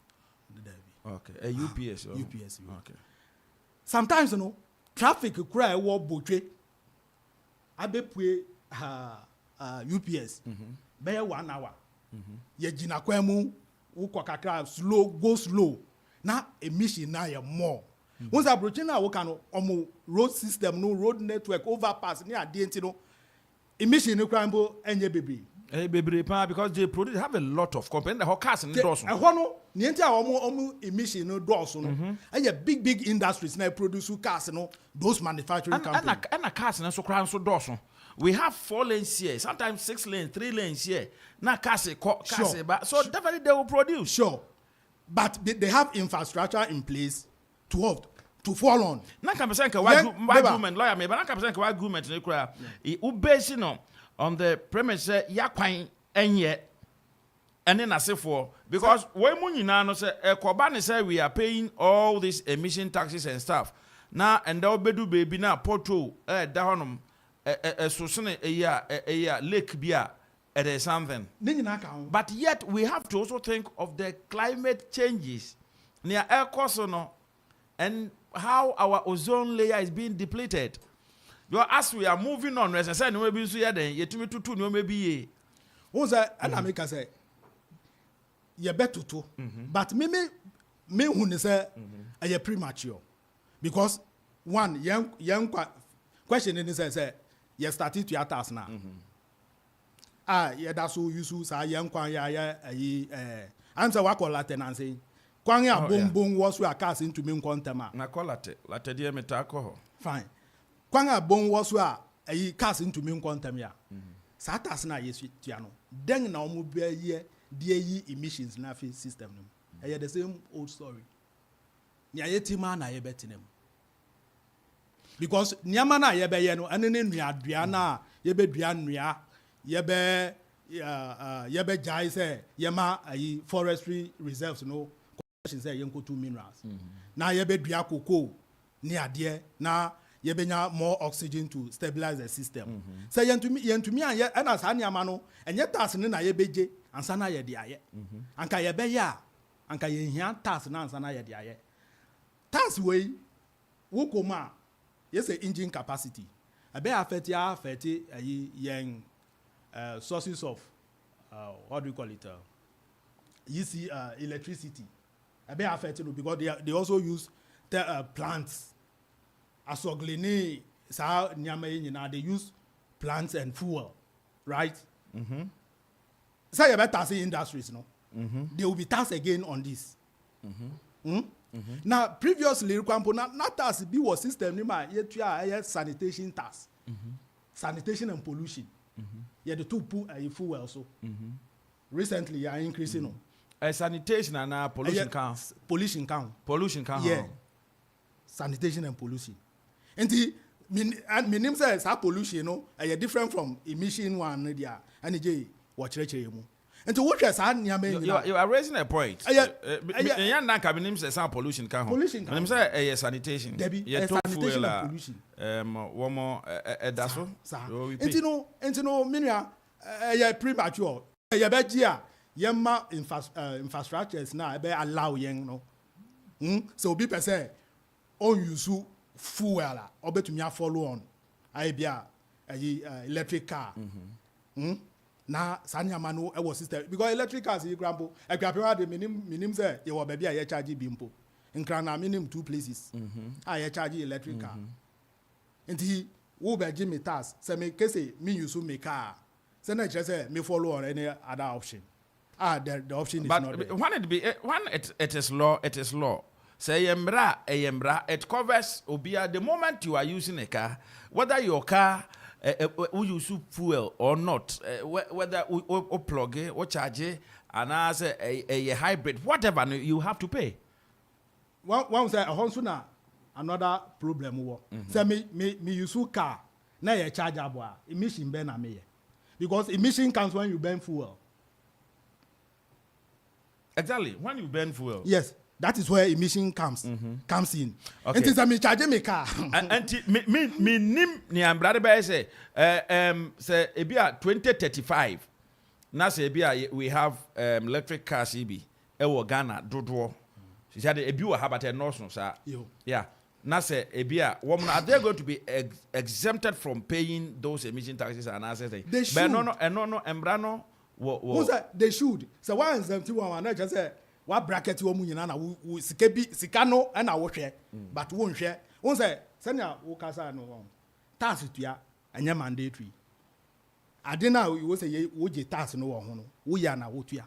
Okay, a UPS. UPS. Okay. Sometimes you know traffic cry wo botwe. Abepue UPS. Be 1 hour. Ye gina kwemu wo kokakra slow go slow. Na emission na ye more. Once approaching na wo kan omo road system no road network overpass ni ade enti emission no crambo enye baby. Because they have a lot of companies. The cars and doors. No, niente a emission no doors no. And big industries now produce cars no. Those manufacturing companies. And a cars and so crown so doors. We have 4 lanes here, sometimes 6 lanes, 3 lanes here. Now cars but so definitely they will produce. Sure, but they have infrastructure in place to fall on. Na can say why government lawyer me, but na can say why government no cry. U base no. On the premise yakwan enye and then I say for because when nyina no say ekobani say we are paying all these emission taxes and stuff now and that bedu baby na porto da honom so sene lake bia it is something but yet we have to also think of the climate changes near air course no and how our ozone layer is being depleted. As we are moving on, as I said, no maybe so yeah then you to two no maybe who's that and I make us say you better to but me who say are premature because one young question is say you started to your task now yeah that's who you say young kwan ya answer what call Latin and say kwan ya boom was we are cast into me quantum na call latte dia metako fine kwanga bon was wa ayi cars into me quantum ya satas na yesu tia no den na omo be ye de yi emissions na face system no the same old story ni ayetima na ye betinem because niama na ye be ye no ene ne nuadua na ye be dua nua ye be jai say ye ma ayi forestry reserves no question say yenko 2 minerals na ye be dua cocoa ni ade na yebenya more oxygen to stabilize the system. Say yentumi and as hanyama no enye task ne na yebeje ansa na ye de aye. Anka yebe ya anka ye hia task na ansa na ye de aye. Task wey wo koma yes engine capacity. Abe affect yen sources of what do you call it? You see electricity. Abe affect because they also use plants. Asoglini sa nyama nyina they use plants and fuel, right? Say you better see industries no. they will be taxed again on this. Now, previously, not tax be was system sanitation tax, sanitation and pollution. Yeah, the two fuel also. Recently, you are increasing. Sanitation and pollution count. Pollution count. Pollution count. Yeah. Sanitation and pollution. And the name says pollution, you know, different from emission one. And the watch and to what you are raising a point. Pollution count. Pollution count. Sanitation. Sanitation and pollution. One more. That's all. And you know, Minia, premature. Yemma infrastructures now be allow young no. So be per se on use fuel or bet me follow on. I be electric car. Na sanya manu e system because electric cars you grandpo e grandpa the minim say you will be a charge bimpo. Nkra na minim 2 places. I charge electric car. Nti wo be Jimmy task say me kese me use me car. Say na just say me follow on any other option. The option is not there. But it is law, it is law. Say yembra, it covers obia the moment you are using a car, whether your car will use fuel or not, whether or plug it or charge it, and as a hybrid, whatever you have to pay. One say a sooner another problem. Say me use car, now you charge abwa emission burn me because emission comes when you burn fuel. Exactly. When you burn fuel. Yes, that is where emission comes in. Okay. And since I'm charging my car. And me nim ni ambrade ba say say ebia 2035. Na say ebia we have electric cars e wo Ghana dodo. She said ebi wo habate no so sa. Yeah. Na say ebia woman are they going to be exempted from paying those emission taxes and assets? But no embrano who said they should? So why is them one and just say what bracket you munyina na wo sikano and I wo share but won't share. Who say senya wo kasa no tax tua anya mandatory. Adena wo say wo je tax no wo ho no wo ya na wo tua.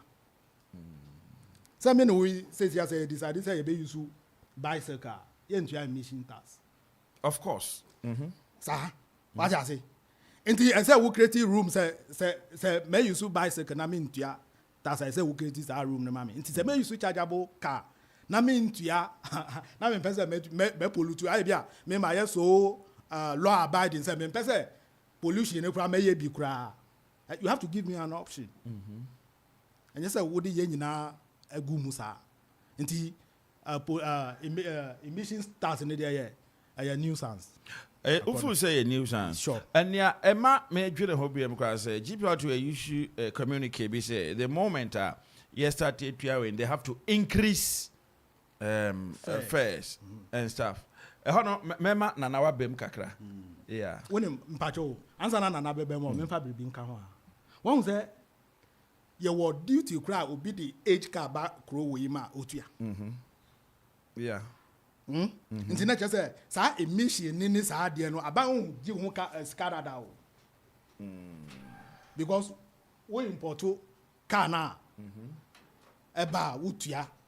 So me no we say decide say be use bicycle ye ntua emission tax. Of course. Sir, what I say? Inti I say we create room say may use bicycle na me ntua that's I say we create this room na mama. Inti say may use chargeable car na me ntua na me pese me pollute ai bia me ma ye so law abiding say me pese pollution e kura me ye bi kura. You have to give me an option. And you say wo dey ye nyina agu mu sa. Inti emissions tax in there a nuisance. Ufu say a nuisance. Sure. And yeah, Emma may dream a hobby because GPR to a issue communicate. Be say the moment you start when they have to increase fares and stuff. Hono mema na nawa bem kakra. Yeah. When mpacho answer na na bebe mo memfa bibi nka ho a. Won say your duty cry will be the age car back crow we ma otua. Yeah. Nti na chese sa emission ni sa de no aba hu gi hu ka scarada o. Because we import car na eba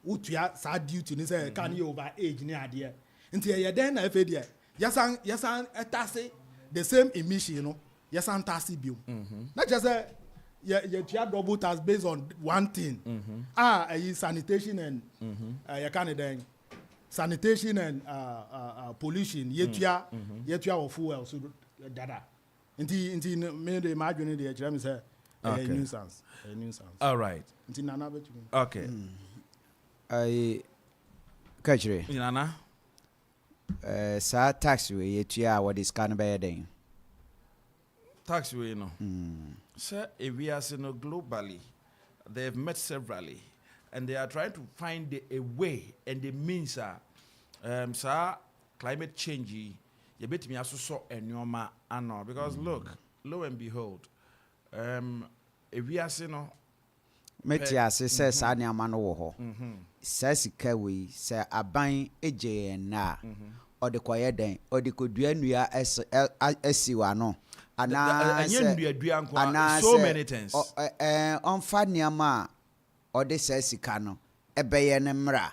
utua sa duty ni say car ni over age ni ade. Nti ye den na efe de yasan etase the same emission no yasan tase bio. Na chese you double tax based on one thing. Sanitation and you can sanitation and pollution. Yetua of fuel so dada. Inti me the imagine the Jeremy say a nuisance. All right. Inti nana bet. Okay. I catch Nana. Sa tax we yetua what is can be den. Tax we no. Sir, if we are seeing globally, they have met severally, and they are trying to find a way and the means. Sir, climate change. You bet me also saw a normal anno because look, lo and behold, if we are seeing Metia say sa ni amano wo ho. Sa sika we say aban eje na. O de kwaye den, o de kodua nua asiwa no. So many things. On fa niama ɔde saa sika no ɛbɛyɛ ne mmra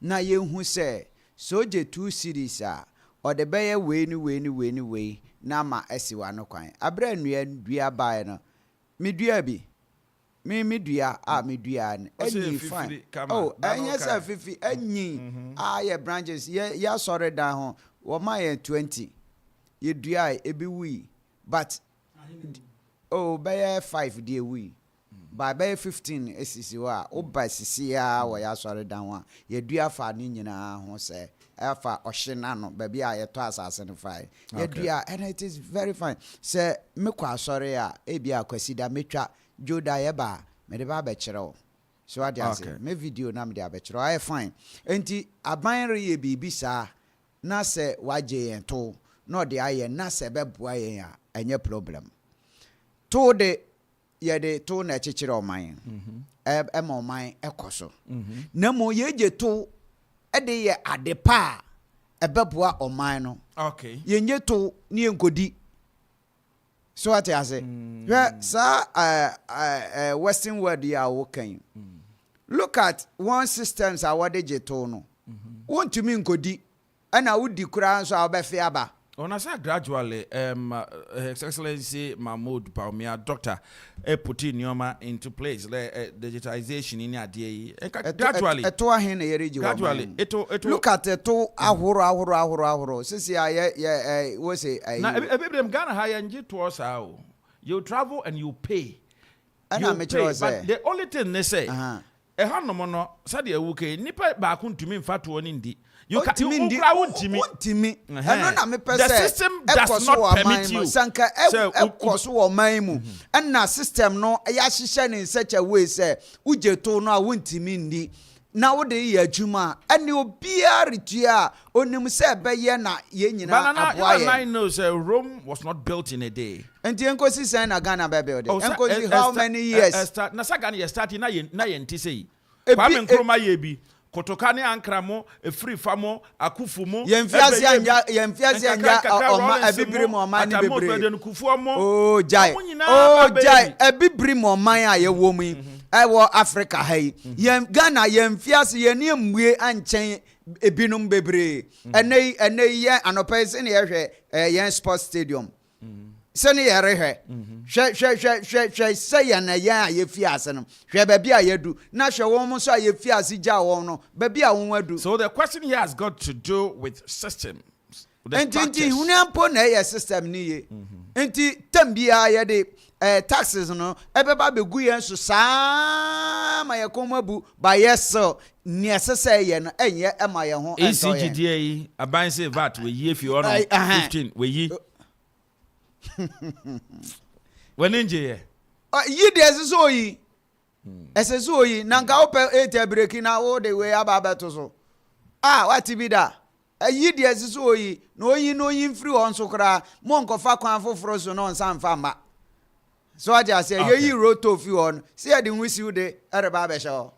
na yɛhu sɛ soje 2 series a ɔde bɛyɛ wei na ma ɛsiwa no kwan abra dua bae no medua bi medua medua anyi fine ɛnyɛ sɛ fifi anyi yɛ branches yɛ sɔre dan ho wɔma yɛ 20 yɛdua ebi wui but bɛyɛ 5 deɛ wui ba bɛyɛ 15 esisi hɔ a woba sisi a wɔyɛ asɔre dan ho a yɛdua fa no nyinaa ho sɛ ɛfa ɔhye no baabi a yɛtɔ asase no fae yɛdua and it is very fine sɛ mekɔ asɔre a ebi akwasi da metwa joda yɛba mede ba bɛkyerɛ wo so ade ase me video na mede abɛkyerɛ ayɛ fine enti aban reyɛ biribi saa na sɛ wagye yɛn to na ɔde ayɛ na sɛ bɛboa yɛn a ɛnyɛ problem to de yɛde to na ɛkyekyerɛ ɔman ɛma ɔman ɛkɔ so na mo yɛgye to ɛde yɛ ade pa a ɛbɛboa ɔman no yɛnyɛ to ne yɛnkɔdi so ate ase hwɛ saa western world yi a wokan look at one systems a wɔde gye to no wontumi nkɔdi ɛna wodi koraa nso a wobɛfe aba On a say gradually, His Excellency Mahmoud Bawumia, doctor, put in Yoma into place, digitization in your day. Gradually, gradually, look at it to ahoro. Since I was a now, every Ghana high and you to us how you travel and you pay. But the only thing they say, a hanomono, Sadia Wuke, Nipa Bakun to me, Fatu on Indi. You can't me. The system does not permit you. Sanka and na system no yashishan in such a way say uje to no wuntimindi. Now the year Juma and you be a ritia onim se beye na yenina. But I know Rome was not built in a day. And the Uncle Sisan Agana Baby. Uncle, how many years? Nasagani starting na yentise. Kwame Nkrumah yebi. Kotokane ankramo free famo akufumo yemfiase anja ebibiri mo man bebre oh jai ebibiri mo man a ye wo mu ewo Africa hai yem Ghana yemfiase ye ne mmue anchen ebinum bebre ene ye anopa se ne ye hwe ye sports stadium sene ye rehwe hwe se ye na ya ye fiase no hwe ba bia ye du na hwe won so ye fiase ja won no ba bia won adu. So the question here has got to do with systems. Enti hunampo na ye system ni ye enti tambia ye de taxes no ebeba begu ye so saa ma ye komabu ba yes necessary ye no enye ema ye ho ECGDA yi aban say VAT we ye fi ono 15 we yi Wenenje yi de so yi so yi nanka ope 8 break na wo de we aba to so what bi da yi de so yi no yin free on so kra mo nkofa kwan foforo so no nsan fa ma so aja say yi roto fi on say de nwisi u de ereba be sho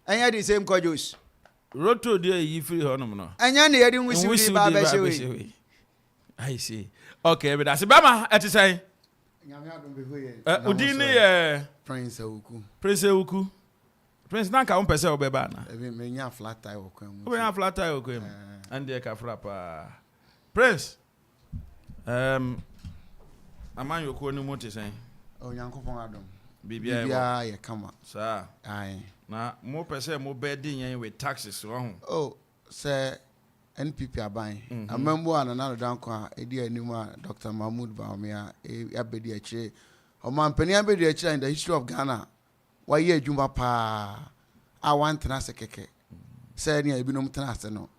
enya the same kojos roto de yi free honom no enya ne ye de nwisi u de ba be sho I see. Okay, but that's Bama at the same. Udini Prince Uku. Prince Uku. Prince Nanka on Pesa Obebana. Me flat tire okum. We have flat tire okum. And the Kafrapa. Prince. Aman Yoko no motor saying. Oh, Yankopon Adam. Bibia ye come. Sir. Aye. Now more Pesa more bedding with taxes wrong. Oh, sir. NPP aban amembo anana danko edi anima Dr. Mahmoud Bawumia abedi ache omampani abedi ache in the history of Ghana why ye adwuma pa a want na sekeke say ne ebinom tena ase no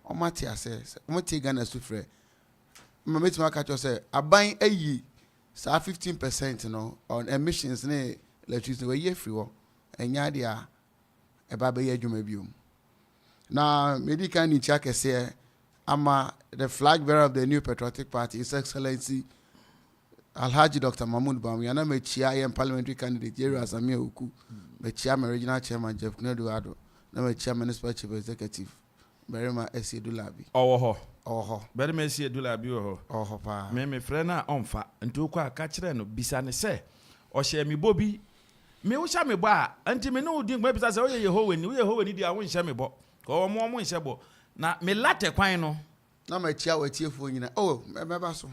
omati ase omati Ghana sufre mameti maka cho say aban ayi sa 15% no on emissions ne electricity we ye free wo enya dia eba be ye adwuma biom. Now, medical Nichake say, ama the flag bearer of the New Patriotic Party, His Excellency Alhaji Dr. Mahmoud Bawumia, na me chia yem parliamentary candidate Jerry Azamia Uku, me chia me regional chairman Jeff Kneduado, na me chia municipal chief executive Berima S.A. Dulabi. Oh. Berima S.A. Dulabi oh pa. Me friend na onfa, nti okwa ka kire no bisa ne se, o hye mi bobi me wo sha me bo a anti me no din gba bisa say oye Yehowa ni dia wo nhye me bo ko mo nhye bo na me late kwan no na ma chia watiefo nyina oh me ba so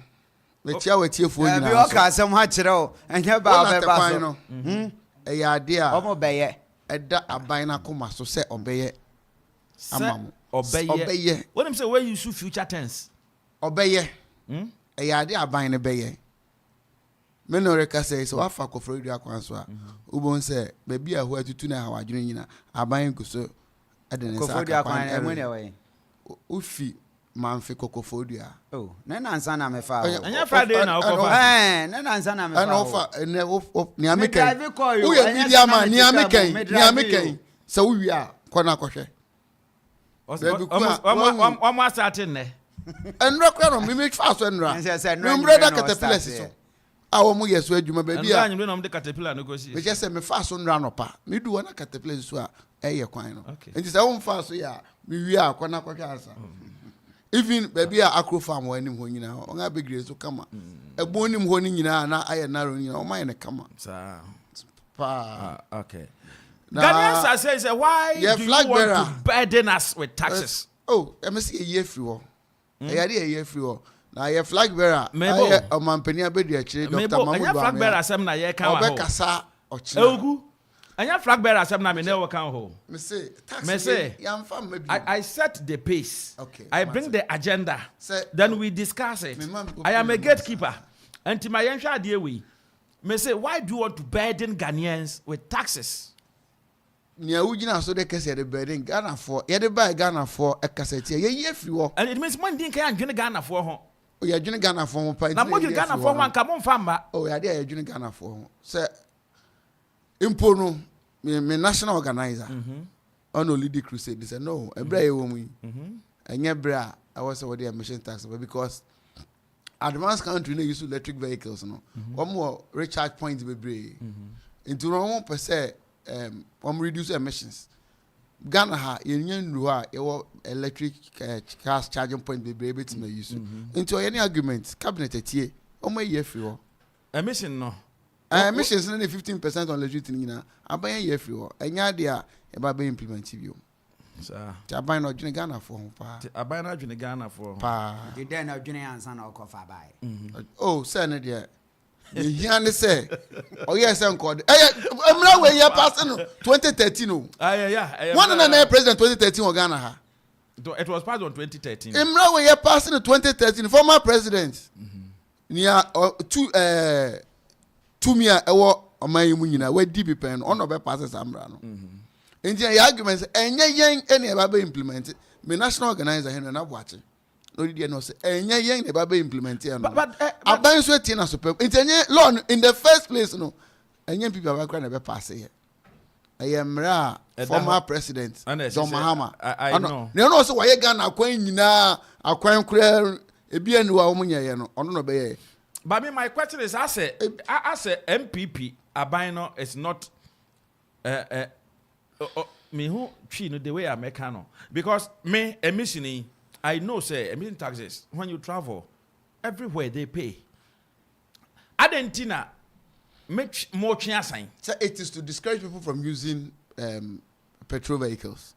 me chia watiefo nyina bi o ka asem ha kire o enye ba be ba so e ya de a omo beye eda aban na koma so se obeye amamu obeye when him say where you use future tense obeye e ya de aban ne beye me no reka say so afa kofro du akwan so a ubon say be bia ho atutu na ha wadwene nyina aban guso ede ne sa kofro du akwan e mo ne we ufi manfi kokofodua oh na nansa na me fa anya Friday na okofa na nansa na me fa ana ofa ne ni ameken o ye media man ni ameken se wo wi a kona kohwe o ma starting ne enra kwa no me fa so enra me brother caterpillar so awo mu yeso adwuma ba bia anyi me no de caterpillar no go si me je se me fa so enra no pa me du na caterpillar so a eye kwan no enti se wo fa so ya me wi a kona kohwe asa even baby a acro farm wa nim ho nyina on ga begre so kama egbon nim ho ni nyina na aye naro nyina o man ne kama sa pa okay Ghanaians say why do you want to burden us with taxes oh e me say ye free wo e ya de ye free wo na ye flag bearer o man pani abedi akire Dr. Mahmoud Ba flag bearer asem na ye kan wa ho kasa ochi egu anya flag bearer asem na me ne wo kan ho me say tax yam fam maybe I set the pace okay I bring the agenda then we discuss it I am a gatekeeper and my yenhwa ade we me say why do you want to burden Ghanaians with taxes nia ugina so de kese de burden Ghana for ye de buy Ghana for e kase tie ye free wo and it means man din kan adwene Ghana for ho o ya adwene Ghana for ho pa na mo adwene Ghana for ho anka mo mfa mba o ya de adwene Ghana for ho say impo no me national organizer on Olidi Crusade they said no ebra ye wo mu enye bra I was what the emission tax because advanced country no use electric vehicles no more recharge points bebre into no per se reduce emissions Ghana ha yenye nru ha electric cars charging point bebre bit me use into any argument cabinet etie ye free wo emission no emissions na 15% on electricity nyina aban ye free wo enya de a e ba be implement bio sir aban no dwene Ghana for ho pa aban na dwene Ghana for pa the den na dwene ansa na okofa bai oh say ne de ye hia ne say o ye say nko emra we ye pass no 2013 no yeah one na president 2013 o Ghana ha it was passed on 2013 emra we ye pass no 2013 former president nia tumia ewo oman yimu nyina we di bi pen on obe pass amra no enje ya argument enye yen ene e ba be implement me national organizer hen na boache no di no say enye yen ne ba be implement e no aban so tie na so pe enye law in the first place no enye people ba kra na be pass here ayemra former president John Mahama I know ne no so waye Ghana akwan nyina akwan kra ebi anu wa wo nyeye no ono no be ye. But my question is, as a MPP, Abino is not me who know the way I make no because me emission I know say emission taxes when you travel everywhere they pay. Argentina make more sign. So it is to discourage people from using petrol vehicles.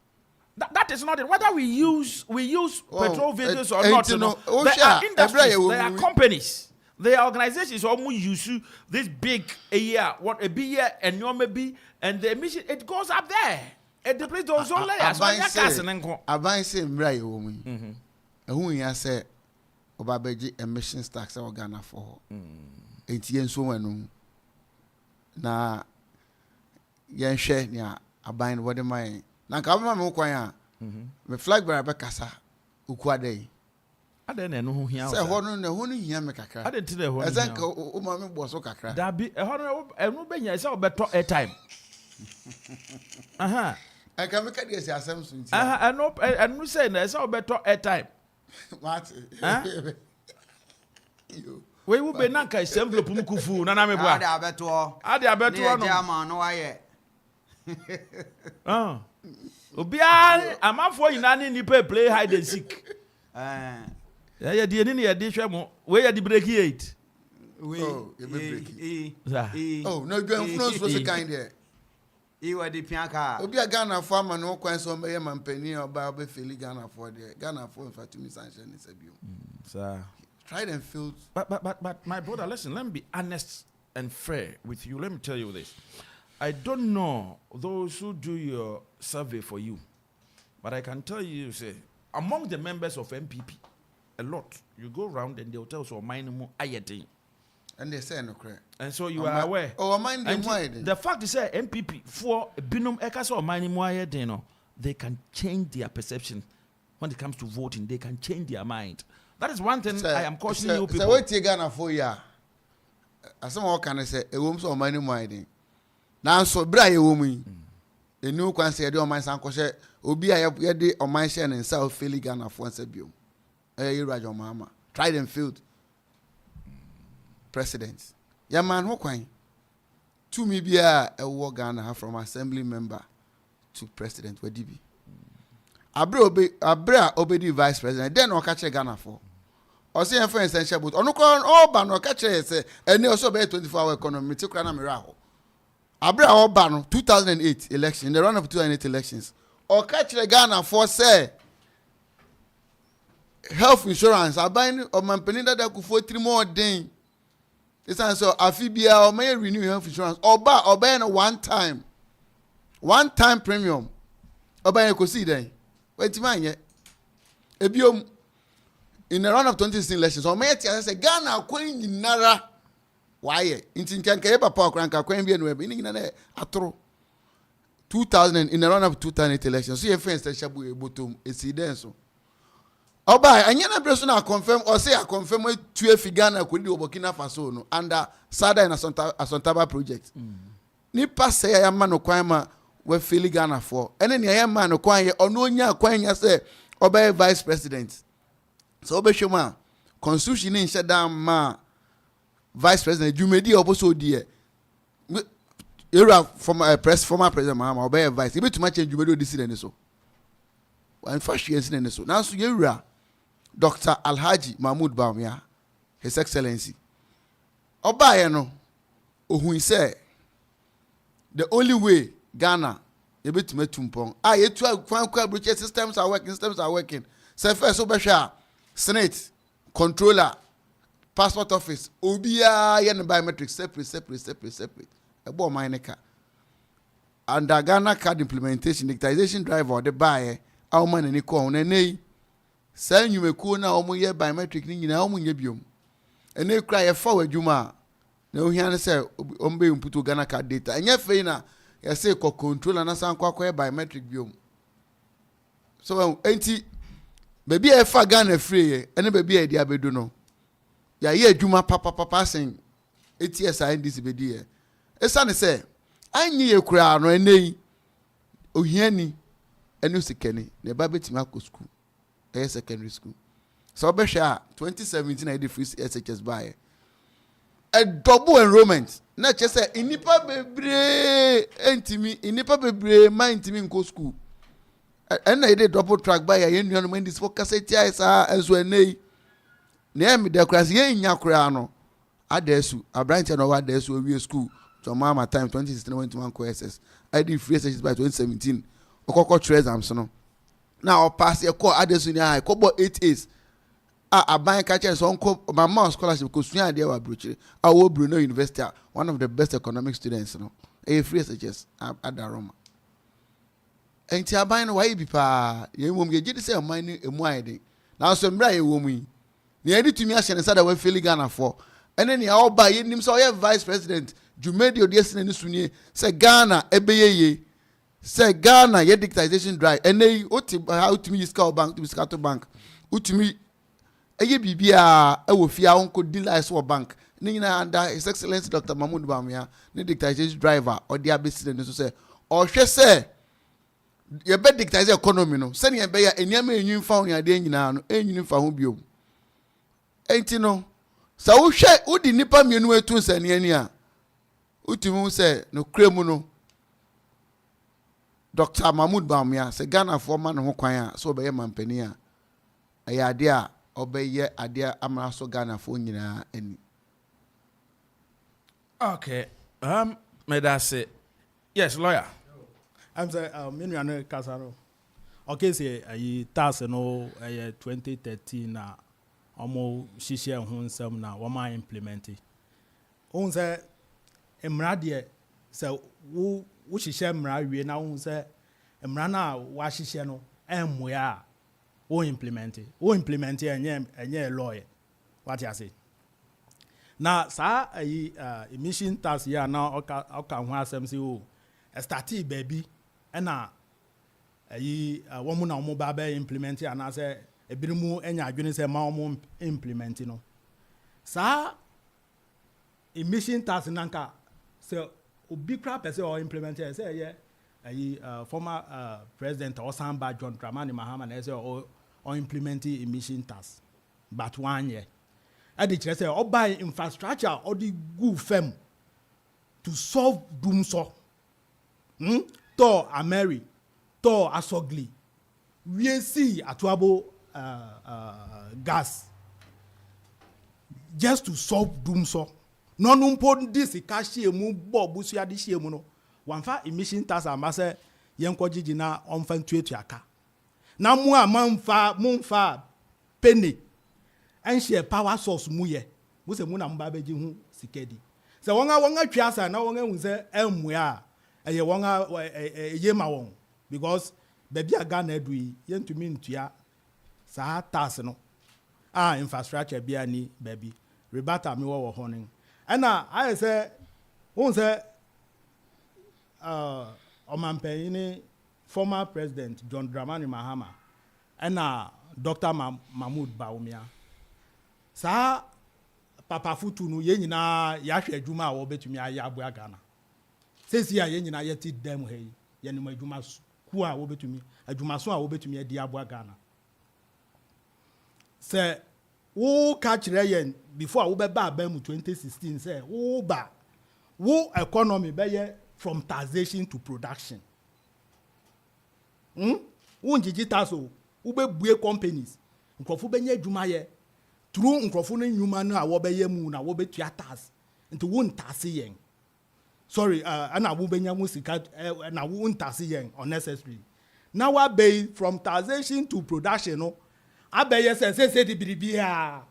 That is not it. Whether we use petrol vehicles or not, there are industries, there are companies. The organizations almost use this big what a big year and your maybe and the emission it goes up there. It depletes those all layers. Aban say mra ye wo mu. Ehun ya say obabeji emissions tax e Ghana for. Enti enso wanu. Na yen hwe nia aban wo de man. Na ka ba me kwan a me flag bearer be kasa ukuadai. Ade na no ho hia o. Se ho no na ho no hia me kakra. Ade nti na ho no. Ezenka o ma me boso kakra. Da bi ho no enu benya se obeto airtime. Aha. I can make it as asem so nti. Aha, enu say na se obeto airtime. What? We will be nanka envelope mu kufu na me boa. Ade abeto no. Ne jama no aye. Obia amafo yina ni nipa play hide and seek. Yeah, the any edition where you the breaky 8. Oh, you breaky. Oh, no, go influence was a kind there. Iwa di pianka. Obi a Ghana for man no kwan so be mampani oba be feel Ghana for there. Ghana for in fact me sanction is abio. Sir. Tried and failed. But my brother, listen, let me be honest and fair with you. Let me tell you this. I don't know those who do your survey for you, but I can tell you, say, among the members of MPP, a lot, you go around and they'll tell you, minimum ayete. And they say no correct. And so you are aware. Oh, mind them why? The fact is that MPP, for binum ekas or minimum ayete, no, they can change their perception when it comes to voting. They can change their mind. That is one thing I am cautioning you people. So what you Ghana for ya? As someone can say, a woman's or minimum ayete. Now so bra ye woman. A new kwan say do man san ko she obi a ye de o man share in South Philly Ghana for nsa biom. You Rajo Mama. Tried and failed. President. Ya man ho kwan. To me bia a war Ghana from assembly member to president Wadibi. Abra obedi vice president then o ka che Ghana for. O say en essential but onu ko all ban o ka che say eni o so be 24-hour economy ti kra na me ra ho. Abra Obano 2008 election, the run of 2008 elections. Or catch the Ghana for say health insurance. I buy or man penina that could for 3 more days. This answer Afibia or may renew health insurance. Or buy one time premium. Or buy a cosi then. Wait to mind yet. Ebium in the run of 2016 elections. Or may I say Ghana queen in Nara. Why? Intin kan kaya papa kranka kwen bi enwe ni na atro 2000 in the run up 2008 elections. So your friends shabu e bottom incident so. Oba anya na breso na confirm or say I confirm we two Ghana ko di Burkina Faso no under Sada and Asontaba project. Ni pass ya ma no kwan ma we feel Ghana for. Ene ne ya ma no kwan ye ono nya kwan ya say oba vice president. So oba shoma constitution ni nsheda ma Vice President, you may be also dear. You're former President Mahama, or vice. You too much change, you may do this in so. And first years in so. Now, so you're Dr. Alhaji Mahmoud Bawumia, His Excellency. Obayano, who say the only way Ghana, you bet me tumpong. You two systems are working. Say first, Obasha, Senate, Controller. Passport office, Obia yen biometrics separate. A boy mineka. Under Ghana card implementation, digitization drive or the buyer, our man and equal and send you a cool now year biometric ning in our munyebium. And they cry a forward juma. No, he answer Ombe put to Ghana card data. And yet, Fena, you say control and a biometric biome. So, ain't baby a far Ghana free, and baby a diabedono. Ya ye juma papa saying 8 years I this be there. Esane say anyi ye kura no enei ohiani enu sekeni ne ba betima ko school secondary school. So be sha 2017 I did free SHS buy a double enrollment na che say inipa bebre entimi inipa bebre ma intimi nko school and I did double track buy ye nunu when this focus tia enso enei Name the class ye nya kura no adesu abranche no adesu we school to mama time 2016 went to one courses I did free sessions by 2017 okoko tre exams no now pass your call adesu ni I kobo 8 A's aban ka che so nko mama scholarship ko sua ade wa brochire awo Bruno University one of the best economic students no e free sessions adaroma enti aban no why bi pa ye mom ye gidi say man ni emu ayede now so mra ye wo mu yi ni edi tumi ahye ne sada we feel Ghana for ene ni oba ye nim so ye vice president Jumedi odesine ni sunie se Ghana ebeyeye se Ghana ye digitization drive ene oti how tumi iska bank to iska to bank utumi eye bibia e wo fia wonko dealers wo bank ni nyina under His Excellency Dr. Mahmoud Bawumia ni digitization driver odi abesine ni so se o hwe se ye be digitize economy no se ni ye be ya eniam enyin fa on ade nyina no enyin fa ho biom enti no sa wo hwe odi nipa mienu etu nsane ani a utimu se no kremu no Dr. Mahmoud Bawumia se Ghana for man ho kwan a so be mampani a aye ade a obeye ade amra so Ghana for nyina ani. Okay. May that say yes, lawyer. I'm saying, Minuano Casaro. Okay, say, I task no 2013 na almost Shisha and some now, what my implementing. On say, Emradia, so who she share Mra, we now say, Emrana, what she share no, and we are. Who implement it and yeah lawyer. What you say? Now, sir, emission task here now. Okay, SMCO. Started baby, and now, woman now mobile implement it, and I say a bit more. And you're going to say more implement, you know. Sir, emission task nanka. So, big crap as or implement it. Say yeah. Former president Osamba John Dramani Mahama as or implementing emission tax, but 1 year. I did say or buy infrastructure or the good firm to solve doom so. To Ameri, to Asogli, we see Atuabo gas just to solve doom so. Non important this kashi mu bob busia this year mono. One fa emission tax amase yenko jijina onfan tuetu aka. Na mu a manfa penny and share power source mu ye. Mu se mu na mba beji hu sikedi. Se wonga twiasa na wonga hu se emwe a eye wonga yema won because baby aga na adui yentumi ntua sa tax no. Infrastructure bia ni baby. Rebata mi wo honin. Ana I say won say Omampeni former president John Dramani Mahama and Dr. Mahmoud Baumia. Sa Papa Futu no ye nyina yahwe adwuma a wo betumi aye aboa Ghana. Sesi a ye nyina yeti dem he ye ne adwuma ku a wo betumi adwuma so a wo betumi adi aboa Ghana. Se wo catch yen before wo be ba mu 2016 say wo ba wo economy be ye from taxation to production. Won digital so wo be bue companies nkrofo be nya adwuma ye through nkrofo no nyuma no a wo be ye mu na wo be tua tax nti won tax yen sorry ana wo be nya mu sika na won tax yen unnecessary now we be from taxation to production no abeye say di biribia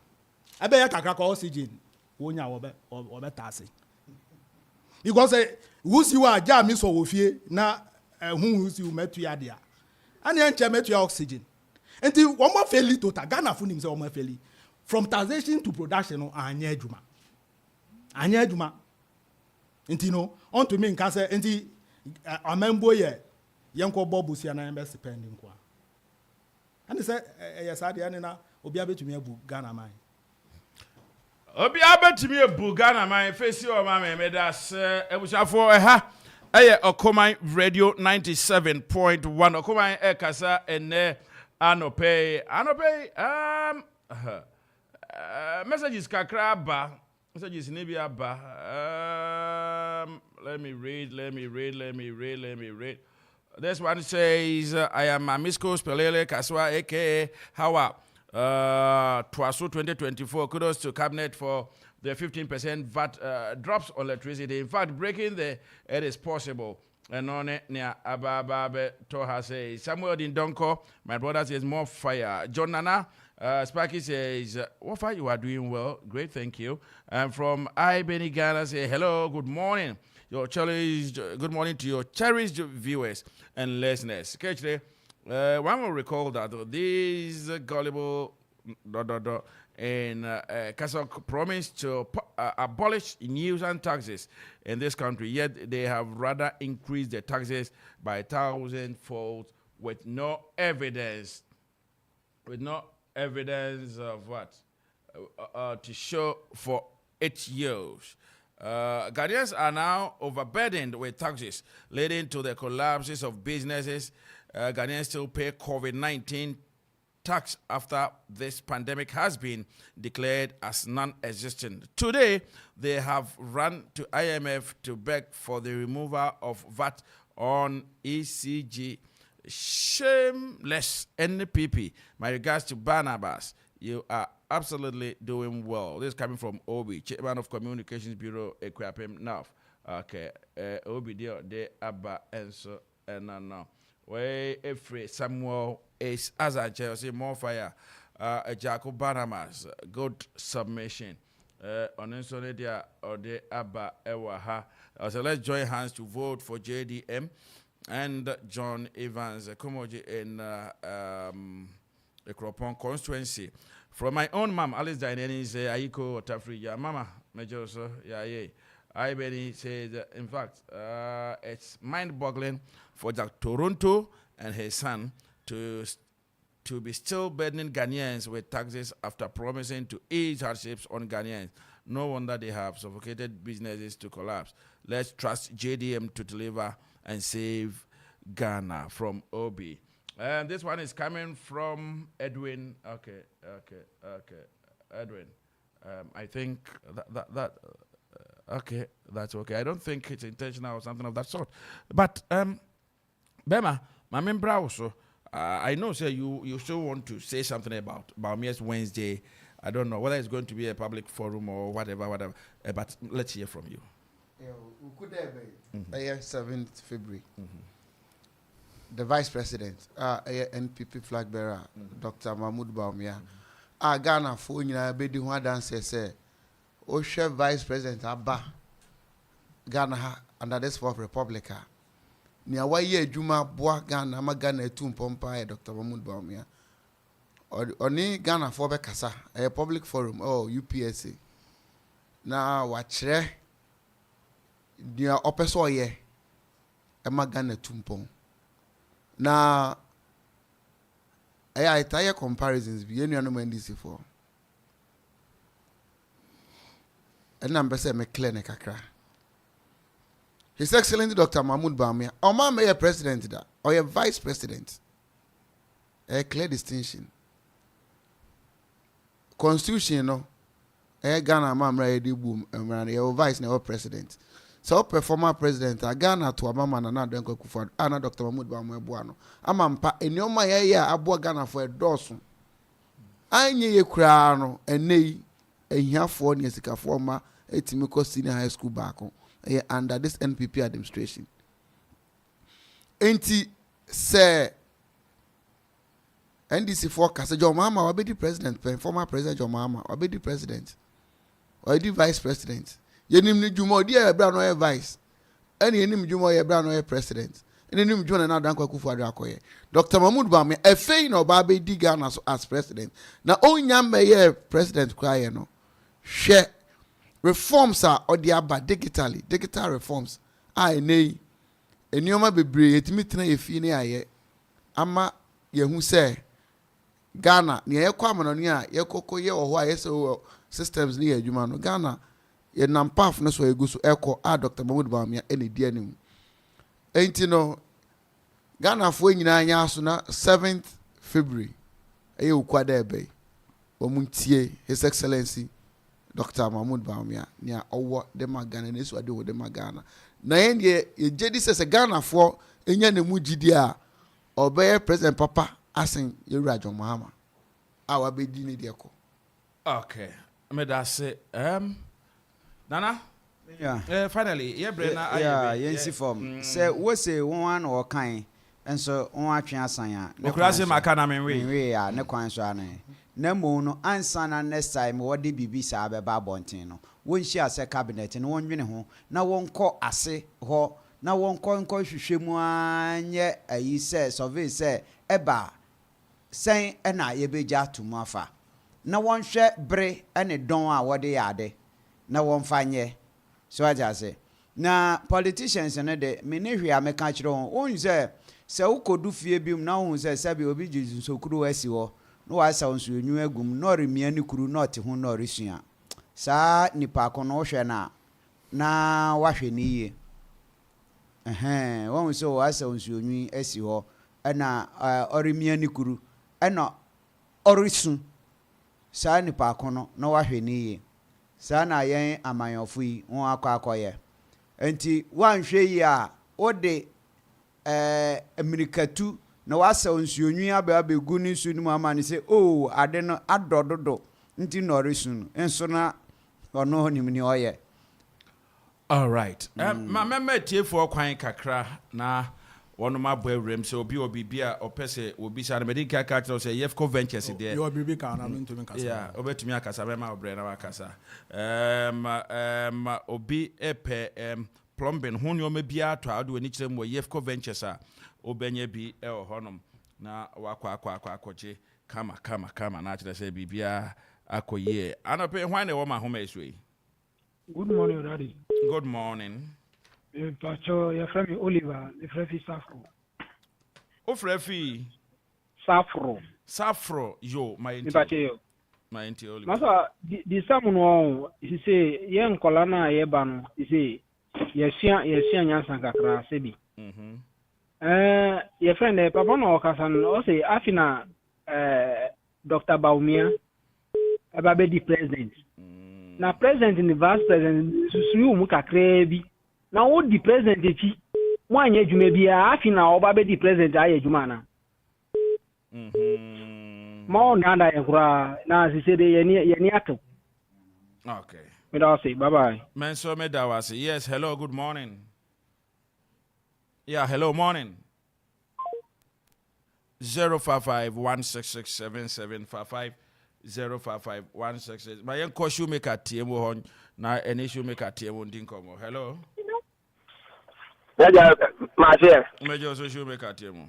abeye kakra ka oxygen wo nya wo be tax because who see wa ja mi so wo fie na hu si wo metu ya dia ani enche metu ya oxygen enti wo mo feli total Ghana fu nim say wo mo feli from taxation to production no anya adwuma enti no on to me nka say enti amembo ye yenko bobu sia na embe spending kwa ani say yes ade ani na obi abetumi abu Ghana man Obi abetimi ebu Ghana man face o ma me das ebushafo eha eye Okoman Radio 97.1 Okoman kasa ene anope messages kakra ba messages ne bia ba let me read this one says I am Amisco Spelele Kaswa aka Hawa Twaso 2024 kudos to cabinet for the 15% VAT drops on electricity. In fact, breaking it is possible. And on it near Abababe Toha says Samuel Dindonko, my brother says more fire. John Nana Sparky says what fire you are doing well. Great, thank you. And from I Benny Ghana say hello, good morning. Good morning to your cherished viewers and listeners. One will recall that these gullible and Kasok promised to abolish news and taxes in this country, yet they have rather increased the taxes by 1,000-fold with no evidence. With no evidence of what? To show for 8 years. Ghanaians are now overburdened with taxes, leading to the collapses of businesses. Ghanaians still pay COVID-19 tax after this pandemic has been declared as non-existent. Today, they have run to IMF to beg for the removal of VAT on ECG. Shameless NPP. My regards to Barnabas. You are absolutely doing well. This is coming from Obi, Chairman of Communications Bureau, Equiapem North. Okay, Obi de Abba and so no. Where every Samuel is as I say more fire. Jacob Banamas, good submission. On Insonedia or the Abba Ewaha. So let's join hands to vote for JDM and John Evans Komoji in the Kropon constituency. From my own mom, Alice Daineni say Aiko Tafrija, Mama Major, so yeah. I Benny said, in fact, it's mind-boggling for Jack Toronto and his son to be still burdening Ghanaians with taxes after promising to ease hardships on Ghanaians. No wonder they have suffocated businesses to collapse. Let's trust JDM to deliver and save Ghana from Obi. And this one is coming from Edwin. Okay. Edwin. I think that okay, that's okay. I don't think it's intentional or something of that sort. But Bema, my member also, I know, sir, you still want to say something about Baumia's Wednesday. I don't know whether it's going to be a public forum or whatever. But let's hear from you. Yeah, we could have 7th February. The Vice President, NPP flag bearer, Dr. Mahmoud Baumia, Ghana for Bedi Hua Dance say, Osha Vice President Abba Ghana under this Fourth Republica. Nia waye Juma Boa Ghana Magana Tum Pompa, Dr. Mahmoud Baumia. Oni Ghana for Bekasa, a public forum, UPSA. Now, watch Nia Opesoye, a Magana Tumpon. Now, I tire comparisons be any other NDC for. And number say me clear ne kakra. His Excellency Dr. Mahmoud Baumia, or ma me president da, or a vice president. A clear distinction. Constitution no. Ghana ma mra di boom, mra vice ne president. So former president Ghana to Mama na Denko Kufuor ana Dr. Mahmoud Baumia Buano amampa enioma ye aboa Ghana for a dozen anye ye kura no enei ehiafo ne sikafo ma etimi ko senior high school back under this NPP administration enti say NDC for Kasejo Mama wabedi president former president John Mama wabedi president wabedi vice president yenim ni Juma odi e bra no e vice ene yenim Juma e bra no e president ene yenim Juma na Dankwa Kufuor akoye Dr. Mahmoud Baumia efei no ba be di Ghana as president na onya meye president kwaye no hwe reforms are odi aba digital reforms enioma bebre etimi tena efi ne aye ama yehu se Ghana ne yekwa amano ne a yekoko ye wo ho a yese systems ne adwuma no Ghana ye nampaf no so eguso eko Dr. Mahmoud Baumia ene di anim enti no Ghana fo nyina anya aso na 7th February eye ukwada ebe omuntie His Excellency Dr. Mahmoud Baumia nia owo de magana ne so ade wo de magana na yen ye jedi se Ghana fo enya ne mu gidi a obeye President Papa asen Yewura John Mahama awa be di ne de ko. Okay, me da say Nana? Yeah. Finally, yensi form. Say we say one or kind and so on atwe asanya. Ne kurase makana menwe. We ya ne kwan so ane. Na mo no ansa na next time we de bibi sa be ba bonten no. Won shi ase cabinet no won dwene ho na won kọ ase ho na won kọ hwehwe mu anye ayi say survey say eba sen na ye beja tumu afa. Na won hwe bre ene don a wode yade. Na won fanye so aja say na politicians no de me ne hwe ameka kire won se ukodu fie bium na won se sabi obi jizu sokuru asi ho no wa sa won so enyu agum no remia ni kuru no te ho no resua sa nipa ko no hwe na wa hwe ni ye won so wa sa won so enyu asi ho na oremia ni kuru na orisu sa nipa ko no wa hwe ni ye sana yen amanyofu yi won akwakoye enti wan hwe yi a ode amerikatu na wasa onsuonwi abegu ni su ni mu amane se ade no adododo nti no resun enso na ono honim ni oye. All right. Ma meme tie for kwan kakra na one my boy rim so be bia or pese will be shan medical catcher say Yefco Ventures there. You are baby can I'm into me. Yeah, over to me a casa my brain our casa. Obi epe plumbing who you may be out to do any time where Yefco Ventures are obenye bi honum na wakwa kama na chile say bibia akoye anope hwan e wo ma home eswe. Good morning, Daddy. Good morning. Pacho, your friend Oliver, the friend Safro. O frefi Safro yo my intio. My intio Oliver. Masa the someone he say yen kolana ye banu he say yesia nyansan kakra sebi. Your friend papa no okasan o say afina Dr. Baumia about the president. Now president and the vice president susu mu kakra bi. Now what the president echi one year jume bi afina oba be the president aye juma na. Ma on nada ekura na si say ye ni ato. Okay. Me da say bye bye. Men so me da was yes, hello, good morning. Yeah, hello, morning. 055-166-7755 055-166. My young shoemaker TM hon na any shoemaker TM dinkomo. Hello. Major. Major shoemaker TM.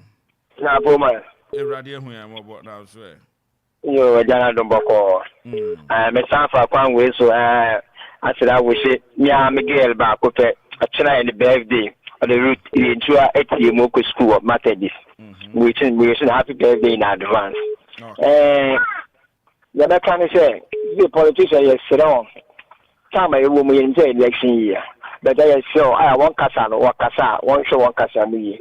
Na boma. Everybody who am about now swear. Yo, Jana Domboko. Me sanfa kwanwe so asira wo she nya Miguel ba ko pe achina in the birthday on the route into ATM ko school of Methodist. We should happy birthday in advance. The other can say the politician is strong. Time I will in the election year. But I show I want Casano or Casa, one show one Casami.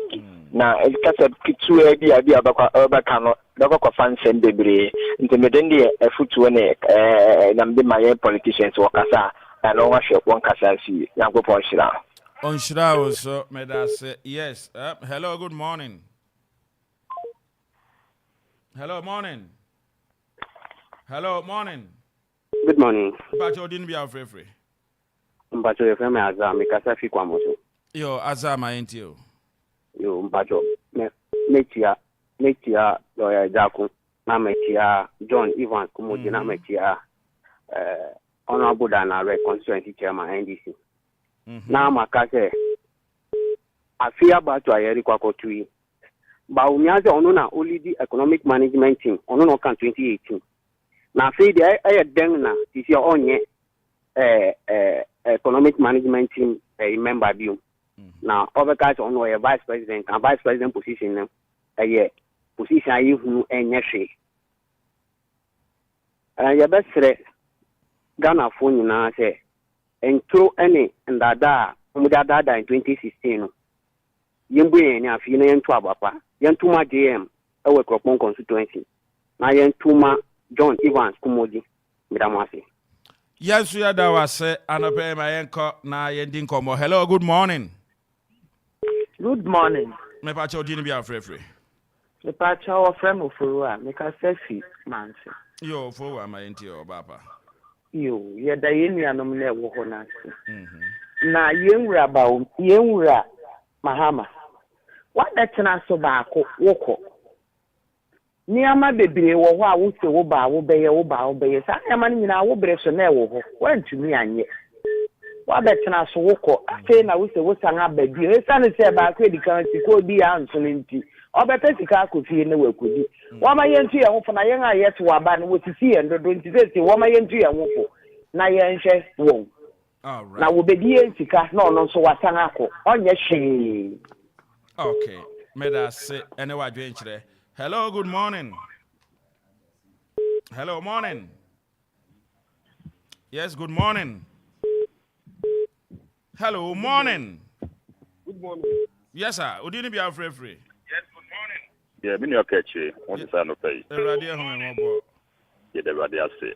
Now it's Casa Pitu idea about Urbacano, Local fans and debris, intimidating a foot to an my politicians or Casa, and all one Casa see, Yango Ponshira. On Shira, so may I say yes. Hello, good morning. Hello, morning. Hello, morning. Good morning. Bacho didn't be out free. Bacho your friend Azam, Mikasa Fikwamoso. Yo, Azam, I ain't you. Yo, Bacho, Metia, Lawyer Jaku, Nametia, John Evans, Kumudi, Nametia, Honorable Dana, Constituency Chairman, NDC. Now, Makase, I fear about to Ayeriko Tui. But we have only the economic management team, on 2018. Now, say the Dengna is your own economic management team member view. Now, other guys on a vice president and vice president position, a position you and Yashi. Your best Ghana phone now say, and through any and that in 2016. Yembe ni afina yentu abapa yentuma JM ewe Kropon constituency na yentuma John Evans Kumoji midamwase Yansu ya dawase anope ma yenko na yendin komo. Hello, good morning. Good morning. Me pa cho dini bi afrefre. Me pa cho wa frem ofurua me ka sefi manse. Yo ofurua ma yenti o baba. Yo ye da yenu anom na ewo ho na se. Na yenwura ba yenwura Mahama. What that na so baako woko. Niama bebre wo ho a wo se wo ba wo beye sa niama ni na wo bre so na wo ho. Wantumi anye. What that na so woko. Afi na wo se wo san abadi. E san se baako edikan ti ko bi anso nti. Obeta sika akofie na wakodi. Wo ma yentu ye ho fo na yen ayet wo aba na wo sisi ye ndodo nti se wo ma yentu ye ho fo. Na yen hwe wo. All right. Na wo bedi sika na ono so wasan akọ. Onye hwe. Okay. May I say anyway adventure. Hello, good morning. Hello, morning. Yes, good morning. Hello, morning. Good morning. Yes, sir. Udini be free. Yes, good morning. Yeah, me no catch. What is no pay? Radio home mo bo. Yeah, the radio say.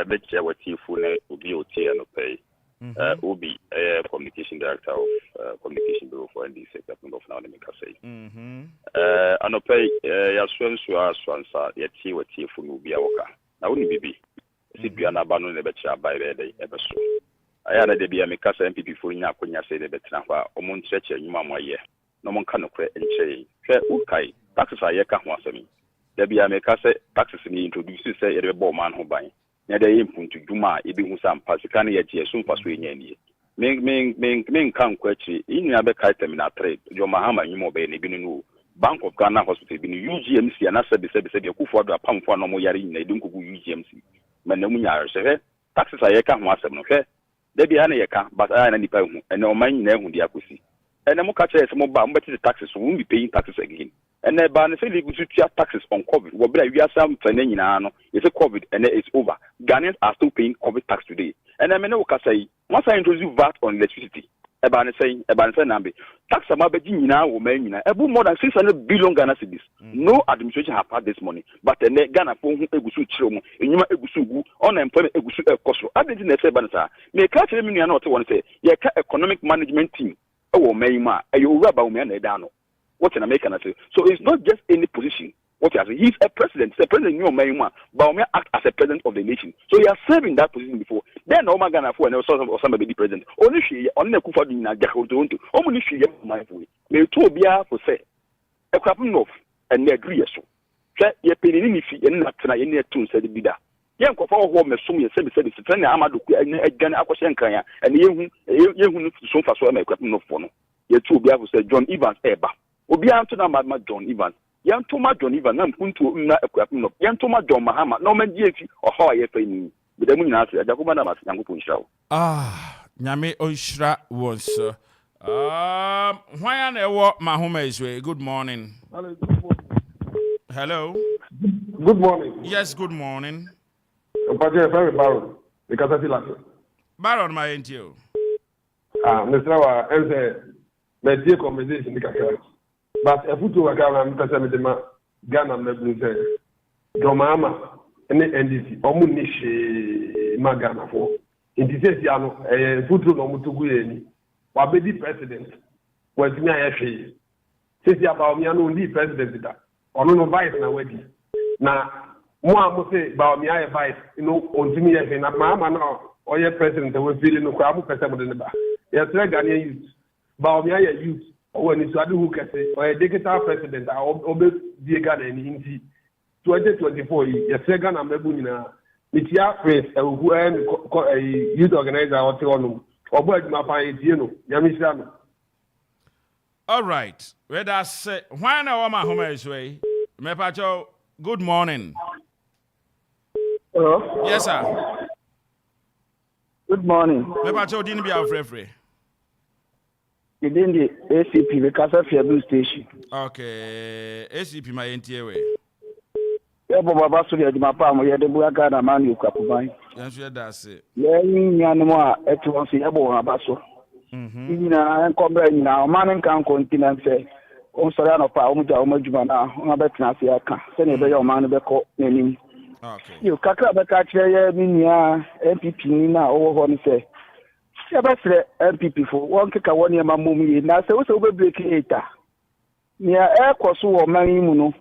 Make sure what you phone ubi oti no pay. Ubi communication director of communication bureau for NDC sector of now make say. Ano pay ya swansa ya ti what you phone ubi awoka. Na woni bibi. Si bia na ba no ne be cha ba be dey e be so. Aya na de bia me kasa MPP for nya akonya say de betra kwa omo ncheche nyuma moye no mon kan no kre enche hwe ukai taxes a ye ka ho asemi da bia me ka se taxes ni introduce se ye be bo man ho ban na da ye mpuntu dwuma e be hu sam pasika na ye je so mfa so enya ni men kan kwachi inu ya be ka terminal 3 jo mahama nyimo be ne bi no Bank of Ghana Hospital bi no UGMC na se akufo do apamfo no mo yare nyina edin kogu UGMC man na munya hwe taxes a ye ka ho asem no hwe da bia na ye ka but na nipa hu ene o man nyina hu dia akosi ene mo ka chere se mo ba mo beti taxes we will be paying taxes again ene ba na say legal to taxes on COVID we bra wi asam fane nyina no ye say COVID and it's over Ghanaians are still paying COVID tax today and I mean we ka say once I introduce VAT on electricity eba na say nambe tax ama be nyina wo man nyina ebu more than 600 billion Ghana cedis no administration have had this money but ene Ghana fo hu egusu chiro mu enyuma egusu gu unemployment egusu ekoso adenti na say banasa me ka chere me nua na ote won say ye ka economic management team ewo man ma eyo ura ba wo me na eda no what in America na say so it's not just any position what he has he's a president new man ma but we act as a president of the nation so he has served in that position before then Omar Ghana for and also somebody be president only she on na kufa na jakonto omuni she my boy me to bia for say e kwapum no and they agree so say ye penini ni fi en na tena ye ne tun say bi da ye nkofa ho mesum ye se tena na amado ku en agane akwose nkan ya en ye hu so fa so ma kwapum no for no ye to bia for say John Evans eba obi anto na ma John Evans Yantoma John Evans na mpuntu na akwapum no Yantoma John Mahama na o manji efi oho aye fa ni bedemu nyina ase ajakoma na mas yankopo nshira nyame onshira wons why na ewo mahoma iswe good morning. Hello. Good morning. Yes, good morning. Mpaje fa Baron because I feel like Baron my entio Mr. wa ense me die conversation dikaka but efutu wa Ghana mpesa me de ma Ghana mebun say Domama ene NDC omu ni she ma Ghana fo intise sia no efutu no mutugu yeni wa be di president wa timi ayehwe sisi aba omi anu ndi president da ono no vice na wedi na mo amu say ba omi aye vice no ontimi yehwe na mama na oye president we feel no kwa amu pesa mo de ba yetre Ghanaian youth ba omi aye youth when it's who can say, or a digital president, I obey the Ghana in 2024. Yes, Ghana Mebunina, it's your face, who a youth organizer or Tionum, or Bird Mapa, Yamisano. All right, where does say, why now, my home is way? Mepacho, good morning. Hello? Yes, sir. Good morning. Mepacho didn't be our free. Within the ACP, the Casa Fiabu station. Okay, ACP, my NTA. Yeah, Baba Suria, the Mapam, we had the Buagana Manu Kapubai. Yes, that's it. Yeah, Yanua, at once, Yabo Abaso. In a combine now, man can continent say, on Solano Paumuja, Omajumana, Mabetnasiaka, Senator Man Beko, naming. Okay. You Kaka Bakacha, Minia, MPP, Nina, over one say. Yabasre MPP for one kick one year mammy, now so over breaking it. Near air course or manimuno,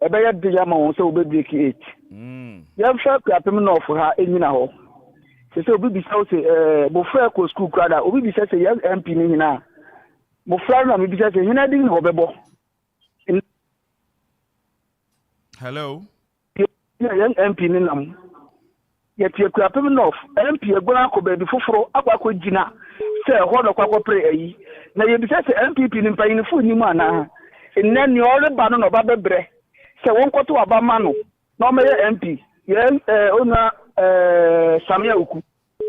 a better diamond so over breaking it. Young sharp clapping off for her in now. So we be so Bofra school crowd, or we be such a young MP now. Bofra, we be such a United Hobebo. Hello. Young MP in yet you crap him off. MP a Guanaco baby for Aqua Gina. Say, hold a quack pray. Now you be such an MPP in paying food, you man. And then you all the banner of Baba Bre. So won't go to Abamano. No mayor MP. Young owner Samia Uku.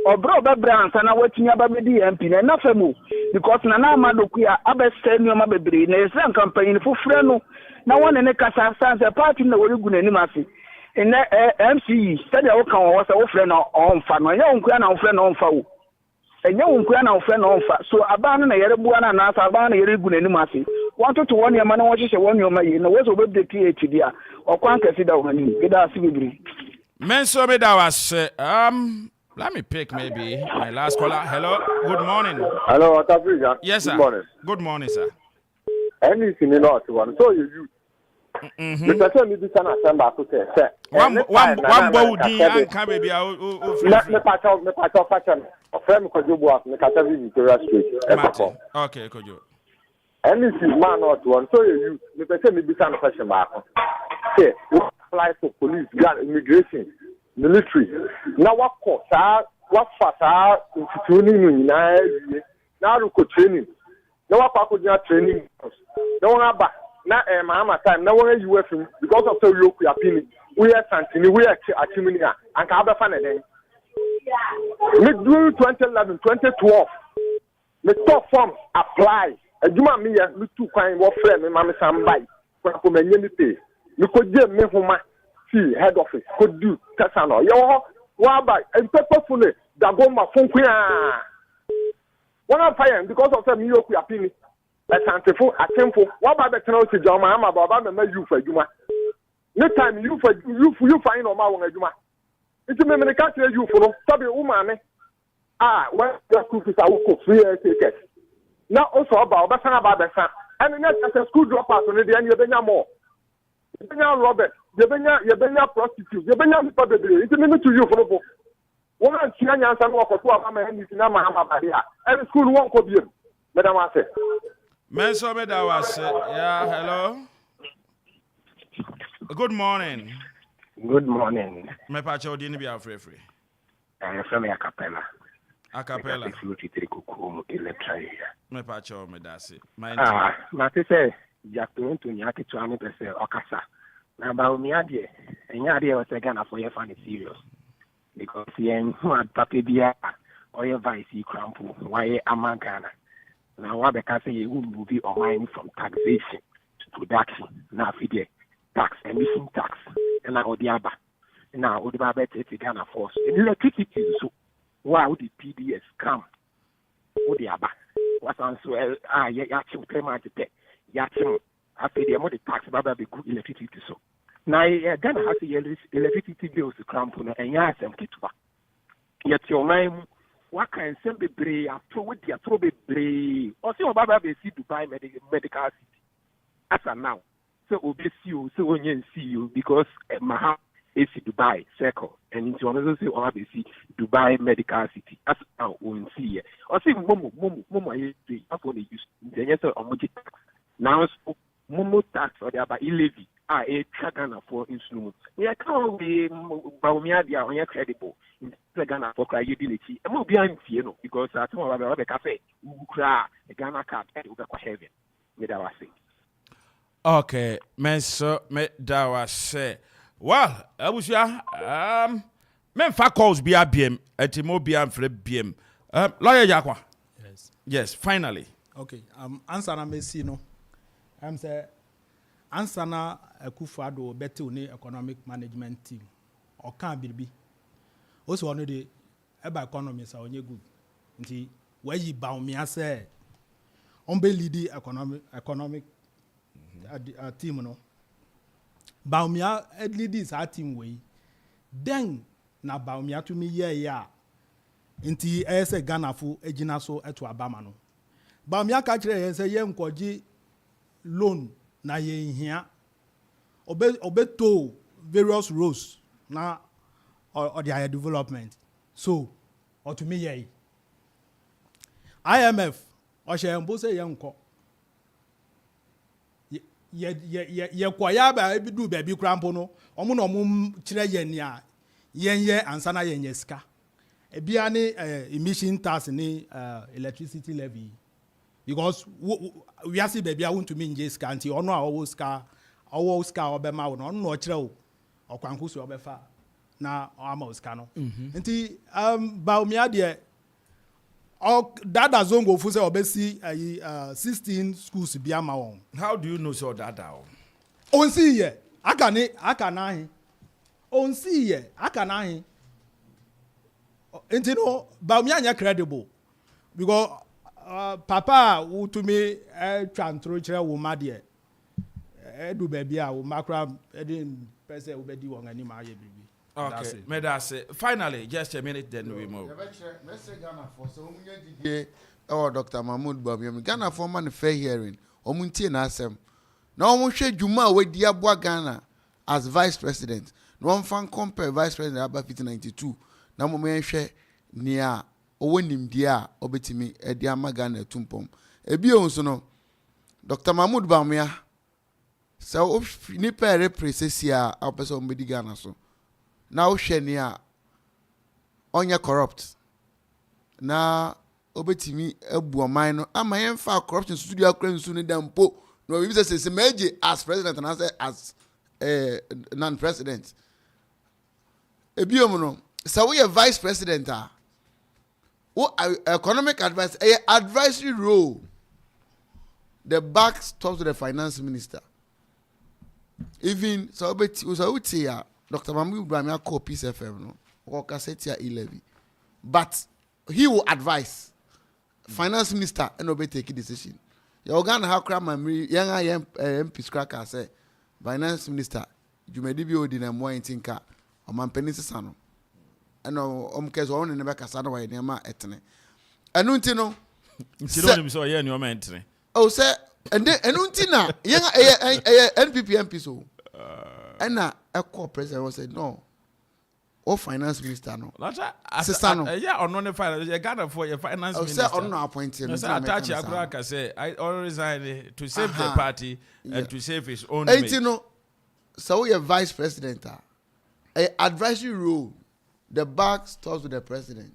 Or bro Babran, and I waiting about the MP, and nothing more. Because Nana Madokia, Abbas send your Mabri, and a some campaign for Freno. No one in a Casa stands a party in the Oregon animasi. In the MCE, study our was a friend on fan, my young grand friend on foul. A young grand friend on fat. So abandon a Yerebuana and Abana Yeregun animasi. Wanted to one year man watches a 1 year may in the West of the PhD or can't consider when you get us. Men so me that was let me pick maybe my last caller. Hello, good morning. Hello, Africa. Yes, sir. Good morning. Good morning, sir. Anything in us one. So you the person be sana samba to say. One bow di an can baby me pacho fashion. Friend ko jobu af me kata Victoria Street. Okay, kojo. NEC man not one. So you say me be some question back. Okay, what apply for police, guard, immigration, military. Now what course? What fast? Instituting now look training. Now what could you training? No one about now. Mama time. Now when you working because of so you opinion. We are Santini. We are Achiminia and Kabafan again. Me do 2011, 2012. Me top form apply. Ejuma me ya me too kwan wo frɛ me ma me sam bai. Kwa ko me nyemi pay. Me ko je me homa see head office ko do tesa no. Yo ho wa bai en purposefully da go ma fon kwa. One fire because of me yoku apini. Asantefo atemfo wa ba be tena o se joma ama ba me you for ejuma. Next time you find on my own ejuma. It's me me catch you for no. Sabi woman when the school fees are free ticket. Now also about Besa. And next as a school dropout on the end you benya more. You benya Robert, you benya prostitute, you benya people baby. It's me to you for no. One and Chianya and work for 2 hours and you know Mahabadia. And school won't go be. Madam I say. Menso Medawas. Yeah, hello. Good morning. Good morning. Me pacho dini bi free. I'm from Acapella. Acapella. Me pacho me dasi. Mate say Jack to nyaki to ami pese okasa. Na ba umi adie. Enya adie was Ghana for your funny serious. Because yen had papi bia or your vice crampo why Ghana. Now what because you will move your mind from taxation to production. Now fidye. Tax, emission tax, and now the Abba. Now, the Babette is Ghana force. Electricity, so why would the PDS come? The Abba. What's answer? Yachim payment to pay. Yachim, after the amount of tax, Baba be good electricity. So now, Ghana has the electricity bills to come for and Yasam Kitwa. Yet your name, what can simply be a pro with the Atrobe Bray, or so Baba be see to buy medical city. As a now. So obey you, so when you see you because Maha is Dubai circle and into another say or see Dubai medical city. As now we see it. Or see Momo is upon the use the answer on tax. Now Momo tax or the about levy are a Ghana for instrument. We are can't be Baumiadia on your credible in the Ghana for credibility. And we'll be on because at all about the cafe, Ukra, a Ghana card at Uga heaven. With our saying. Okay, Menso Medawase. Well, Abusia, men fa calls be a BM, etimo be am flip BM. Lawyer Jakwa. Yes, finally. Okay, answer na mesi no. Say answer na Akufo-Addo better ni economic management team. O kan biribi. O so no de eba economy sa onye good. Nti where yi ba o mi ase on be lead economic team no Baumia lead this team way then na Baumia to me ya nti ese Ghana fu ejina so eto abama no Baumia ka kire say ye nkoji loan na ye hia obeto various roles na or their development so or to me ye IMF o she mbo say ye nko ye kwaya ba ebidu ba bi krampo no omo na omo kire ye ni a yenye ansa na yenye ska ebia ni emission tax ni electricity levy because we are see baby I want to mean ska anti ono a owo ska obema wo no no kire o okwanko so obefa na ama ska no nti ba omi ade Dada Zongo Fuse obesi 16 schools bi ama won. How do you know so Dada? On see here. Aka na hin. On see here. Aka na hin. Enti no ba mi anya credible because papa who to me transfer kire wo ma de. Edu baby a wo makra edin person wo be di won ani ma ye bibi. Okay, Medase. Finally, just a minute, then we move. Ghana for so many Dr. Mahmoud Bawumia. Ghana for man fair hearing. Omunti na asem. Na omunhwe dwuma we dia boa Ghana as vice president. No one fan compare vice president about 1592. Na mo menhwe nia owonim dia obetimi e dia ma Ghana tumpom. Ebi onso no Dr. Mahmoud Bawumia so nipa represesia a person mbedi Ghana so na wo hwe ni a onya corrupt na obetimi abu oman no ama yemfa corruption studio akra nsu ne dampo no we say meje as president and as non-president ebiom no so we vice president economic advice advisory role the back stops to the finance minister even so Dr. Mahmoud Bawumia call Peace FM no or Cassetia 11 but he will advise finance minister and obey take a decision. You organ how cram memory young MP cracker say finance minister you may be odi na more intinka o man penisi sano eno omkezo on ne be kasa na wa ne ma etene enu nti no so ye ne o ma etene o say enu nti na young NPP MP so ena eco president was said no o finance minister no yeah or no finance you got for your finance minister say on no appointed so attach agraka say I already resign to save the party and to save his own image. You know so we vice president advisory role the back stops with the president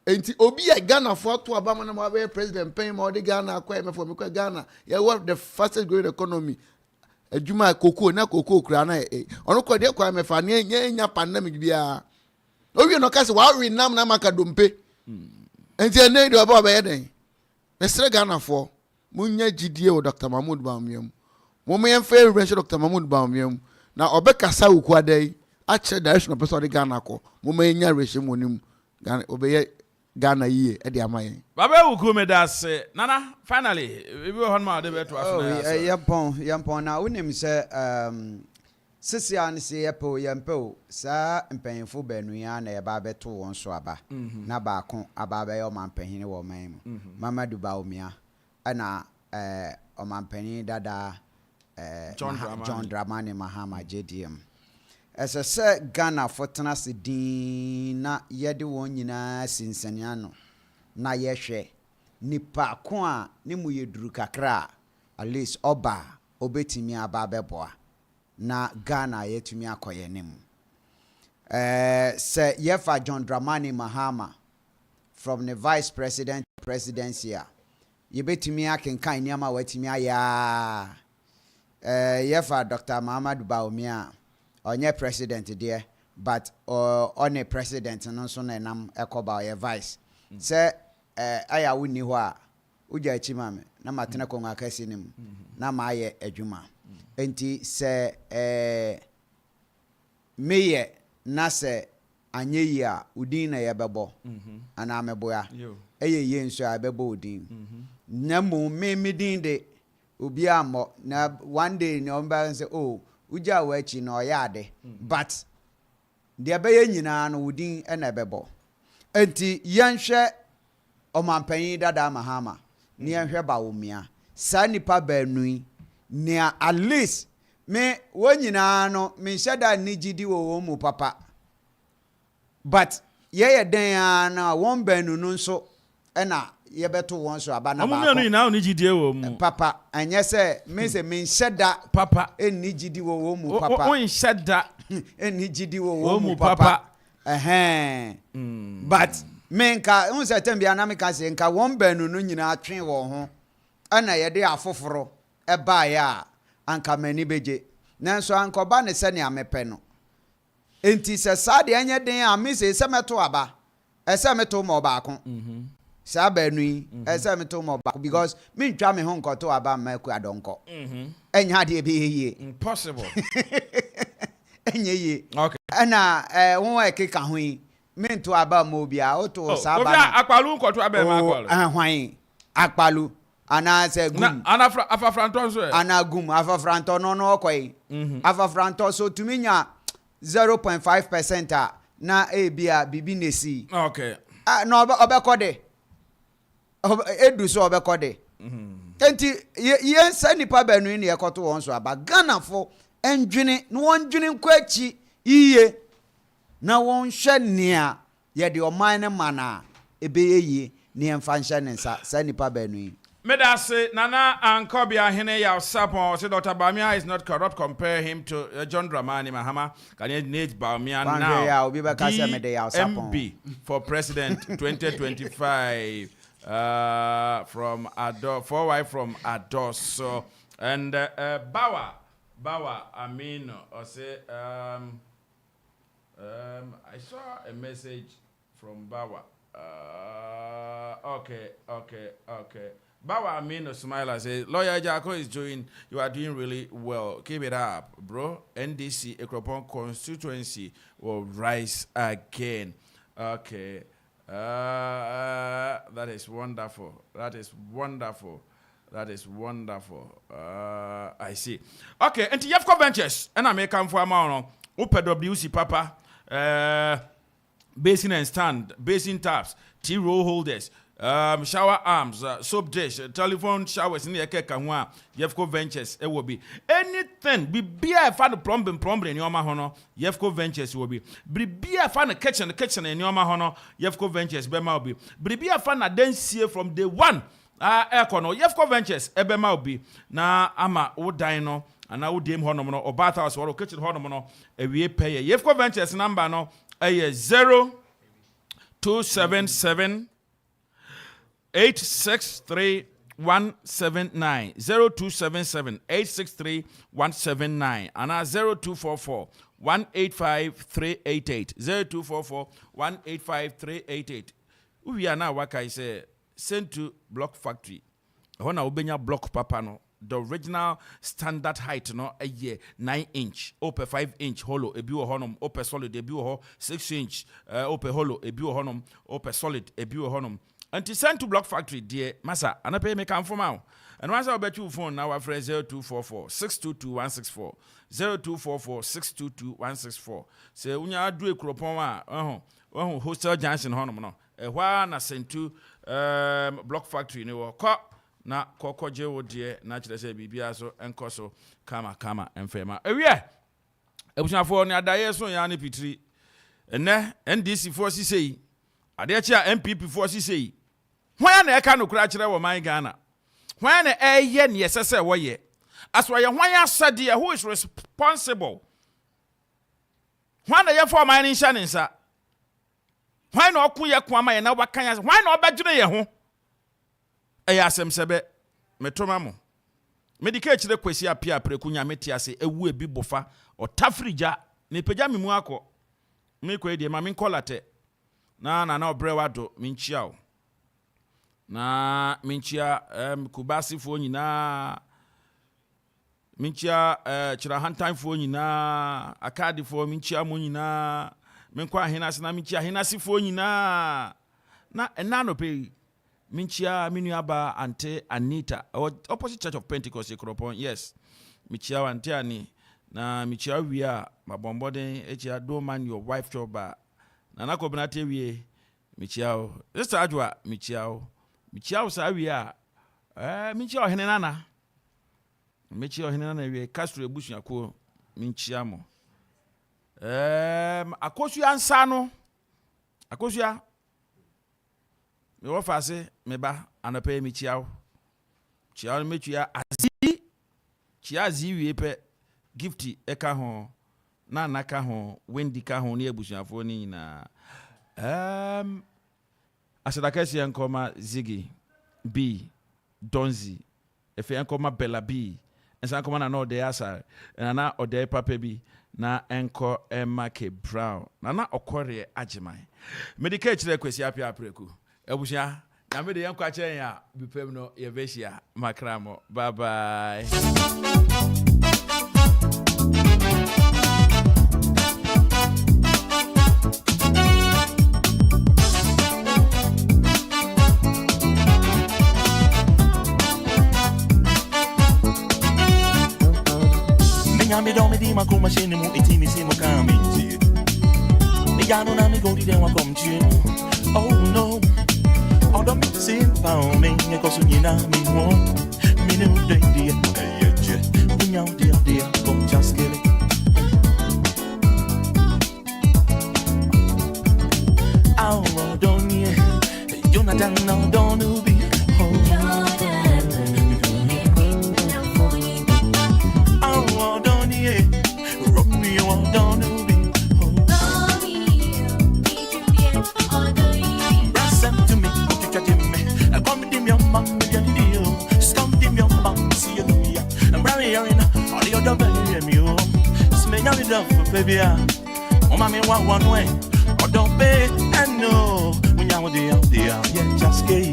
enti obi a Ghana for to abama na ma be president pay more the Ghana akwa me for me Ghana yeah what the fastest growing economy adwuma koko na koko kura na ono ko de kwa me fa ne nya pandemic bia owi no ka se wa wi nam na maka dompe enti ene de oba be yeden mesre Ghana for munya gidie o Dr. Mahmoud Bawumia mo me en fair reverend Dr. Mahmoud Bawumia na obekasa wuku adai a che direction of person de Ghana ko mo me nya rehye monim Ghana obeye Ghana yie e de amaye baba wuku me da se nana finally we be hon ma de beto afuna yampon na unim se sisia ne se yepo yampo sa mpanfo banu ya na ye ba beto won so aba na ba ko aba be yo manpanhine wo man mu Mamadu Bawumia ana omanpanhin dada John Dramani Mahama JDM ese se Ghana fotena se din na yede won nyina sinsania no na yehwe nipa ko a ne mu yeduru kakra at least oba obetimi aba beboa na Ghana yetumi akoye nim se yefa John Dramani Mahama from the vice president presidency yebetumi akenkan niama watimi aya yefa Dr. Mahmoud Bawumia onye president there but on a president no so na nam ekoba ye vice se aya woni ho a uja chima me na matena ko ngakasi nim na ma ye adwuma enti se meye na se anyeyi a udin na ye bebo ana meboya eye ye nso a bebo udin na mo me din de obi amo na one day no mba say oh uja wachi na oyade but de abeye nyina no udin na bebo enti yenhwe omampanyin dada Mahama ni yenhwe Bawumia sa nipa banui ni at least me wonyina no me shada ni gidi wo mu papa but ye den na won banu no nso na ye beto won so aba na ba amu ni na oni gidi wo mu papa anye se me se me shada papa eni gidi wo mu papa o shada eni gidi wo mu papa but menka un se tambia na me ka se nka won banu no nyina atwen wo ho ana ye de afoforo e ba ya anka mani beje nanso ankoba ne se ne amepe no enti se sade anye den a me se meto aba ese meto mo ba ko sa banu yi ese meto mo ba because me ntwa me ho nkoto aba ma ku adonko enya de be yeye impossible enye ye okay ana won e keka ho yi me nto aba mo bia o to sa aba na akpalu nkoto aba ma akpalu hwan akpalu ana se gum ana afafranto so ana gum afafranto no okoi afafranto so tuminya 0.5% na ebia bibi nesi okay no obekode edu so obekode enti yen sa nipa banu ni ekoto won so aba Ghana fo endwene no wondwene nkwachi iye na won hwe nia ye de oman ne mana ebe yeye ni emfa nhye ne nsa sa nipa banu Medase Nana and Kobia Hene Yao Sapon say Dr. Bamia is not corrupt. Compare him to John Dramani Mahama. Can you need Bamia now? DMB for President 2025 from Ador 4Y from Ador. So and Bawa Amino or say I saw a message from Bawa. Okay. Bawa Amino smile and say, Lawyer Jacko you are doing really well. Keep it up, bro. NDC Ekropon constituency will rise again. Okay. That is wonderful. I see. Okay, and you have Ventures, and I may come for a moment. WC Papa, basin and stand, basin taps, T-roll holders, shower arms, soap dish, telephone showers in the Kekanwa, Yefco Ventures, it will be anything. Be a fan of plumbing in your mahono, Yefco Ventures will be. Be a fan of kitchen in your mahono, Yefco Ventures, Bema will be. Be a fan of dance here from day one. Ekono, Yefco Ventures, Ebema will be. Na ama o dino, and I would deem honomono, or bathhouse or kitchen honomono, a we pay. Yefco Ventures number no, a 0277 863 179 0277 863 179 and 0244 185 388 0244 185 388. We are now what I say sent to Block Factory. Hona ubenya block papa no. The original standard height no a year 9-inch, open 5-inch hollow, a bio honum, open solid, a bio 6-inch, open hollow, a bio honum, open solid, a bio honum. And to send to Block Factory, dear Massa, and I pay me come from out. And once I'll bet you phone now, our friend 0244 622 164 0244 622 164. Say, when you do a cropoma, hostel Johnson honum, no, a while na sent to Block Factory, no, na koko je wo de na kire se bibia so enkoso kama enfema ewie ebusuafo ne adaye so ya ne pitiri ene NDC for sisei ade chia MPP for sisei hwan na eka no kura kire wo man Ghana hwan na eye ne yesese wo ye aso ye hwan asade who is responsible hwan na ye for man nsha ne nsa hwan na okun ye kwama ye na wakan ya hwan na obadwene ye ho Ayasem sebe metoma mo medicate de kwesi apia prekunya metiase ewu ebi bofa o tafrija ne pagya memu akọ me kọ ede ma me kolate na obrewa do minchia o na minchia kubasi fo nyina minchia chira hantan fo nyina akadi fo minchia mo nyina menkwa ahenase na minchia ahenase fo nyina na enano pe Minchia Minuaba Ante Anita opposite Church of Pentecost Ekropon. Yes. Michia Ante Ani na Michia we are my bombarding Echia do man your wife job na nako benate we Michia this ajwa Michia sa we are Michia henenana Michia henenana we Castro ebusu yako Michia mo akosu ansa no akosu me wo fase me ba anope mi chiao me chia azi wie pe gifty eka ho na naka ho wendi ka ho ne abusuafo ni na asadakasi enkoma Ziggy B Donzi efe enkoma Bella B ensa enkoma na no de asa na ode papa bi na enko Emake Brown na okore agiman medicate kire kwesi apia preku Ebusia, na me de yankwa chen ya bipem no ye besia makramo. Bye bye. Me don't me di ma kuma shene mu iti mi si mo kami ti. Me ya no na me go di den wa kom chi. Oh no. Although me sing for me, I go so you know me one. Me no day, we know dear, come just kill it. Oh, don't you? Jonathan, no, don't be. Oh, you're the very me. Smell me down for baby. Oh, mommy, one way. Or don't pay and no. When you're there, yeah, just gay.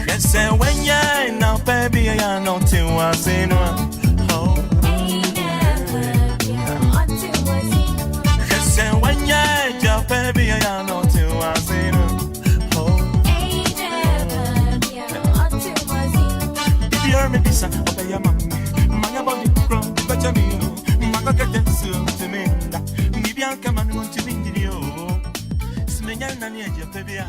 Yes, and when you're now, baby, you're not in one saying one. Yes, and when you're baby, you're not in one saying me bisa obey your mommy my body from better me my get to me that ni bianca man want to be you smenya na ni eje baby